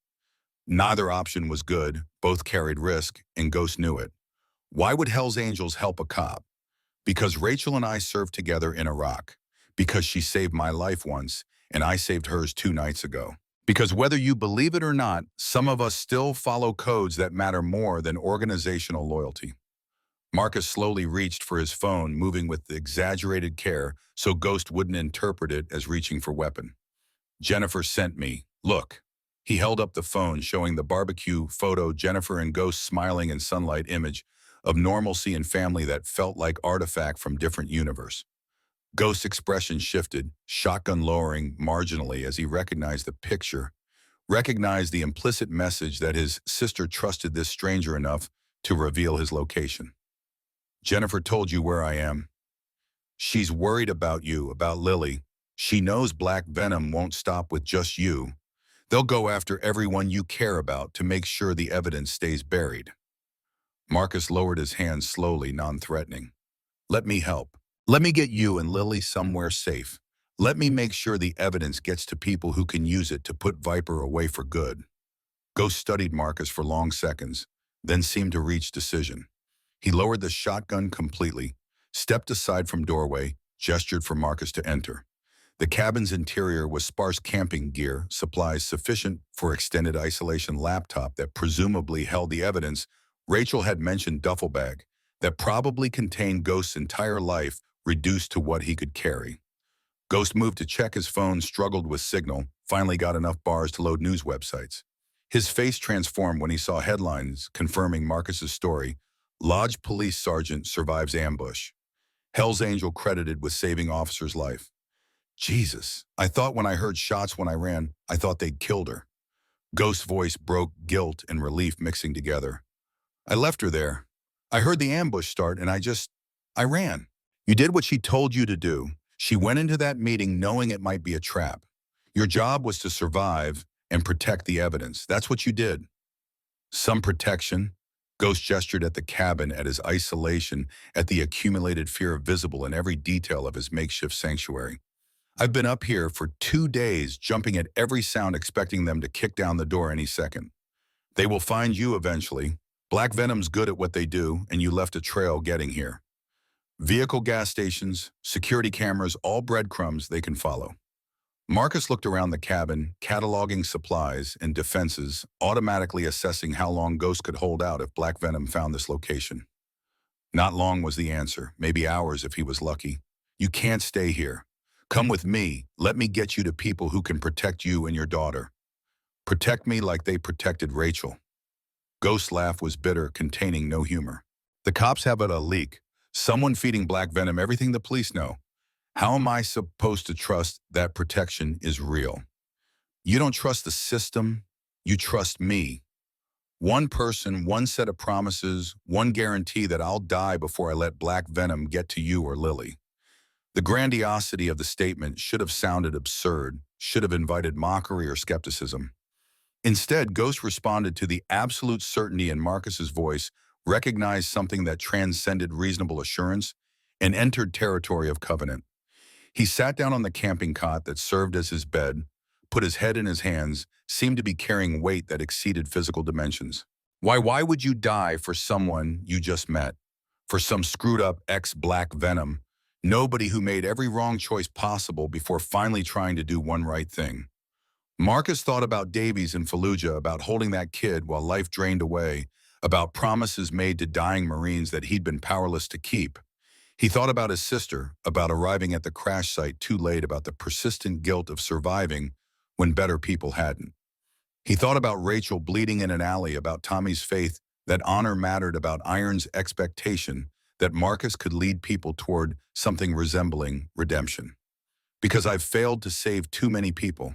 Neither option was good, both carried risk, and Ghost knew it. Why would Hell's Angels help a cop? Because Rachel and I served together in Iraq. Because she saved my life once, and I saved hers 2 nights ago. Because whether you believe it or not, some of us still follow codes that matter more than organizational loyalty. Marcus slowly reached for his phone, moving with exaggerated care so Ghost wouldn't interpret it as reaching for weapon. Jennifer sent me. Look. He held up the phone, showing the barbecue photo, Jennifer and Ghost smiling in sunlight, image of normalcy and family that felt like artifact from different universe. Ghost's expression shifted, shotgun lowering marginally as he recognized the picture, recognized the implicit message that his sister trusted this stranger enough to reveal his location. Jennifer told you where I am. She's worried about you, about Lily. She knows Black Venom won't stop with just you. They'll go after everyone you care about to make sure the evidence stays buried. Marcus lowered his hands slowly, non-threatening. Let me help. Let me get you and Lily somewhere safe. Let me make sure the evidence gets to people who can use it to put Viper away for good. Ghost studied Marcus for long seconds, then seemed to reach decision. He lowered the shotgun completely, stepped aside from doorway, gestured for Marcus to enter. The cabin's interior was sparse camping gear, supplies sufficient for extended isolation, laptop that presumably held the evidence. Rachel had mentioned duffel bag that probably contained Ghost's entire life reduced to what he could carry. Ghost moved to check his phone, struggled with signal, finally got enough bars to load news websites. His face transformed when he saw headlines confirming Marcus's story. Lodge police sergeant survives ambush. Hell's Angel credited with saving officer's life. Jesus, I thought when I heard shots when I ran, I thought they'd killed her. Ghost's voice broke, guilt and relief mixing together. I left her there. I heard the ambush start and I ran. You did what she told you to do. She went into that meeting knowing it might be a trap. Your job was to survive and protect the evidence. That's what you did. Some protection. Ghost gestured at the cabin, at his isolation, at the accumulated fear visible in every detail of his makeshift sanctuary. I've been up here for 2 days, jumping at every sound, expecting them to kick down the door any second. They will find you eventually. Black Venom's good at what they do, and you left a trail getting here. Vehicle, gas stations, security cameras, all breadcrumbs they can follow. Marcus looked around the cabin, cataloging supplies and defenses, automatically assessing how long Ghost could hold out if Black Venom found this location. Not long was the answer, maybe hours if he was lucky. You can't stay here. Come with me. Let me get you to people who can protect you and your daughter. Protect me like they protected Rachel. Ghost's laugh was bitter, containing no humor. The cops have it a leak. Someone feeding Black Venom everything the police know. How am I supposed to trust that protection is real? You don't trust the system. You trust me. One person, one set of promises, one guarantee that I'll die before I let Black Venom get to you or Lily. The grandiosity of the statement should have sounded absurd, should have invited mockery or skepticism. Instead, Ghost responded to the absolute certainty in Marcus's voice, recognized something that transcended reasonable assurance, and entered territory of covenant. He sat down on the camping cot that served as his bed, put his head in his hands, seemed to be carrying weight that exceeded physical dimensions. Why would you die for someone you just met? For some screwed-up ex-Black Venom? Nobody who made every wrong choice possible before finally trying to do one right thing. Marcus thought about Davies in Fallujah, about holding that kid while life drained away, about promises made to dying Marines that he'd been powerless to keep. He thought about his sister, about arriving at the crash site too late, about the persistent guilt of surviving when better people hadn't. He thought about Rachel bleeding in an alley, about Tommy's faith that honor mattered, about Iron's expectation that Marcus could lead people toward something resembling redemption. Because I've failed to save too many people.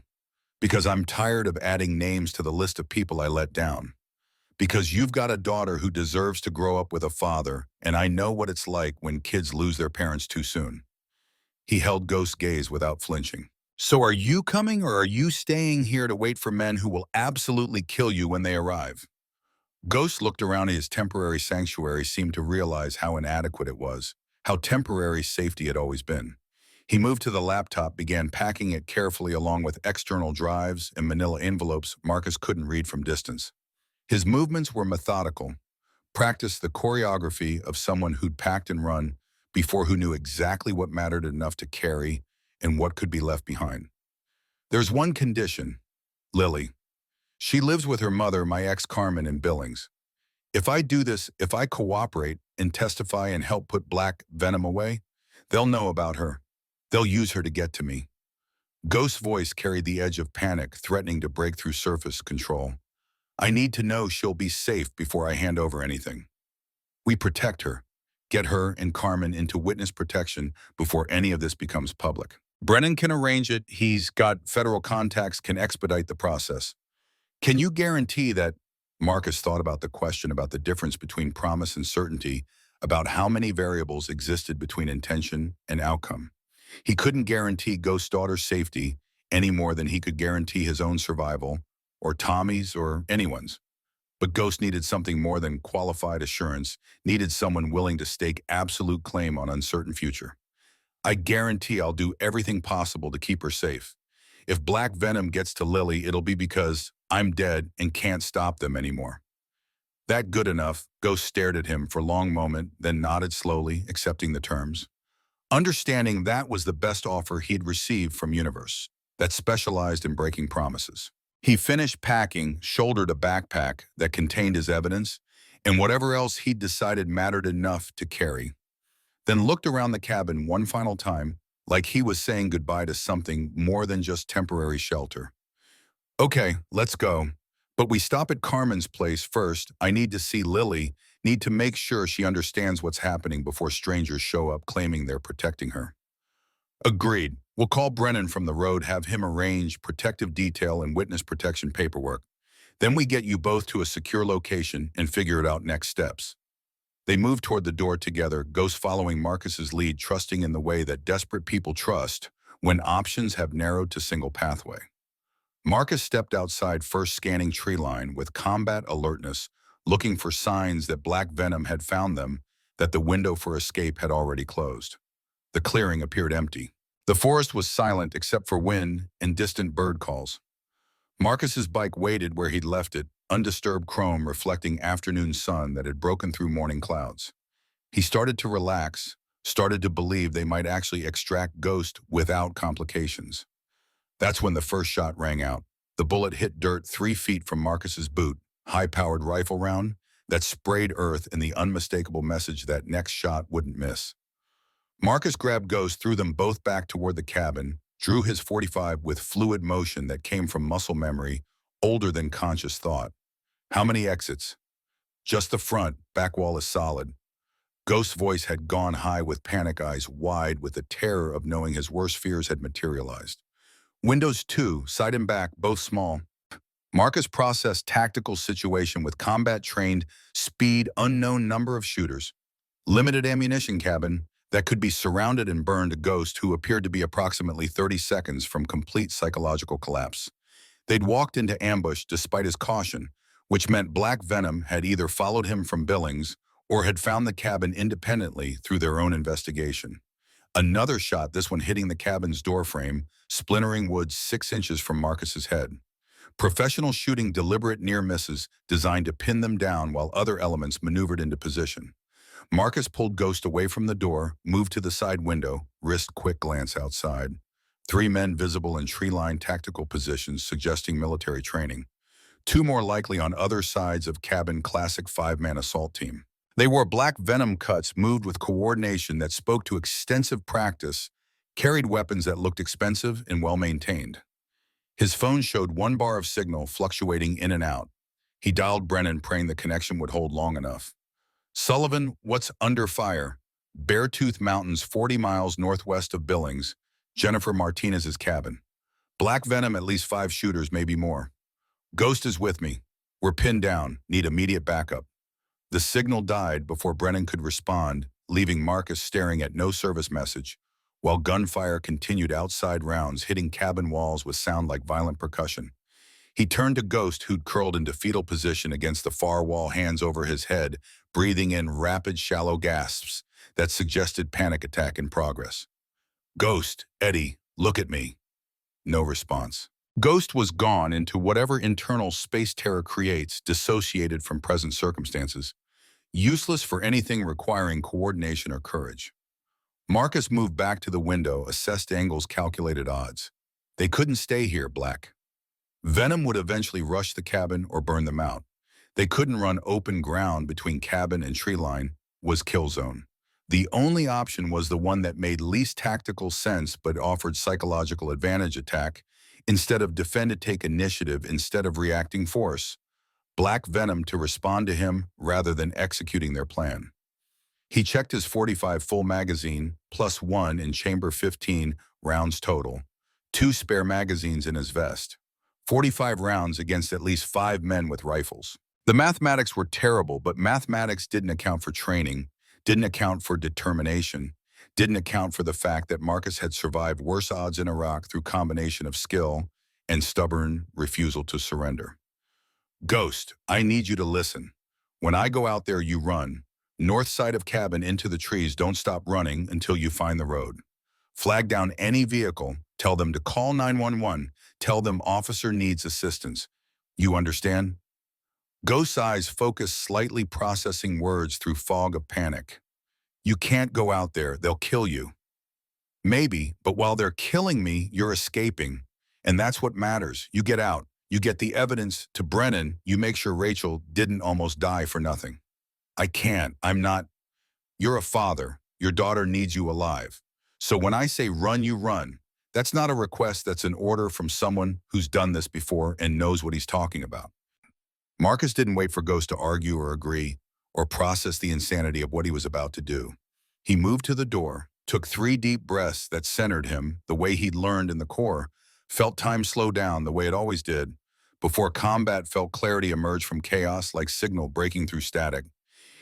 Because I'm tired of adding names to the list of people I let down. Because you've got a daughter who deserves to grow up with a father, and I know what it's like when kids lose their parents too soon. He held Ghost's gaze without flinching. So are you coming, or are you staying here to wait for men who will absolutely kill you when they arrive? Ghost looked around at his temporary sanctuary, seemed to realize how inadequate it was, how temporary safety had always been. He moved to the laptop, began packing it carefully along with external drives and manila envelopes Marcus couldn't read from distance. His movements were methodical, practiced the choreography of someone who'd packed and run before, who knew exactly what mattered enough to carry and what could be left behind. There's one condition, Lily. She lives with her mother, my ex Carmen, in Billings. If I do this, if I cooperate and testify and help put Black Venom away, they'll know about her. They'll use her to get to me. Ghost's voice carried the edge of panic, threatening to break through surface control. I need to know she'll be safe before I hand over anything. We protect her, get her and Carmen into witness protection before any of this becomes public. Brennan can arrange it. He's got federal contacts, can expedite the process. Can you guarantee that? Marcus thought about the question, about the difference between promise and certainty, about how many variables existed between intention and outcome. He couldn't guarantee Ghost's daughter's safety any more than he could guarantee his own survival, or Tommy's, or anyone's. But Ghost needed something more than qualified assurance, needed someone willing to stake absolute claim on uncertain future. I guarantee I'll do everything possible to keep her safe. If Black Venom gets to Lily, it'll be because I'm dead and can't stop them anymore. That good enough? Ghost stared at him for a long moment, then nodded slowly, accepting the terms. Understanding that was the best offer he'd received from Universe, that specialized in breaking promises. He finished packing, shouldered a backpack that contained his evidence and whatever else he'd decided mattered enough to carry, then looked around the cabin one final time, like he was saying goodbye to something more than just temporary shelter. Okay, let's go. But we stop at Carmen's place first. I need to see Lily, need to make sure she understands what's happening before strangers show up claiming they're protecting her. Agreed. We'll call Brennan from the road, have him arrange protective detail and witness protection paperwork. Then we get you both to a secure location and figure out next steps. They moved toward the door together, Ghost following Marcus's lead, trusting in the way that desperate people trust when options have narrowed to single pathway. Marcus stepped outside, first scanning tree line with combat alertness, looking for signs that Black Venom had found them, that the window for escape had already closed. The clearing appeared empty. The forest was silent except for wind and distant bird calls. Marcus's bike waited where he'd left it, undisturbed chrome reflecting afternoon sun that had broken through morning clouds. He started to relax, started to believe they might actually extract Ghost without complications. That's when the first shot rang out. The bullet hit dirt 3 feet from Marcus's boot, high-powered rifle round that sprayed earth in the unmistakable message that next shot wouldn't miss. Marcus grabbed Ghost, threw them both back toward the cabin, drew his .45 with fluid motion that came from muscle memory, older than conscious thought. How many exits? Just the front, back wall is solid. Ghost's voice had gone high with panic, eyes wide with the terror of knowing his worst fears had materialized. Windows 2, side and back, both small. Marcus processed tactical situation with combat-trained, speed, unknown number of shooters. Limited ammunition cabin that could be surrounded and burned. A Ghost who appeared to be approximately 30 seconds from complete psychological collapse. They'd walked into ambush despite his caution, which meant Black Venom had either followed him from Billings or had found the cabin independently through their own investigation. Another shot, this one hitting the cabin's doorframe, splintering wood 6 inches from Marcus's head. Professional shooting, deliberate near misses designed to pin them down while other elements maneuvered into position. Marcus pulled Ghost away from the door, moved to the side window, risked quick glance outside. 3 men visible in tree-lined tactical positions suggesting military training. 2 more likely on other sides of cabin, classic 5-man assault team. They wore black Venom cuts, moved with coordination that spoke to extensive practice, carried weapons that looked expensive and well-maintained. His phone showed 1 bar of signal fluctuating in and out. He dialed Brennan, praying the connection would hold long enough. Sullivan, what's under fire? Beartooth Mountains, 40 miles northwest of Billings. Jennifer Martinez's cabin. Black Venom, at least 5 shooters, maybe more. Ghost is with me. We're pinned down, need immediate backup. The signal died before Brennan could respond, leaving Marcus staring at no service message, while gunfire continued outside, rounds hitting cabin walls with sound like violent percussion. He turned to Ghost, who'd curled into fetal position against the far wall, hands over his head, breathing in rapid, shallow gasps that suggested panic attack in progress. Ghost, Eddie, look at me. No response. Ghost was gone into whatever internal space terror creates, dissociated from present circumstances, useless for anything requiring coordination or courage. Marcus moved back to the window, assessed angles, calculated odds. They couldn't stay here, Black. Venom would eventually rush the cabin or burn them out. They couldn't run open ground between cabin and tree line, was kill zone. The only option was the one that made least tactical sense but offered psychological advantage: attack. Instead of defend, take initiative instead of reacting force. Black Venom to respond to him rather than executing their plan. He checked his .45 full magazine, +1 in chamber, 15 rounds total. 2 spare magazines in his vest. 45 rounds against at least 5 men with rifles. The mathematics were terrible, but mathematics didn't account for training, didn't account for determination, didn't account for the fact that Marcus had survived worse odds in Iraq through combination of skill and stubborn refusal to surrender. Ghost, I need you to listen. When I go out there, you run. North side of cabin into the trees, don't stop running until you find the road. Flag down any vehicle, tell them to call 911, tell them officer needs assistance. You understand? Ghost's eyes focused, slightly processing words through fog of panic. You can't go out there, they'll kill you. Maybe, but while they're killing me, you're escaping. And that's what matters. You get out, you get the evidence to Brennan, you make sure Rachel didn't almost die for nothing. I can't, I'm not. You're a father, your daughter needs you alive. So when I say run, you run. That's not a request, that's an order from someone who's done this before and knows what he's talking about. Marcus didn't wait for Ghost to argue or agree or process the insanity of what he was about to do. He moved to the door, took 3 deep breaths that centered him the way he'd learned in the Corps, felt time slow down the way it always did. Before combat, felt clarity emerge from chaos like signal breaking through static.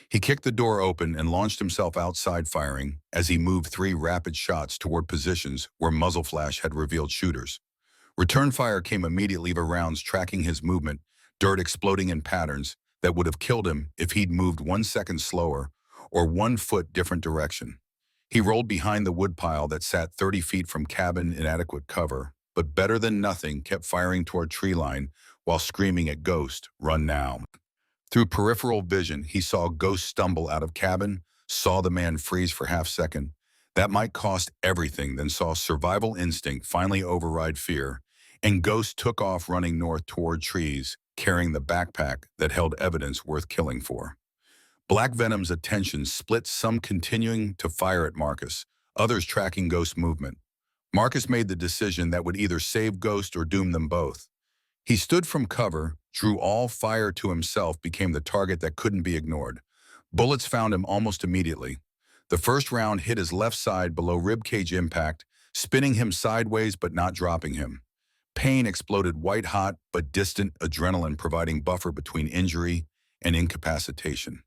He kicked the door open and launched himself outside, firing as he moved 3 rapid shots toward positions where muzzle flash had revealed shooters. Return fire came immediately, the rounds tracking his movement, dirt exploding in patterns that would have killed him if he'd moved 1 second slower or 1 foot different direction. He rolled behind the woodpile that sat 30 feet from cabin, inadequate cover, but better than nothing, kept firing toward tree line while screaming at Ghost, run now. Through peripheral vision, he saw Ghost stumble out of cabin, saw the man freeze for half second. That might cost everything, then saw survival instinct finally override fear, and Ghost took off running north toward trees, carrying the backpack that held evidence worth killing for. Black Venom's attention split, some continuing to fire at Marcus, others tracking Ghost's movement. Marcus made the decision that would either save Ghost or doom them both. He stood from cover, drew all fire to himself, became the target that couldn't be ignored. Bullets found him almost immediately. The first round hit his left side below ribcage impact, spinning him sideways but not dropping him. Pain exploded white-hot but distant, adrenaline providing buffer between injury and incapacitation.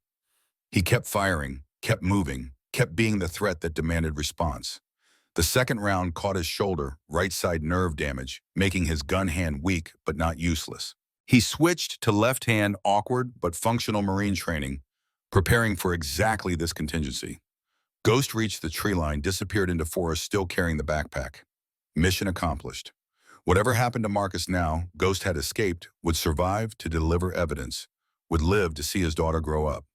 He kept firing, kept moving, kept being the threat that demanded response. The second round caught his shoulder, right side nerve damage, making his gun hand weak but not useless. He switched to left hand, awkward but functional Marine training, preparing for exactly this contingency. Ghost reached the tree line, disappeared into forest, still carrying the backpack. Mission accomplished. Whatever happened to Marcus now, Ghost had escaped, would survive to deliver evidence, would live to see his daughter grow up.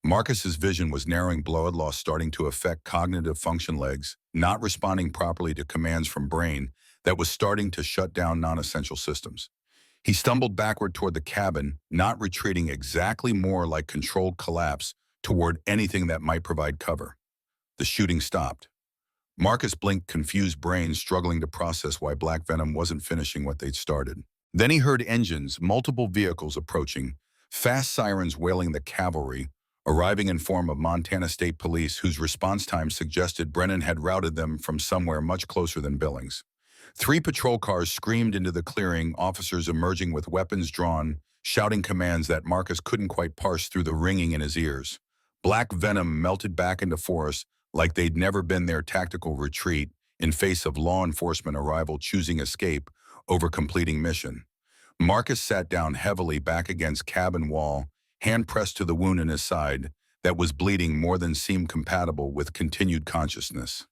Marcus's vision was narrowing, blood loss starting to affect cognitive function, legs not responding properly to commands from brain that was starting to shut down non-essential systems. He stumbled backward toward the cabin, not retreating, exactly more like controlled collapse toward anything that might provide cover. The shooting stopped. Marcus blinked, confused brain struggling to process why Black Venom wasn't finishing what they'd started. Then he heard engines, multiple vehicles approaching, fast sirens wailing, the cavalry, arriving in form of Montana State Police, whose response time suggested Brennan had routed them from somewhere much closer than Billings. 3 patrol cars screamed into the clearing, officers emerging with weapons drawn, shouting commands that Marcus couldn't quite parse through the ringing in his ears. Black Venom melted back into force like they'd never been there, tactical retreat in face of law enforcement arrival, choosing escape over completing mission. Marcus sat down heavily back against cabin wall, hand pressed to the wound in his side that was bleeding more than seemed compatible with continued consciousness.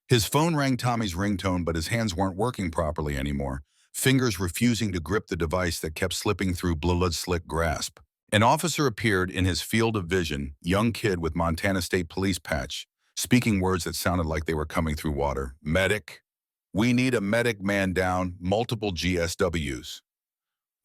His phone rang, Tommy's ringtone, but his hands weren't working properly anymore, fingers refusing to grip the device that kept slipping through blood's slick grasp. An officer appeared in his field of vision, young kid with Montana State Police patch, speaking words that sounded like they were coming through water. Medic. We need a medic, man down, multiple GSWs.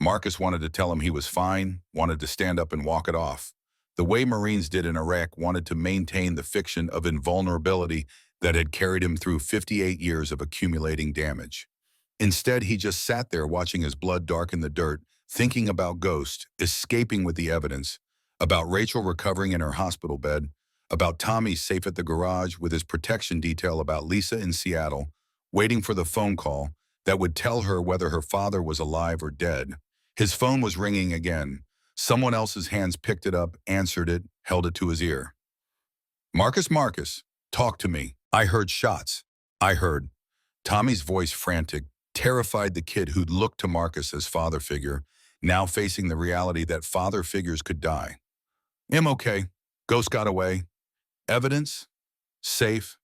Marcus wanted to tell him he was fine, wanted to stand up and walk it off. The way Marines did in Iraq, wanted to maintain the fiction of invulnerability that had carried him through 58 years of accumulating damage. Instead, he just sat there watching his blood darken the dirt, thinking about Ghost, escaping with the evidence, about Rachel recovering in her hospital bed, about Tommy safe at the garage with his protection detail, about Lisa in Seattle, waiting for the phone call that would tell her whether her father was alive or dead. His phone was ringing again. Someone else's hands picked it up, answered it, held it to his ear. Marcus, talk to me. I heard shots. I heard. Tommy's voice, frantic, terrified the kid who'd looked to Marcus as father figure, now facing the reality that father figures could die. I'm okay. Ghost got away. Evidence? Safe.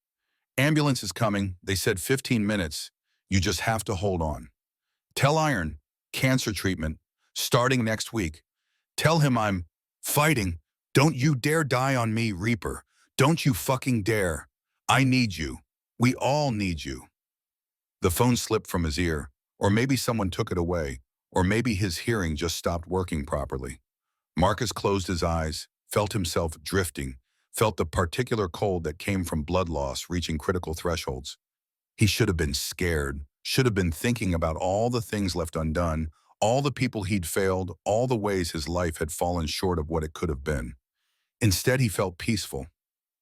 Ambulance is coming. They said 15 minutes. You just have to hold on. Tell Iron. Cancer treatment. Starting next week. Tell him I'm fighting. Don't you dare die on me, Reaper. Don't you fucking dare. I need you. We all need you. The phone slipped from his ear, or maybe someone took it away, or maybe his hearing just stopped working properly. Marcus closed his eyes, felt himself drifting, felt the particular cold that came from blood loss reaching critical thresholds. He should have been scared, should have been thinking about all the things left undone, all the people he'd failed, all the ways his life had fallen short of what it could have been. Instead, he felt peaceful.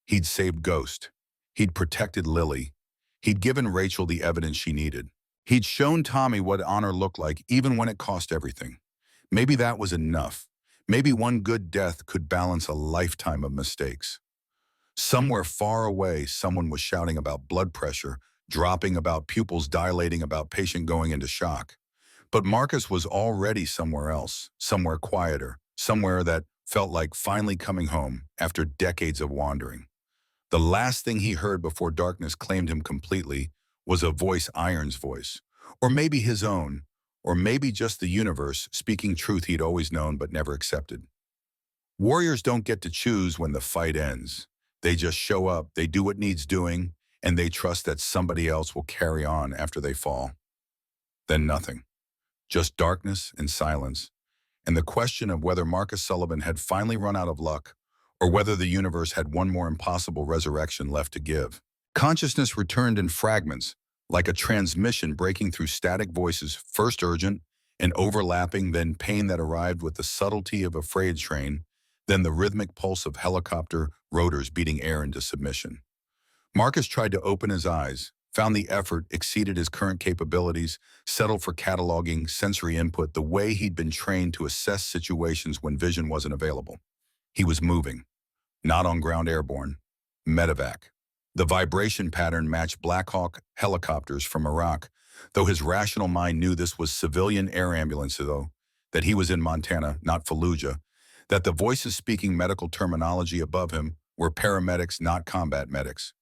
He'd saved Ghost. He'd protected Lily. He'd given Rachel the evidence she needed. He'd shown Tommy what honor looked like, even when it cost everything. Maybe that was enough. Maybe one good death could balance a lifetime of mistakes. Somewhere far away, someone was shouting about blood pressure, dropping, about pupils dilating, about patient going into shock. But Marcus was already somewhere else, somewhere quieter, somewhere that felt like finally coming home after decades of wandering. The last thing he heard before darkness claimed him completely was a voice, Iron's voice, or maybe his own, or maybe just the universe speaking truth he'd always known but never accepted. Warriors don't get to choose when the fight ends. They just show up, they do what needs doing, and they trust that somebody else will carry on after they fall. Then nothing. Just darkness and silence, and the question of whether Marcus Sullivan had finally run out of luck, or whether the universe had one more impossible resurrection left to give. Consciousness returned in fragments, like a transmission breaking through static voices, first urgent and overlapping, then pain that arrived with the subtlety of a freight train, then the rhythmic pulse of helicopter rotors beating air into submission. Marcus tried to open his eyes, found the effort exceeded his current capabilities, settled for cataloging, sensory input, the way he'd been trained to assess situations when vision wasn't available. He was moving, not on ground, airborne, medevac. The vibration pattern matched Black Hawk helicopters from Iraq, though his rational mind knew this was civilian air ambulance, though, that he was in Montana, not Fallujah, that the voices speaking medical terminology above him were paramedics, not combat medics.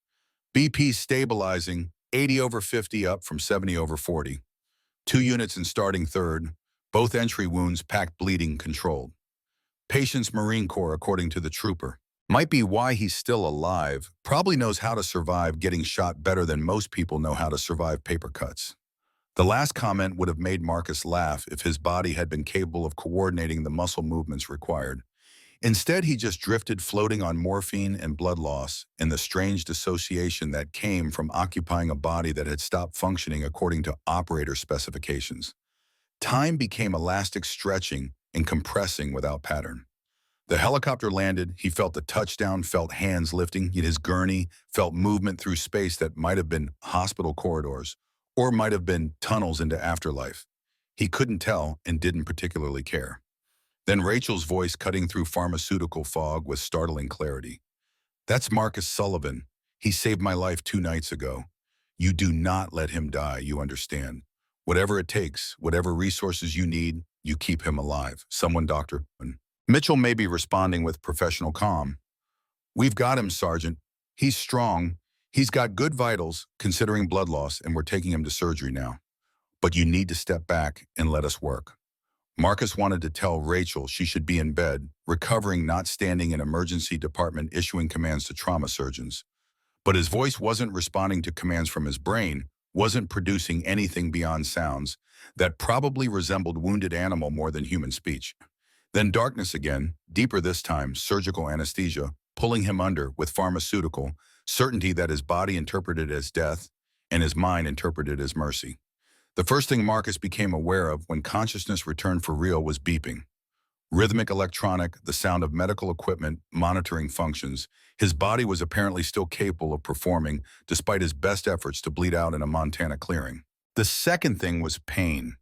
BP stabilizing, 80 over 50 up from 70 over 40. 2 units in starting third, both entry wounds packed bleeding controlled. Patient's Marine Corps, according to the trooper. Might be why he's still alive, probably knows how to survive getting shot better than most people know how to survive paper cuts. The last comment would have made Marcus laugh if his body had been capable of coordinating the muscle movements required. Instead, he just drifted floating on morphine and blood loss and the strange dissociation that came from occupying a body that had stopped functioning according to operator specifications. Time became elastic stretching and compressing without pattern. The helicopter landed, he felt the touchdown, felt hands lifting in his gurney, felt movement through space that might have been hospital corridors, or might have been tunnels into afterlife. He couldn't tell and didn't particularly care. Then Rachel's voice cutting through pharmaceutical fog with startling clarity. "That's Marcus Sullivan. He saved my life 2 nights ago. You do not let him die, you understand. Whatever it takes, whatever resources you need, you keep him alive. Someone, Doctor." Mitchell may be responding with professional calm. "We've got him, Sergeant. He's strong. He's got good vitals, considering blood loss, and we're taking him to surgery now. But you need to step back and let us work." Marcus wanted to tell Rachel she should be in bed, recovering, not standing in emergency department issuing commands to trauma surgeons. But his voice wasn't responding to commands from his brain, wasn't producing anything beyond sounds that probably resembled wounded animal more than human speech. Then darkness again, deeper this time, surgical anesthesia, pulling him under with pharmaceutical, certainty that his body interpreted as death and his mind interpreted as mercy. The first thing Marcus became aware of when consciousness returned for real was beeping. Rhythmic electronic, the sound of medical equipment monitoring functions. His body was apparently still capable of performing despite his best efforts to bleed out in a Montana clearing. The second thing was pain.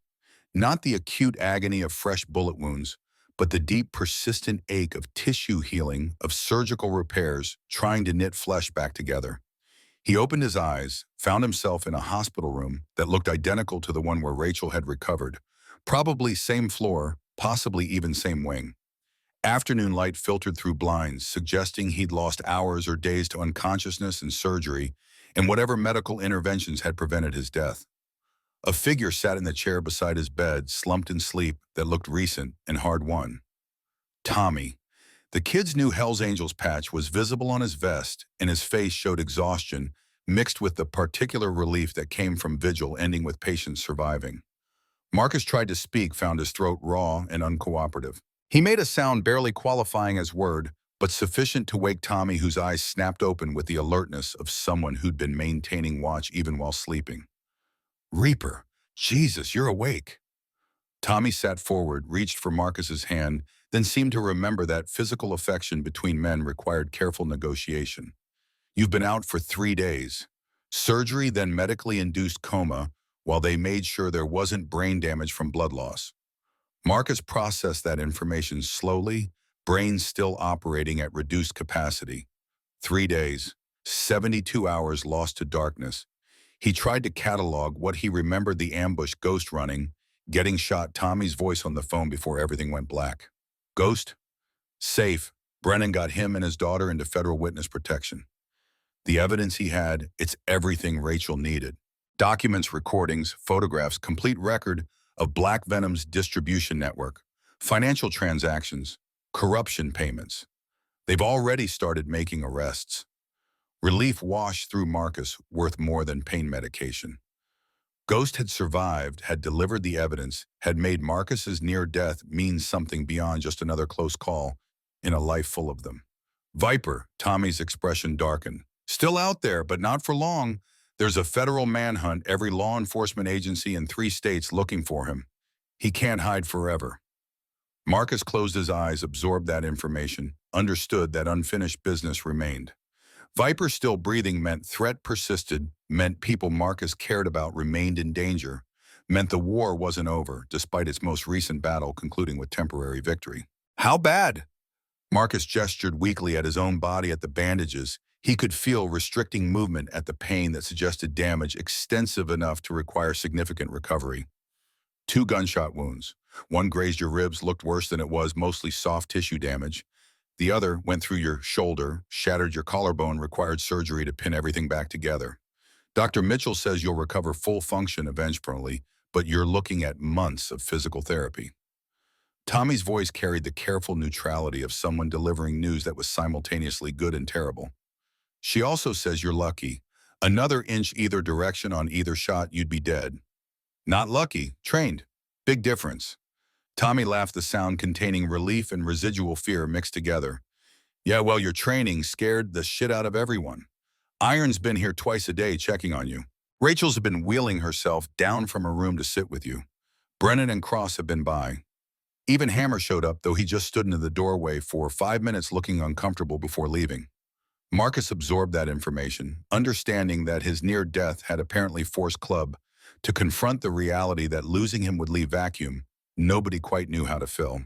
Not the acute agony of fresh bullet wounds, but the deep, persistent ache of tissue healing, of surgical repairs, trying to knit flesh back together. He opened his eyes, found himself in a hospital room that looked identical to the one where Rachel had recovered. Probably same floor, possibly even same wing. Afternoon light filtered through blinds, suggesting he'd lost hours or days to unconsciousness and surgery, and whatever medical interventions had prevented his death. A figure sat in the chair beside his bed, slumped in sleep that looked recent and hard-won. Tommy. The kid's new Hells Angels patch was visible on his vest, and his face showed exhaustion, mixed with the particular relief that came from vigil ending with patients surviving. Marcus tried to speak, found his throat raw and uncooperative. He made a sound barely qualifying as word, but sufficient to wake Tommy, whose eyes snapped open with the alertness of someone who'd been maintaining watch even while sleeping. "Reaper, Jesus, you're awake." Tommy sat forward, reached for Marcus's hand, then seemed to remember that physical affection between men required careful negotiation. "You've been out for 3 days. Surgery, then medically induced coma, while they made sure there wasn't brain damage from blood loss." Marcus processed that information slowly, brain still operating at reduced capacity. 3 days, 72 hours lost to darkness. He tried to catalog what he remembered: the ambush, Ghost running, getting shot, Tommy's voice on the phone before everything went black. Ghost? Safe. Brennan got him and his daughter into federal witness protection. The evidence he had, it's everything Rachel needed. Documents, recordings, photographs, complete record of Black Venom's distribution network, financial transactions, corruption payments. They've already started making arrests. Relief washed through Marcus, worth more than pain medication. Ghost had survived, had delivered the evidence, had made Marcus's near death mean something beyond just another close call in a life full of them. Viper, Tommy's expression darkened. Still out there, but not for long. There's a federal manhunt, every law enforcement agency in 3 states looking for him. He can't hide forever. Marcus closed his eyes, absorbed that information, understood that unfinished business remained. Viper still breathing meant threat persisted, meant people Marcus cared about remained in danger, meant the war wasn't over, despite its most recent battle concluding with temporary victory. How bad? Marcus gestured weakly at his own body, at the bandages. He could feel restricting movement, at the pain that suggested damage extensive enough to require significant recovery. 2 gunshot wounds. One grazed your ribs, looked worse than it was, mostly soft tissue damage. The other went through your shoulder, shattered your collarbone, required surgery to pin everything back together. Dr. Mitchell says you'll recover full function eventually, but you're looking at months of physical therapy. Tommy's voice carried the careful neutrality of someone delivering news that was simultaneously good and terrible. She also says you're lucky. Another inch either direction on either shot, you'd be dead. Not lucky, trained. Big difference. Tommy laughed, the sound containing relief and residual fear mixed together. Yeah, well, your training scared the shit out of everyone. Iron's been here twice a day checking on you. Rachel's been wheeling herself down from her room to sit with you. Brennan and Cross have been by. Even Hammer showed up, though he just stood in the doorway for 5 minutes looking uncomfortable before leaving. Marcus absorbed that information, understanding that his near death had apparently forced Club to confront the reality that losing him would leave vacuum nobody quite knew how to fill.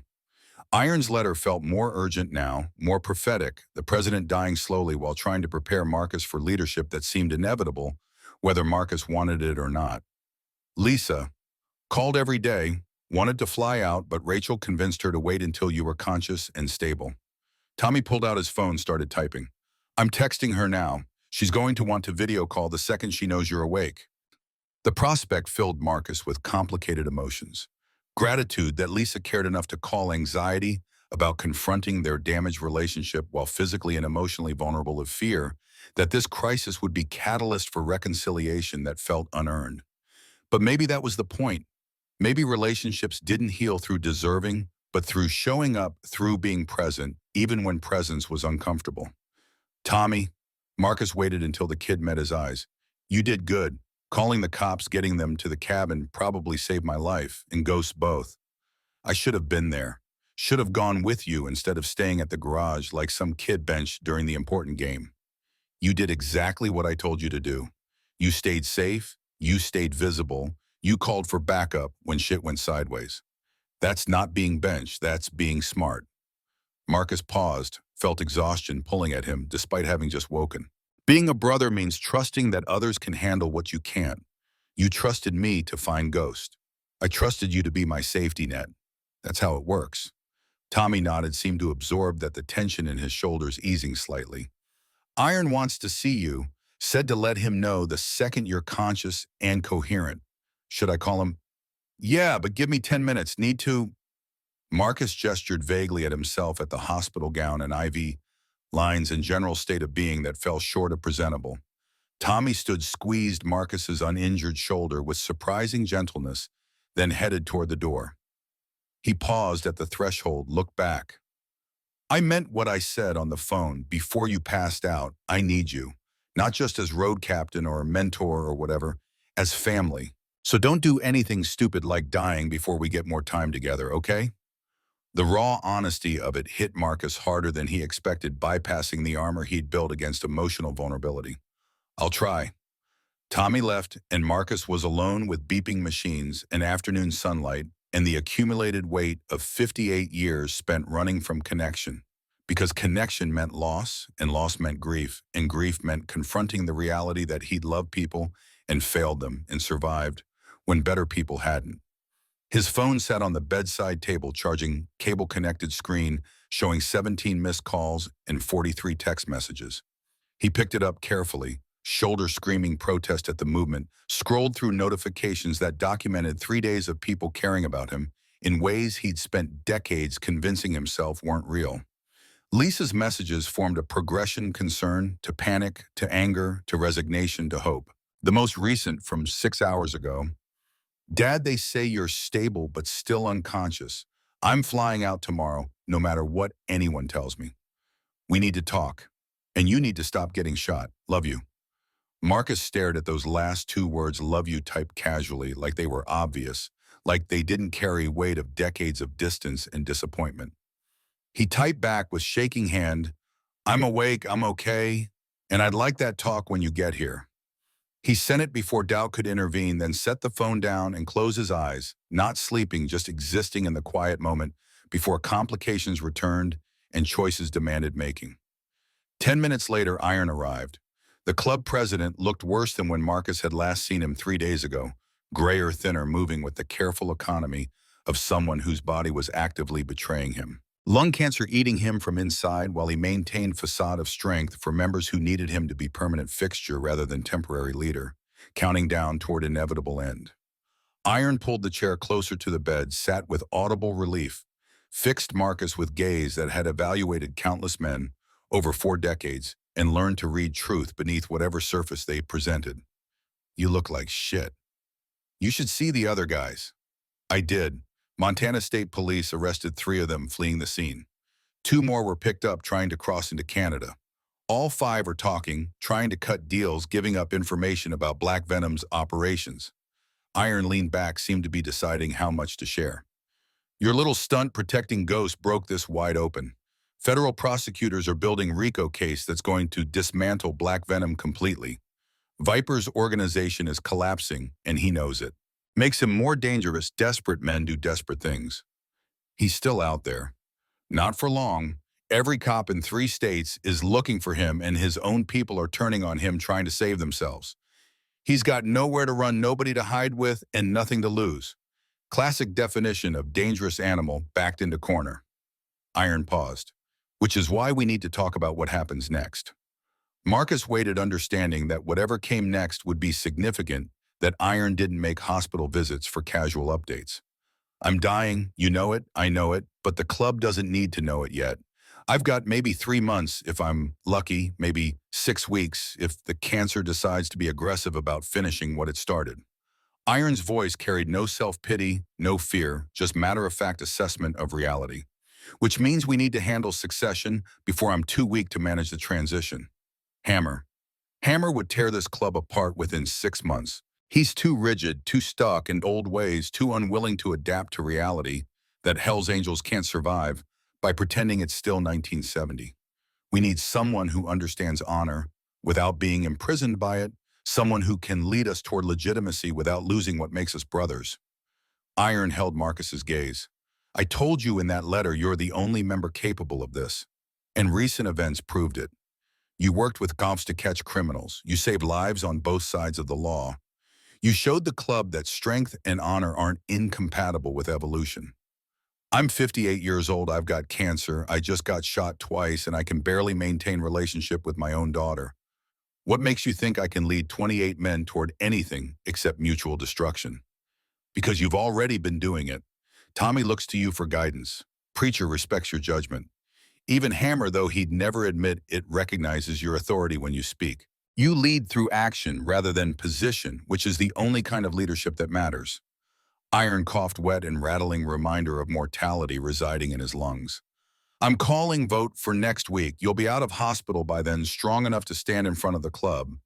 Iron's letter felt more urgent now, more prophetic, the president dying slowly while trying to prepare Marcus for leadership that seemed inevitable, whether Marcus wanted it or not. Lisa called every day, wanted to fly out, but Rachel convinced her to wait until you were conscious and stable. Tommy pulled out his phone, started typing. I'm texting her now. She's going to want to video call the second she knows you're awake. The prospect filled Marcus with complicated emotions. Gratitude that Lisa cared enough to call, anxiety about confronting their damaged relationship while physically and emotionally vulnerable, of fear that this crisis would be catalyst for reconciliation that felt unearned. But maybe that was the point. Maybe relationships didn't heal through deserving, but through showing up, through being present, even when presence was uncomfortable. Tommy, Marcus waited until the kid met his eyes. You did good. Calling the cops, getting them to the cabin probably saved my life, and Ghosts both. I should have been there. Should have gone with you instead of staying at the garage like some kid bench during the important game. You did exactly what I told you to do. You stayed safe, you stayed visible, you called for backup when shit went sideways. That's not being benched, that's being smart. Marcus paused, felt exhaustion pulling at him despite having just woken. Being a brother means trusting that others can handle what you can't. You trusted me to find Ghost. I trusted you to be my safety net. That's how it works. Tommy nodded, seemed to absorb that, the tension in his shoulders easing slightly. Iron wants to see you, said to let him know the second you're conscious and coherent. Should I call him? Yeah, but give me 10 minutes. Need to. Marcus gestured vaguely at himself, at the hospital gown and IV lines and general state of being that fell short of presentable. Tommy squeezed Marcus's uninjured shoulder with surprising gentleness, then headed toward the door. He paused at the threshold, looked back. I meant what I said on the phone before you passed out. I need you, not just as road captain or mentor or whatever, as family. So don't do anything stupid like dying before we get more time together, okay? The raw honesty of it hit Marcus harder than he expected, bypassing the armor he'd built against emotional vulnerability. I'll try. Tommy left, and Marcus was alone with beeping machines, and afternoon sunlight, and the accumulated weight of 58 years spent running from connection. Because connection meant loss, and loss meant grief, and grief meant confronting the reality that he'd loved people and failed them and survived when better people hadn't. His phone sat on the bedside table, charging, cable-connected screen showing 17 missed calls and 43 text messages. He picked it up carefully, shoulder screaming protest at the movement, scrolled through notifications that documented 3 days of people caring about him in ways he'd spent decades convincing himself weren't real. Lisa's messages formed a progression: concern, to panic, to anger, to resignation, to hope. The most recent, from 6 hours ago. Dad, they say you're stable but still unconscious. I'm flying out tomorrow, no matter what anyone tells me. We need to talk. And you need to stop getting shot. Love you. Marcus stared at those last 2 words, love you, typed casually, like they were obvious, like they didn't carry weight of decades of distance and disappointment. He typed back with shaking hand, I'm awake, I'm okay, and I'd like that talk when you get here. He sent it before doubt could intervene, then set the phone down and closed his eyes, not sleeping, just existing in the quiet moment before complications returned and choices demanded making. 10 minutes later, Iron arrived. The club president looked worse than when Marcus had last seen him 3 days ago, grayer, thinner, moving with the careful economy of someone whose body was actively betraying him. Lung cancer eating him from inside while he maintained facade of strength for members who needed him to be permanent fixture rather than temporary leader, counting down toward inevitable end. Iron pulled the chair closer to the bed, sat with audible relief, fixed Marcus with gaze that had evaluated countless men over 4 decades and learned to read truth beneath whatever surface they presented. You look like shit. You should see the other guys. I did. Montana State Police arrested 3 of them fleeing the scene. 2 more were picked up trying to cross into Canada. All 5 are talking, trying to cut deals, giving up information about Black Venom's operations. Iron leaned back, seemed to be deciding how much to share. Your little stunt protecting Ghost broke this wide open. Federal prosecutors are building RICO case that's going to dismantle Black Venom completely. Viper's organization is collapsing, and he knows it. Makes him more dangerous. Desperate men do desperate things. He's still out there. Not for long. Every cop in 3 states is looking for him, and his own people are turning on him, trying to save themselves. He's got nowhere to run, nobody to hide with, and nothing to lose. Classic definition of dangerous animal backed into corner. Iron paused, which is why we need to talk about what happens next. Marcus waited, understanding that whatever came next would be significant, that Iron didn't make hospital visits for casual updates. I'm dying, you know it, I know it, but the club doesn't need to know it yet. I've got maybe 3 months if I'm lucky, maybe 6 weeks if the cancer decides to be aggressive about finishing what it started. Iron's voice carried no self-pity, no fear, just matter-of-fact assessment of reality. Which means we need to handle succession before I'm too weak to manage the transition. Hammer. Hammer would tear this club apart within 6 months. He's too rigid, too stuck in old ways, too unwilling to adapt to reality that Hell's Angels can't survive by pretending it's still 1970. We need someone who understands honor without being imprisoned by it, someone who can lead us toward legitimacy without losing what makes us brothers. Iron held Marcus's gaze. I told you in that letter you're the only member capable of this, and recent events proved it. You worked with cops to catch criminals. You saved lives on both sides of the law. You showed the club that strength and honor aren't incompatible with evolution. I'm 58 years old, I've got cancer, I just got shot twice, and I can barely maintain relationship with my own daughter. What makes you think I can lead 28 men toward anything except mutual destruction? Because you've already been doing it. Tommy looks to you for guidance. Preacher respects your judgment. Even Hammer, though he'd never admit it, recognizes your authority when you speak. You lead through action rather than position, which is the only kind of leadership that matters. Iron coughed, wet and rattling reminder of mortality residing in his lungs. I'm calling vote for next week. You'll be out of hospital by then, strong enough to stand in front of the club.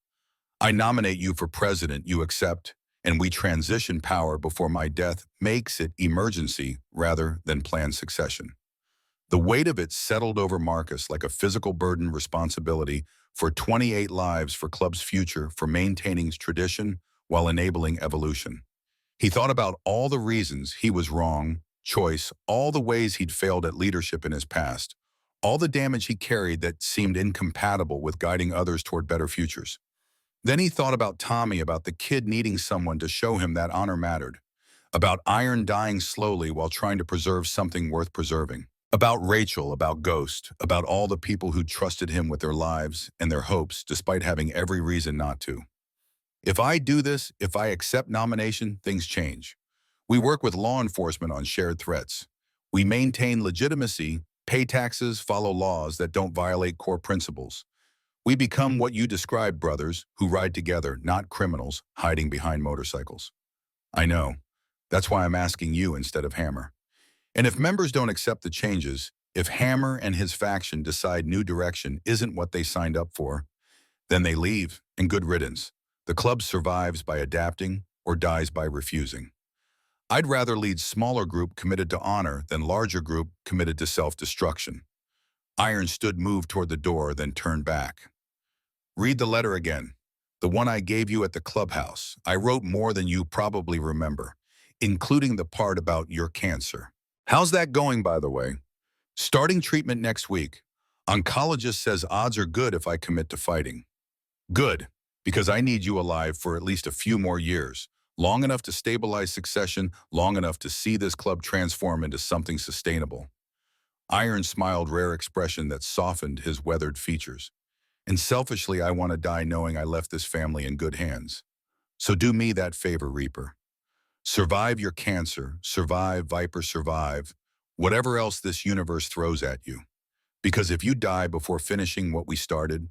I nominate you for president. You accept, and we transition power before my death makes it emergency rather than planned succession. The weight of it settled over Marcus like a physical burden, responsibility for 28 lives, for club's future, for maintaining tradition while enabling evolution. He thought about all the reasons he was wrong, choice, all the ways he'd failed at leadership in his past, all the damage he carried that seemed incompatible with guiding others toward better futures. Then he thought about Tommy, about the kid needing someone to show him that honor mattered, about Iron dying slowly while trying to preserve something worth preserving, about Rachel, about Ghost, about all the people who trusted him with their lives and their hopes despite having every reason not to. If I do this, if I accept nomination, things change. We work with law enforcement on shared threats. We maintain legitimacy, pay taxes, follow laws that don't violate core principles. We become what you described, brothers, who ride together, not criminals hiding behind motorcycles. I know. That's why I'm asking you instead of Hammer. And if members don't accept the changes, if Hammer and his faction decide new direction isn't what they signed up for, then they leave, and good riddance. The club survives by adapting or dies by refusing. I'd rather lead smaller group committed to honor than larger group committed to self-destruction. Iron stood, moved toward the door, then turned back. Read the letter again. The one I gave you at the clubhouse. I wrote more than you probably remember, including the part about your cancer. How's that going, by the way? Starting treatment next week. Oncologist says odds are good if I commit to fighting. Good, because I need you alive for at least a few more years, long enough to stabilize succession, long enough to see this club transform into something sustainable. Iron smiled, rare expression that softened his weathered features. And selfishly, I want to die knowing I left this family in good hands. So do me that favor, Reaper. Survive your cancer, survive, Viper, survive, whatever else this universe throws at you. Because if you die before finishing what we started,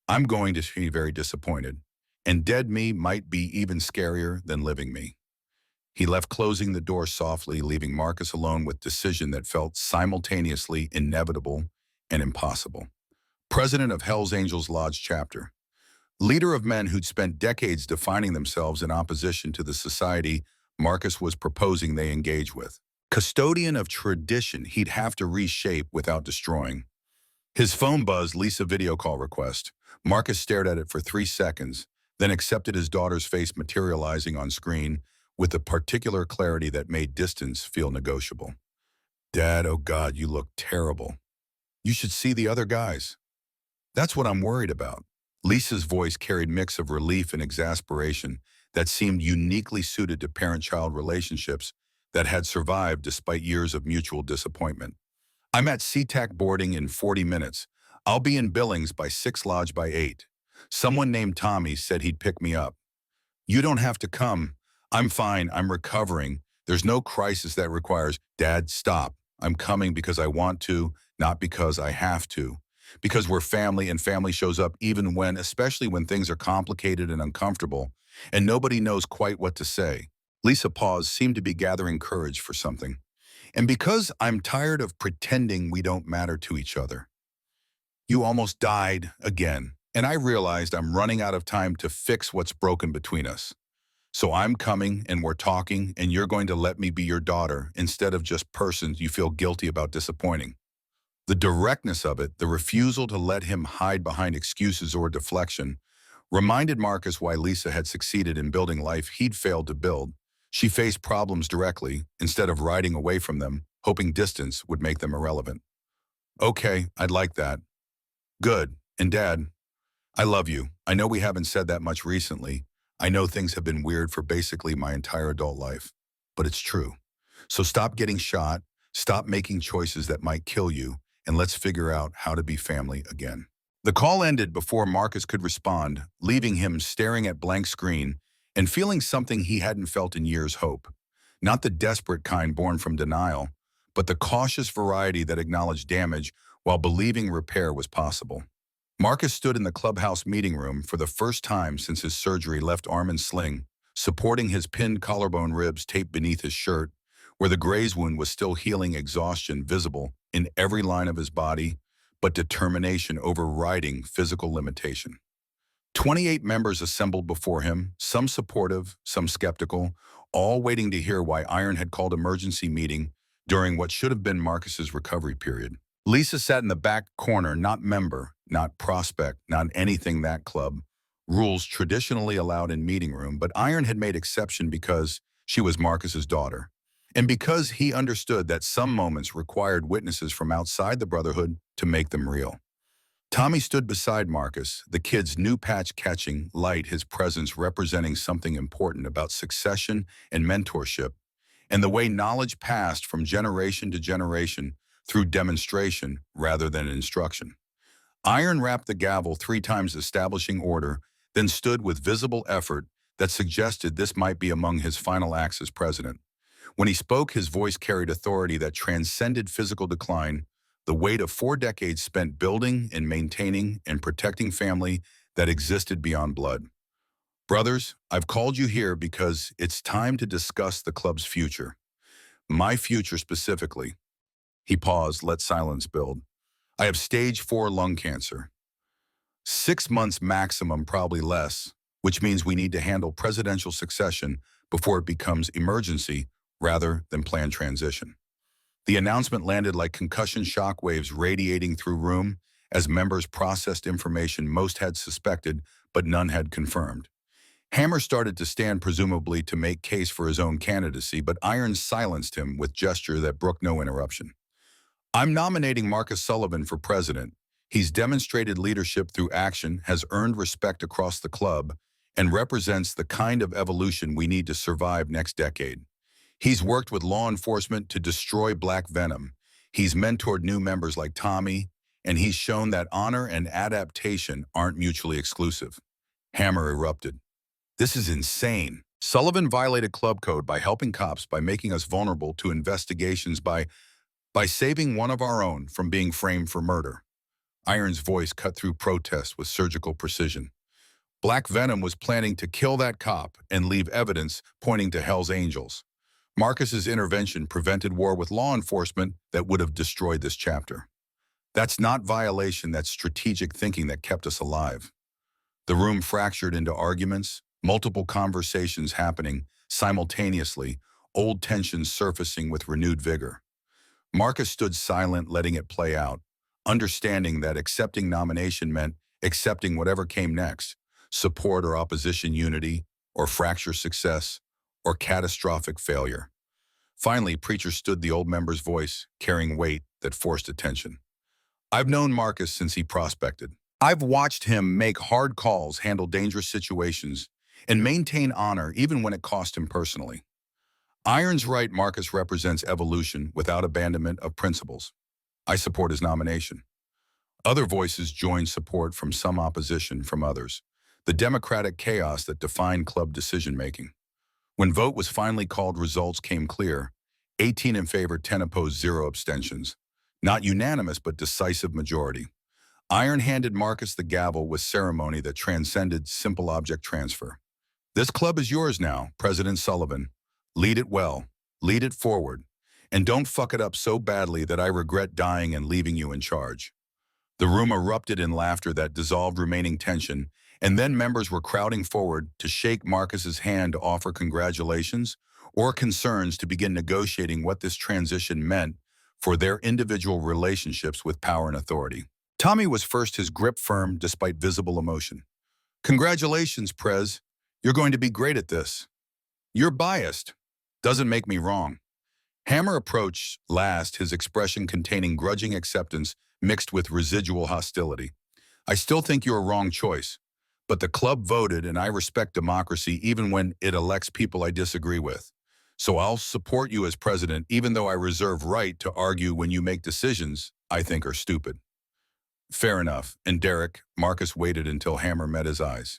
I'm going to be very disappointed. And dead me might be even scarier than living me. He left, closing the door softly, leaving Marcus alone with decision that felt simultaneously inevitable and impossible. President of Hell's Angels Lodge chapter. Leader of men who'd spent decades defining themselves in opposition to the society Marcus was proposing they engage with. Custodian of tradition he'd have to reshape without destroying. His phone buzzed, Lisa video call request. Marcus stared at it for 3 seconds, then accepted his daughter's face materializing on screen with a particular clarity that made distance feel negotiable. Dad, oh God, you look terrible. You should see the other guys. That's what I'm worried about. Lisa's voice carried mix of relief and exasperation that seemed uniquely suited to parent-child relationships that had survived despite years of mutual disappointment. I'm at SeaTac boarding in 40 minutes. I'll be in Billings by 6 Lodge by 8. Someone named Tommy said he'd pick me up. You don't have to come. I'm fine. I'm recovering. There's no crisis that requires, Dad, stop. I'm coming because I want to, not because I have to. Because we're family and family shows up even when, especially when things are complicated and uncomfortable, and nobody knows quite what to say. Lisa paused, seemed to be gathering courage for something. And because I'm tired of pretending we don't matter to each other. You almost died again, and I realized I'm running out of time to fix what's broken between us. So I'm coming and we're talking and you're going to let me be your daughter instead of just persons you feel guilty about disappointing. The directness of it, the refusal to let him hide behind excuses or deflection, reminded Marcus why Lisa had succeeded in building life he'd failed to build. She faced problems directly instead of riding away from them, hoping distance would make them irrelevant. Okay, I'd like that. Good. And Dad, I love you. I know we haven't said that much recently. I know things have been weird for basically my entire adult life, but it's true. So stop getting shot, stop making choices that might kill you, and let's figure out how to be family again. The call ended before Marcus could respond, leaving him staring at blank screen and feeling something he hadn't felt in years, hope. Not the desperate kind born from denial, but the cautious variety that acknowledged damage while believing repair was possible. Marcus stood in the clubhouse meeting room for the first time since his surgery, left arm in sling, supporting his pinned collarbone ribs taped beneath his shirt, where the graze wound was still healing, exhaustion visible in every line of his body, but determination overriding physical limitation. 28 members assembled before him, some supportive, some skeptical, all waiting to hear why Iron had called emergency meeting during what should have been Marcus's recovery period. Lisa sat in the back corner, not member, not prospect, not anything that club. Rules traditionally allowed in meeting room, but Iron had made exception because she was Marcus's daughter. And because he understood that some moments required witnesses from outside the Brotherhood to make them real. Tommy stood beside Marcus, the kid's new patch catching light, his presence representing something important about succession and mentorship, and the way knowledge passed from generation to generation through demonstration rather than instruction. Iron rapped the gavel 3 times, establishing order, then stood with visible effort that suggested this might be among his final acts as president. When he spoke, his voice carried authority that transcended physical decline, the weight of 4 decades spent building and maintaining and protecting family that existed beyond blood. Brothers, I've called you here because it's time to discuss the club's future. My future specifically. He paused, let silence build. I have stage 4 lung cancer. 6 months maximum, probably less, which means we need to handle presidential succession before it becomes emergency rather than planned transition. The announcement landed like concussion shock waves radiating through room as members processed information most had suspected but none had confirmed. Hammer started to stand, presumably to make case for his own candidacy, but Iron silenced him with gesture that brooked no interruption. I'm nominating Marcus Sullivan for president. He's demonstrated leadership through action, has earned respect across the club, and represents the kind of evolution we need to survive next decade. He's worked with law enforcement to destroy black venom. He's mentored new members like Tommy, and he's shown that honor and adaptation aren't mutually exclusive. Hammer erupted. This is insane. Sullivan violated club code by helping cops, by making us vulnerable to investigations, by saving one of our own from being framed for murder. Iron's voice cut through protest with surgical precision. Black Venom was planning to kill that cop and leave evidence pointing to Hell's Angels. Marcus's intervention prevented war with law enforcement that would have destroyed this chapter. That's not violation, that's strategic thinking that kept us alive. The room fractured into arguments, multiple conversations happening simultaneously, old tensions surfacing with renewed vigor. Marcus stood silent, letting it play out, understanding that accepting nomination meant accepting whatever came next, support or opposition unity, or fracture success, or catastrophic failure. Finally, Preacher stood, the old member's voice, carrying weight that forced attention. I've known Marcus since he prospected. I've watched him make hard calls, handle dangerous situations, and maintain honor even when it cost him personally. Iron's right, Marcus represents evolution without abandonment of principles. I support his nomination. Other voices joined support, from some opposition from others. The democratic chaos that defined club decision-making. When vote was finally called, results came clear. 18 in favor, 10 opposed, 0 abstentions. Not unanimous, but decisive majority. Iron handed Marcus the gavel with ceremony that transcended simple object transfer. This club is yours now, President Sullivan. Lead it well, lead it forward, and don't fuck it up so badly that I regret dying and leaving you in charge. The room erupted in laughter that dissolved remaining tension, and then members were crowding forward to shake Marcus's hand, to offer congratulations or concerns, to begin negotiating what this transition meant for their individual relationships with power and authority. Tommy was first, his grip firm despite visible emotion. Congratulations, Prez. You're going to be great at this. You're biased. Doesn't make me wrong. Hammer approached last, his expression containing grudging acceptance mixed with residual hostility. I still think you're a wrong choice, but the club voted, and I respect democracy even when it elects people I disagree with. So I'll support you as president, even though I reserve right to argue when you make decisions I think are stupid. Fair enough. And Derek, Marcus waited until Hammer met his eyes.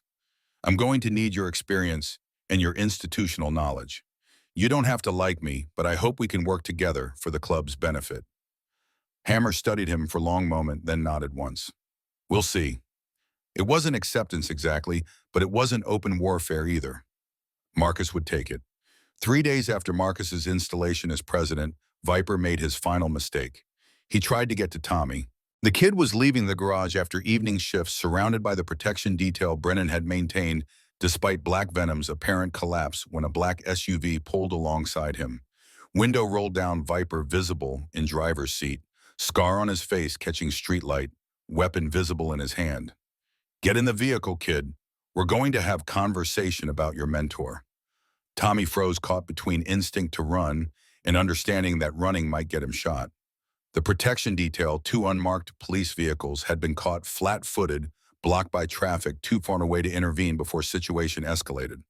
I'm going to need your experience and your institutional knowledge. You don't have to like me, but I hope we can work together for the club's benefit. Hammer studied him for a long moment, then nodded once. We'll see. It wasn't acceptance exactly, but it wasn't open warfare either. Marcus would take it. 3 days after Marcus's installation as president, Viper made his final mistake. He tried to get to Tommy. The kid was leaving the garage after evening shifts, surrounded by the protection detail Brennan had maintained despite Black Venom's apparent collapse, when a black SUV pulled alongside him. Window rolled down, Viper visible in driver's seat, scar on his face catching streetlight, weapon visible in his hand. Get in the vehicle, kid. We're going to have conversation about your mentor. Tommy froze, caught between instinct to run and understanding that running might get him shot. The protection detail, 2 unmarked police vehicles, had been caught flat-footed, blocked by traffic too far away to intervene before situation escalated.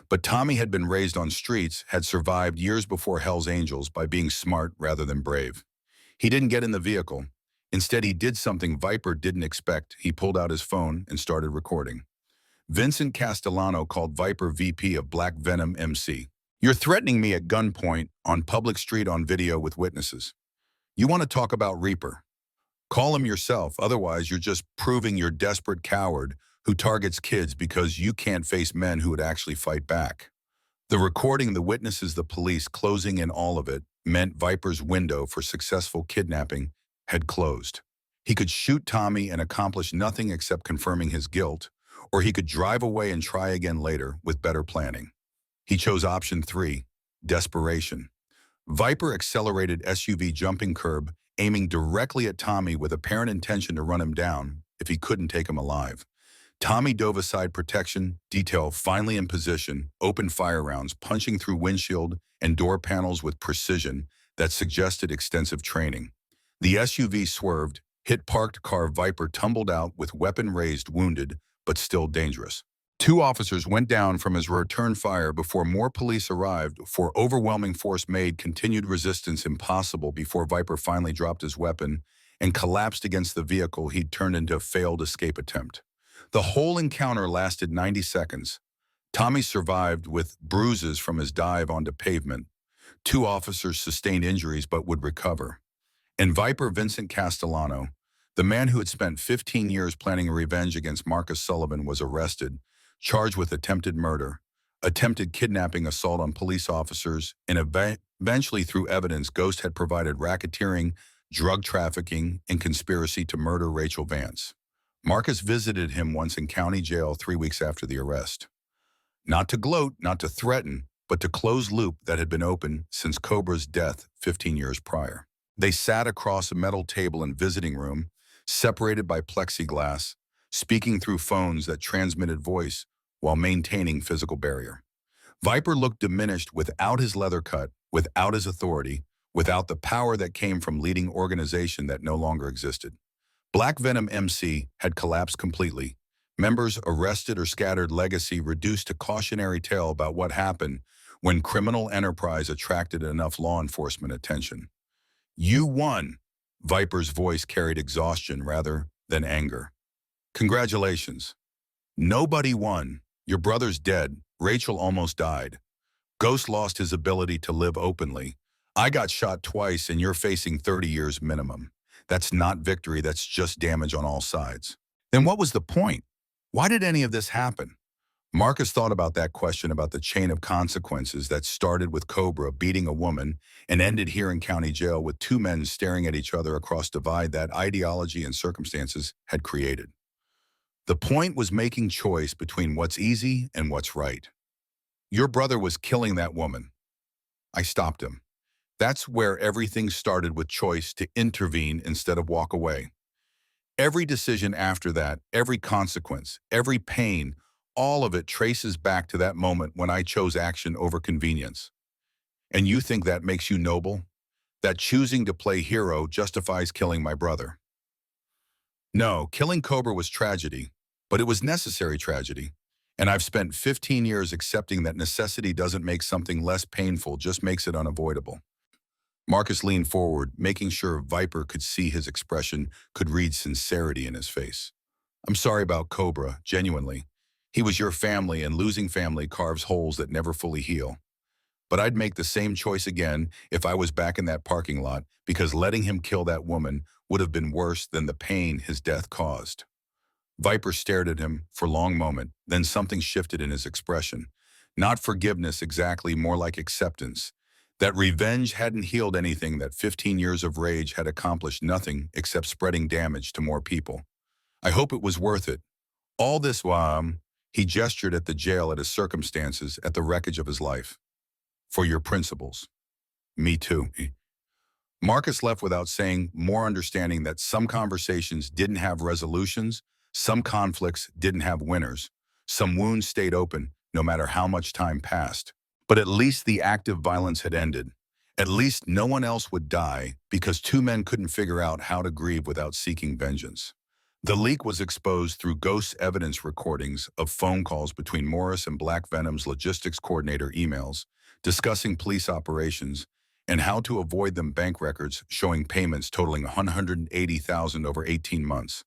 But Tommy had been raised on streets, had survived years before Hell's Angels by being smart rather than brave. He didn't get in the vehicle. Instead, he did something Viper didn't expect. He pulled out his phone and started recording. Vincent Castellano called Viper VP of Black Venom MC. You're threatening me at gunpoint on public street on video with witnesses. You want to talk about Reaper? Call him yourself, otherwise you're just proving you're a desperate coward who targets kids because you can't face men who would actually fight back. The recording, the witnesses, the police closing in, all of it meant Viper's window for successful kidnapping had closed. He could shoot Tommy and accomplish nothing except confirming his guilt, or he could drive away and try again later with better planning. He chose option 3, desperation. Viper accelerated SUV, jumping curb, aiming directly at Tommy with apparent intention to run him down if he couldn't take him alive. Tommy dove aside, protection detail finally in position, opened fire rounds, punching through windshield and door panels with precision that suggested extensive training. The SUV swerved, hit parked car. Viper tumbled out with weapon raised, wounded, but still dangerous. Two officers went down from his return fire before more police arrived, for overwhelming force made continued resistance impossible before Viper finally dropped his weapon and collapsed against the vehicle he'd turned into a failed escape attempt. The whole encounter lasted 90 seconds. Tommy survived with bruises from his dive onto pavement. Two officers sustained injuries but would recover. And Viper Vincent Castellano, the man who had spent 15 years planning a revenge against Marcus Sullivan, was arrested, charged with attempted murder, attempted kidnapping, assault on police officers, and eventually through evidence Ghost had provided racketeering, drug trafficking, and conspiracy to murder Rachel Vance. Marcus visited him once in county jail 3 weeks after the arrest. Not to gloat, not to threaten, but to close loop that had been open since Cobra's death 15 years prior. They sat across a metal table in visiting room, separated by plexiglass, speaking through phones that transmitted voice while maintaining physical barrier. Viper looked diminished without his leather cut, without his authority, without the power that came from leading organization that no longer existed. Black Venom MC had collapsed completely. Members arrested or scattered, legacy reduced to cautionary tale about what happened when criminal enterprise attracted enough law enforcement attention. You won. Viper's voice carried exhaustion rather than anger. Congratulations. Nobody won. Your brother's dead. Rachel almost died. Ghost lost his ability to live openly. I got shot twice and you're facing 30 years minimum. That's not victory, that's just damage on all sides. Then what was the point? Why did any of this happen? Marcus thought about that question, about the chain of consequences that started with Cobra beating a woman and ended here in county jail with two men staring at each other across divide that ideology and circumstances had created. The point was making choice between what's easy and what's right. Your brother was killing that woman. I stopped him. That's where everything started, with choice to intervene instead of walk away. Every decision after that, every consequence, every pain, all of it traces back to that moment when I chose action over convenience. And you think that makes you noble? That choosing to play hero justifies killing my brother? No, killing Cobra was tragedy, but it was necessary tragedy. And I've spent 15 years accepting that necessity doesn't make something less painful, just makes it unavoidable. Marcus leaned forward, making sure Viper could see his expression, could read sincerity in his face. I'm sorry about Cobra, genuinely. He was your family, and losing family carves holes that never fully heal. But I'd make the same choice again if I was back in that parking lot, because letting him kill that woman would have been worse than the pain his death caused. Viper stared at him for a long moment, then something shifted in his expression. Not forgiveness exactly, more like acceptance. That revenge hadn't healed anything, that 15 years of rage had accomplished nothing except spreading damage to more people. I hope it was worth it. All this while, he gestured at the jail, at his circumstances, at the wreckage of his life. For your principles. Me too. Marcus left without saying more, understanding that some conversations didn't have resolutions, some conflicts didn't have winners, some wounds stayed open no matter how much time passed. But at least the active violence had ended. At least no one else would die because two men couldn't figure out how to grieve without seeking vengeance. The leak was exposed through Ghost's evidence recordings of phone calls between Morris and Black Venom's logistics coordinator, emails discussing police operations and how to avoid them, bank records showing payments totaling $180,000 over 18 months.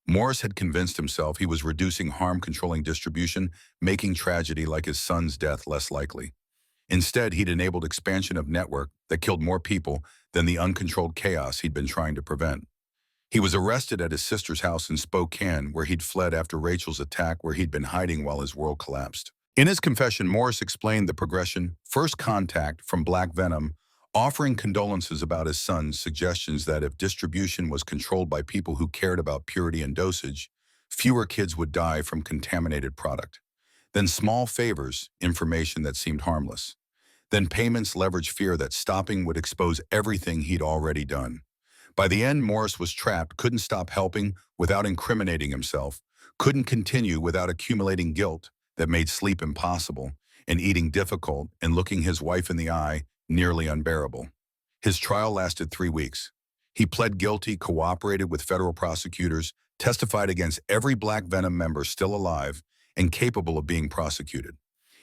Morris had convinced himself he was reducing harm, controlling distribution, making tragedy like his son's death less likely. Instead, he'd enabled expansion of network that killed more people than the uncontrolled chaos he'd been trying to prevent. He was arrested at his sister's house in Spokane, where he'd fled after Rachel's attack, where he'd been hiding while his world collapsed. In his confession, Morris explained the progression: first contact from Black Venom, offering condolences about his son's suggestions that if distribution was controlled by people who cared about purity and dosage, fewer kids would die from contaminated product. Then small favors, information that seemed harmless. Then payments leveraged fear that stopping would expose everything he'd already done. By the end, Morris was trapped, couldn't stop helping without incriminating himself, couldn't continue without accumulating guilt that made sleep impossible, and eating difficult, and looking his wife in the eye nearly unbearable. His trial lasted 3 weeks. He pled guilty, cooperated with federal prosecutors, testified against every Black Venom member still alive, and capable of being prosecuted.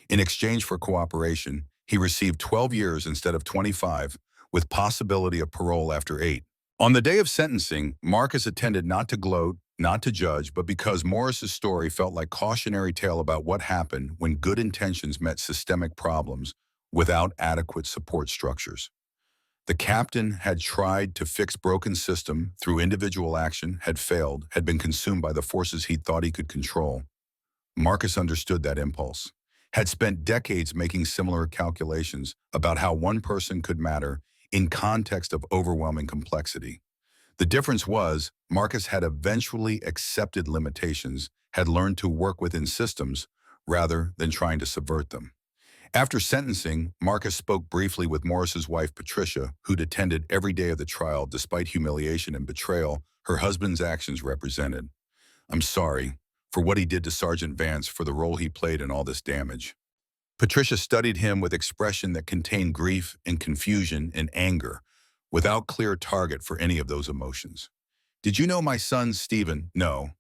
In exchange for cooperation, he received 12 years instead of 25, with possibility of parole after 8. On the day of sentencing, Marcus attended not to gloat, not to judge, but because Morris's story felt like cautionary tale about what happened when good intentions met systemic problems without adequate support structures. The captain had tried to fix broken system through individual action, had failed, had been consumed by the forces he thought he could control. Marcus understood that impulse, had spent decades making similar calculations about how one person could matter in context of overwhelming complexity. The difference was, Marcus had eventually accepted limitations, had learned to work within systems rather than trying to subvert them. After sentencing, Marcus spoke briefly with Morris's wife, Patricia, who'd attended every day of the trial despite humiliation and betrayal her husband's actions represented. "I'm sorry for what he did to Sergeant Vance, for the role he played in all this damage." Patricia studied him with expression that contained grief and confusion and anger, without clear target for any of those emotions. "Did you know my son, Stephen?" "No.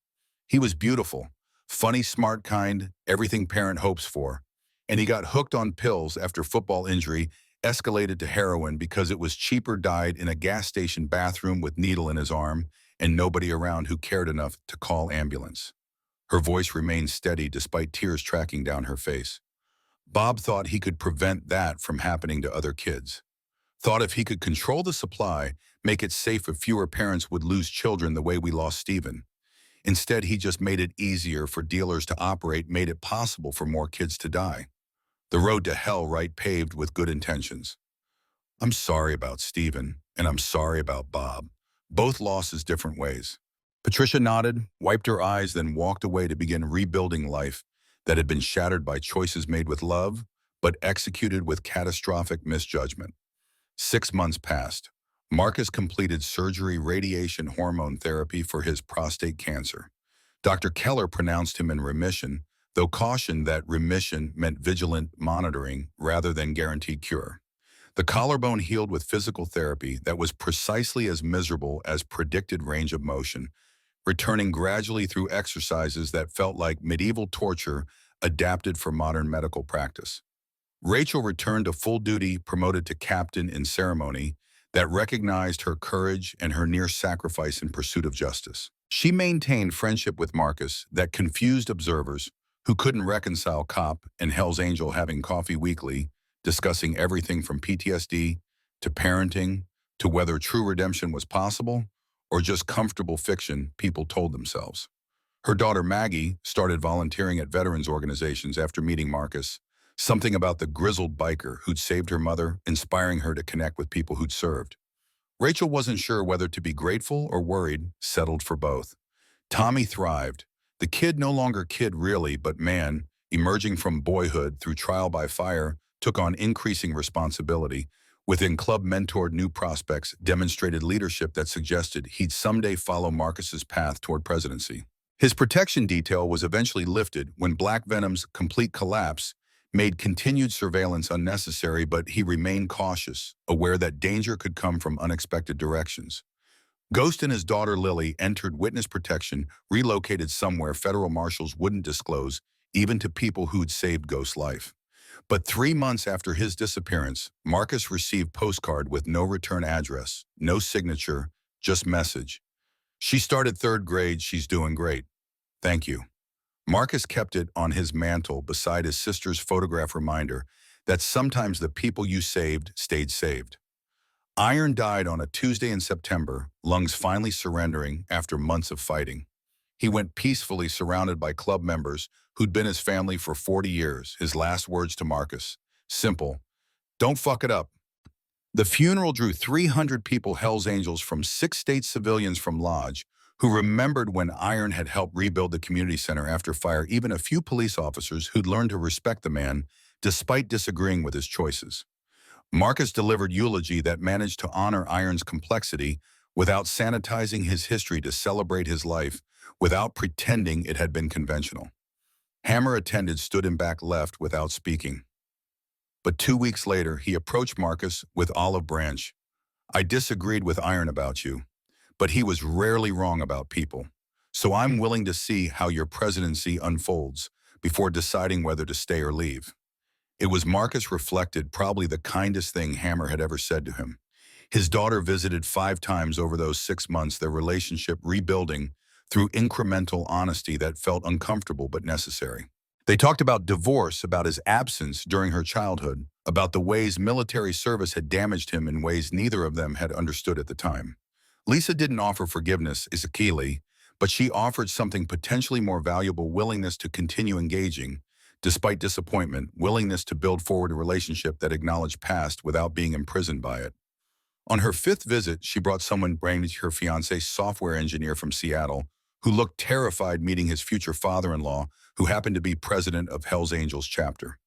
He was beautiful, funny, smart, kind, everything parent hopes for. And he got hooked on pills after football injury, escalated to heroin because it was cheaper, died in a gas station bathroom with needle in his arm, and nobody around who cared enough to call ambulance." Her voice remained steady despite tears tracking down her face. "Bob thought he could prevent that from happening to other kids. Thought if he could control the supply, make it safe if fewer parents would lose children the way we lost Stephen. Instead, he just made it easier for dealers to operate, made it possible for more kids to die. The road to hell, right, paved with good intentions. I'm sorry about Stephen, and I'm sorry about Bob. Both losses different ways." Patricia nodded, wiped her eyes, then walked away to begin rebuilding life that had been shattered by choices made with love, but executed with catastrophic misjudgment. 6 months passed. Marcus completed surgery, radiation, hormone therapy for his prostate cancer. Dr. Keller pronounced him in remission, though cautioned that remission meant vigilant monitoring rather than guaranteed cure. The collarbone healed with physical therapy that was precisely as miserable as predicted range of motion, returning gradually through exercises that felt like medieval torture adapted for modern medical practice. Rachel returned to full duty, promoted to captain in ceremony that recognized her courage and her near sacrifice in pursuit of justice. She maintained friendship with Marcus that confused observers who couldn't reconcile cop and Hell's Angel having coffee weekly, discussing everything from PTSD to parenting to whether true redemption was possible or just comfortable fiction people told themselves. Her daughter Maggie started volunteering at veterans organizations after meeting Marcus, something about the grizzled biker who'd saved her mother, inspiring her to connect with people who'd served. Rachel wasn't sure whether to be grateful or worried, settled for both. Tommy thrived. The kid, no longer kid really, but man, emerging from boyhood through trial by fire, took on increasing responsibility. Within club mentored new prospects, demonstrated leadership that suggested he'd someday follow Marcus's path toward presidency. His protection detail was eventually lifted when Black Venom's complete collapse made continued surveillance unnecessary, but he remained cautious, aware that danger could come from unexpected directions. Ghost and his daughter Lily entered witness protection, relocated somewhere federal marshals wouldn't disclose, even to people who'd saved Ghost's life. But 3 months after his disappearance, Marcus received postcard with no return address, no signature, just message. "She started 3rd grade, she's doing great. Thank you." Marcus kept it on his mantle beside his sister's photograph reminder that sometimes the people you saved stayed saved. Iron died on a Tuesday in September, lungs finally surrendering after months of fighting. He went peacefully surrounded by club members who'd been his family for 40 years. His last words to Marcus, simple, "Don't fuck it up." The funeral drew 300 people, Hell's Angels from 6 state, civilians from Lodge, who remembered when Iron had helped rebuild the community center after fire, even a few police officers who'd learned to respect the man despite disagreeing with his choices. Marcus delivered eulogy that managed to honor Iron's complexity without sanitizing his history, to celebrate his life without pretending it had been conventional. Hammer attended, stood in back left without speaking. But 2 weeks later, he approached Marcus with olive branch. "I disagreed with Iron about you, but he was rarely wrong about people. So I'm willing to see how your presidency unfolds. before deciding whether to stay or leave. It was, Marcus reflected, probably the kindest thing Hammer had ever said to him. His daughter visited 5 times over those 6 months, their relationship rebuilding through incremental honesty that felt uncomfortable but necessary. They talked about divorce, about his absence during her childhood, about the ways military service had damaged him in ways neither of them had understood at the time. Lisa didn't offer forgiveness, Ezekieli, but she offered something potentially more valuable: willingness to continue engaging, despite disappointment, willingness to build forward a relationship that acknowledged past without being imprisoned by it. On her 5th visit, she brought someone brand her fiancé, software engineer from Seattle, who looked terrified meeting his future father-in-law, who happened to be president of Hell's Angels chapter.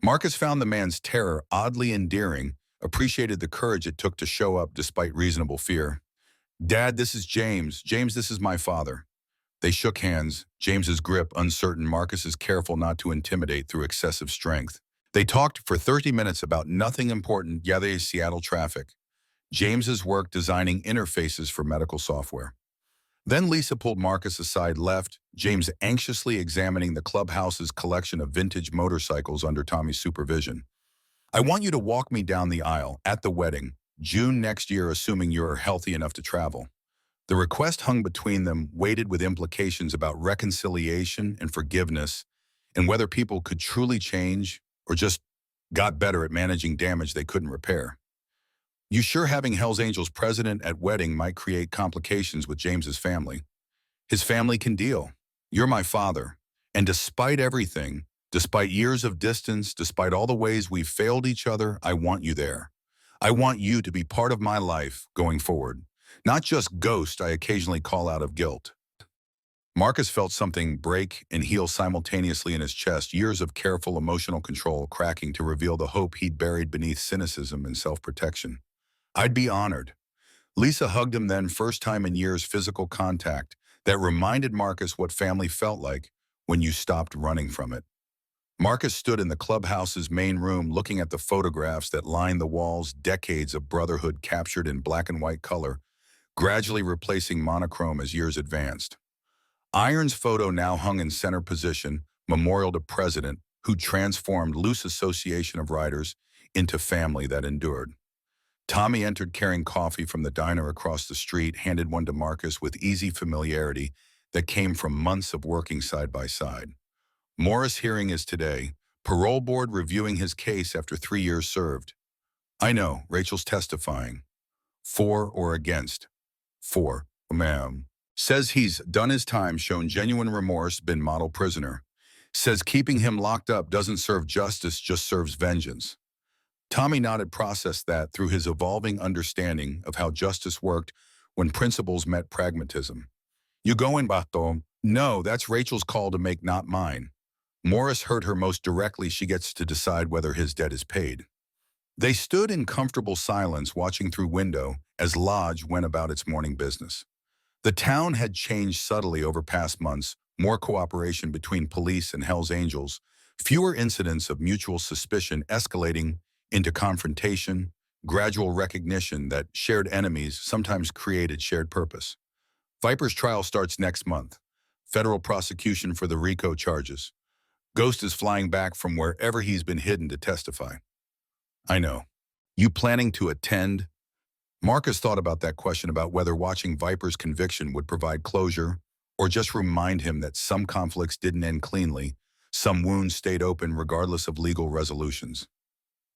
Marcus found the man's terror oddly endearing, appreciated the courage it took to show up despite reasonable fear. "Dad, this is James. James, this is my father." They shook hands, James's grip uncertain, Marcus's careful not to intimidate through excessive strength. They talked for 30 minutes about nothing important, yet Seattle traffic. James's work designing interfaces for medical software. Then Lisa pulled Marcus aside, left, James anxiously examining the clubhouse's collection of vintage motorcycles under Tommy's supervision. "I want you to walk me down the aisle at the wedding, June next year, assuming you're healthy enough to travel." The request hung between them, weighted with implications about reconciliation and forgiveness, and whether people could truly change or just got better at managing damage they couldn't repair. "You sure having Hell's Angels president at wedding might create complications with James's family?" "His family can deal. You're my father. And despite everything, despite years of distance, despite all the ways we've failed each other, I want you there. I want you to be part of my life going forward. Not just ghost I occasionally call out of guilt." Marcus felt something break and heal simultaneously in his chest, years of careful emotional control cracking to reveal the hope he'd buried beneath cynicism and self-protection. "I'd be honored." Lisa hugged him then, first time in years physical contact that reminded Marcus what family felt like when you stopped running from it. Marcus stood in the clubhouse's main room looking at the photographs that lined the walls, decades of brotherhood captured in black and white color, gradually replacing monochrome as years advanced. Iron's photo now hung in center position, memorial to President, who transformed loose association of riders into family that endured. Tommy entered carrying coffee from the diner across the street, handed one to Marcus with easy familiarity that came from months of working side by side. "Morris hearing is today. Parole board reviewing his case after 3 years served." "I know, Rachel's testifying." "For or against?" "For, ma'am." "Says he's done his time, shown genuine remorse, been model prisoner. Says keeping him locked up doesn't serve justice, just serves vengeance." Tommy nodded, processed that through his evolving understanding of how justice worked when principles met pragmatism. "You going, Bato?" "No, that's Rachel's call to make, not mine." Morris hurt her most directly. She gets to decide whether his debt is paid. They stood in comfortable silence, watching through window as Lodge went about its morning business. The town had changed subtly over past months, more cooperation between police and Hell's Angels, fewer incidents of mutual suspicion escalating into confrontation, gradual recognition that shared enemies sometimes created shared purpose. Viper's trial starts next month. Federal prosecution for the RICO charges. Ghost is flying back from wherever he's been hidden to testify. "I know. You planning to attend?" Marcus thought about that question, about whether watching Viper's conviction would provide closure or just remind him that some conflicts didn't end cleanly, some wounds stayed open regardless of legal resolutions.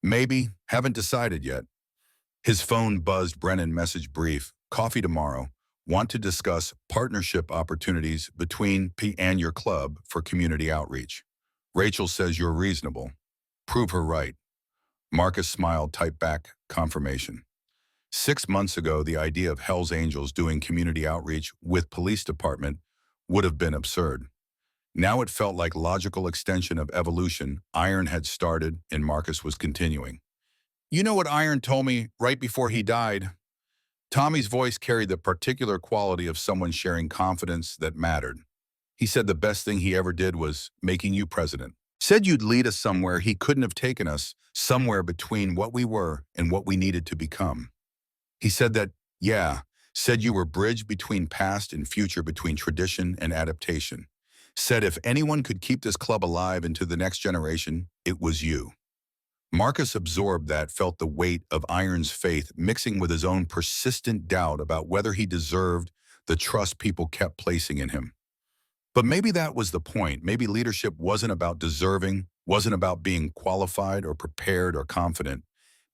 "Maybe, haven't decided yet." His phone buzzed. Brennan message brief, "Coffee tomorrow. Want to discuss partnership opportunities between P and your club for community outreach. Rachel says you're reasonable. Prove her right." Marcus smiled, typed back, confirmation. 6 months ago, the idea of Hell's Angels doing community outreach with police department would have been absurd. Now it felt like logical extension of evolution. Iron had started and Marcus was continuing. "You know what Iron told me right before he died?" Tommy's voice carried the particular quality of someone sharing confidence that mattered. "He said the best thing he ever did was making you president. Said you'd lead us somewhere he couldn't have taken us, somewhere between what we were and what we needed to become. He said that, yeah, said you were bridge between past and future, between tradition and adaptation. Said if anyone could keep this club alive into the next generation, it was you. Marcus absorbed that, felt the weight of Iron's faith mixing with his own persistent doubt about whether he deserved the trust people kept placing in him. But maybe that was the point. Maybe leadership wasn't about deserving, wasn't about being qualified or prepared or confident.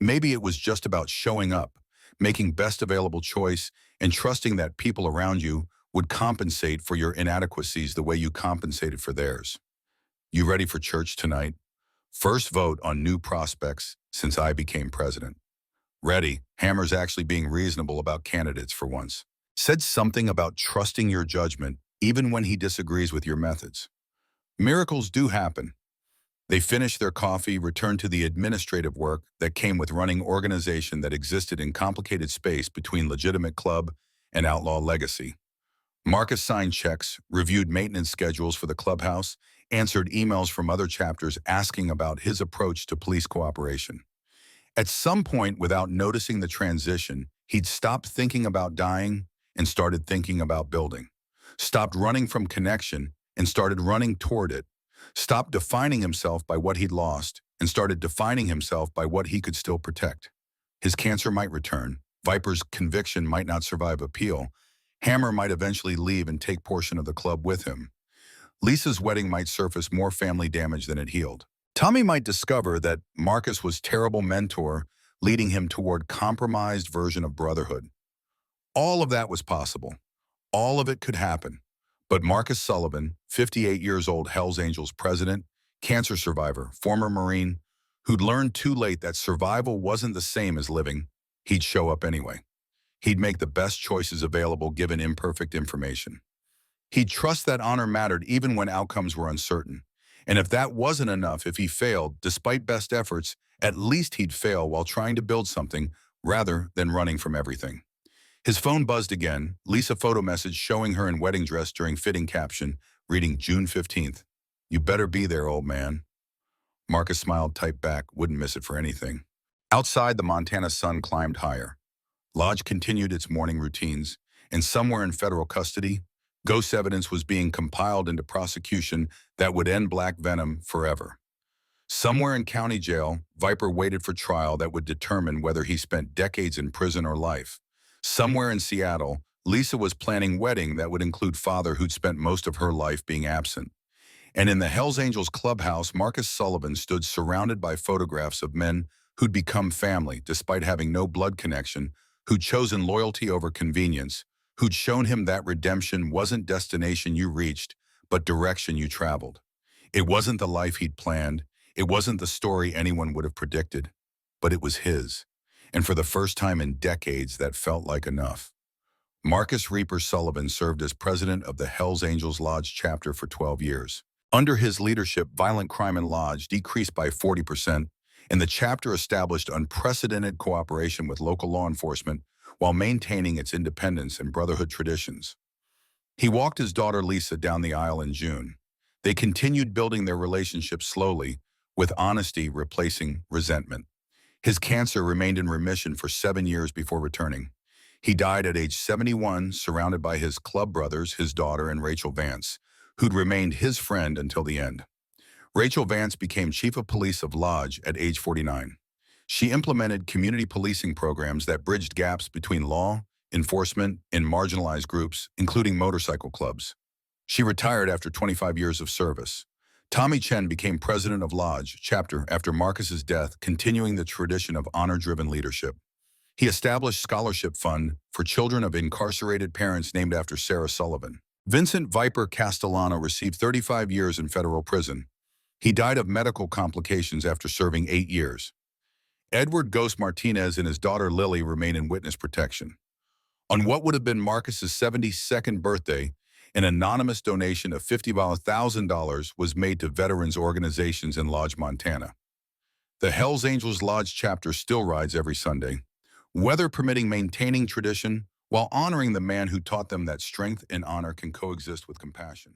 Maybe it was just about showing up, making best available choice, and trusting that people around you would compensate for your inadequacies the way you compensated for theirs. You ready for church tonight? First vote on new prospects since I became president. Ready. Hammer's actually being reasonable about candidates for once. Said something about trusting your judgment even when he disagrees with your methods. Miracles do happen. They finished their coffee, returned to the administrative work that came with running organization that existed in complicated space between legitimate club and outlaw legacy. Marcus signed checks, reviewed maintenance schedules for the clubhouse, answered emails from other chapters asking about his approach to police cooperation. At some point, without noticing the transition, he'd stopped thinking about dying and started thinking about building. Stopped running from connection and started running toward it. Stopped defining himself by what he'd lost and started defining himself by what he could still protect. His cancer might return. Viper's conviction might not survive appeal. Hammer might eventually leave and take portion of the club with him. Lisa's wedding might surface more family damage than it healed. Tommy might discover that Marcus was terrible mentor, leading him toward compromised version of brotherhood. All of that was possible. All of it could happen. But Marcus Sullivan, 58 years old, Hells Angels president, cancer survivor, former Marine, who'd learned too late that survival wasn't the same as living, he'd show up anyway. He'd make the best choices available given imperfect information. He'd trust that honor mattered even when outcomes were uncertain. And if that wasn't enough, if he failed, despite best efforts, at least he'd fail while trying to build something rather than running from everything. His phone buzzed again, Lisa photo message showing her in wedding dress during fitting caption, reading June 15th. You better be there, old man. Marcus smiled, typed back, wouldn't miss it for anything. Outside, the Montana sun climbed higher. Lodge continued its morning routines, and somewhere in federal custody, ghost evidence was being compiled into prosecution that would end Black Venom forever. Somewhere in county jail, Viper waited for trial that would determine whether he spent decades in prison or life. Somewhere in Seattle, Lisa was planning wedding that would include father who'd spent most of her life being absent. And in the Hells Angels clubhouse, Marcus Sullivan stood surrounded by photographs of men who'd become family despite having no blood connection, who'd chosen loyalty over convenience, who'd shown him that redemption wasn't destination you reached, but direction you traveled. It wasn't the life he'd planned. It wasn't the story anyone would have predicted, but it was his. And for the first time in decades, that felt like enough. Marcus Reaper Sullivan served as president of the Hells Angels Lodge chapter for 12 years. Under his leadership, violent crime in Lodge decreased by 40%, and the chapter established unprecedented cooperation with local law enforcement while maintaining its independence and brotherhood traditions. He walked his daughter Lisa down the aisle in June. They continued building their relationship slowly, with honesty replacing resentment. His cancer remained in remission for 7 years before returning. He died at age 71, surrounded by his club brothers, his daughter, and Rachel Vance, who'd remained his friend until the end. Rachel Vance became chief of police of Lodge at age 49. She implemented community policing programs that bridged gaps between law, enforcement, and marginalized groups, including motorcycle clubs. She retired after 25 years of service. Tommy Chen became president of Lodge chapter after Marcus's death, continuing the tradition of honor-driven leadership. He established scholarship fund for children of incarcerated parents named after Sarah Sullivan. Vincent Viper Castellano received 35 years in federal prison. He died of medical complications after serving 8 years. Edward Ghost Martinez and his daughter Lily remain in witness protection. On what would have been Marcus's 72nd birthday, an anonymous donation of $50,000 was made to veterans organizations in Lodge, Montana. The Hells Angels Lodge chapter still rides every Sunday, weather permitting, maintaining tradition while honoring the man who taught them that strength and honor can coexist with compassion.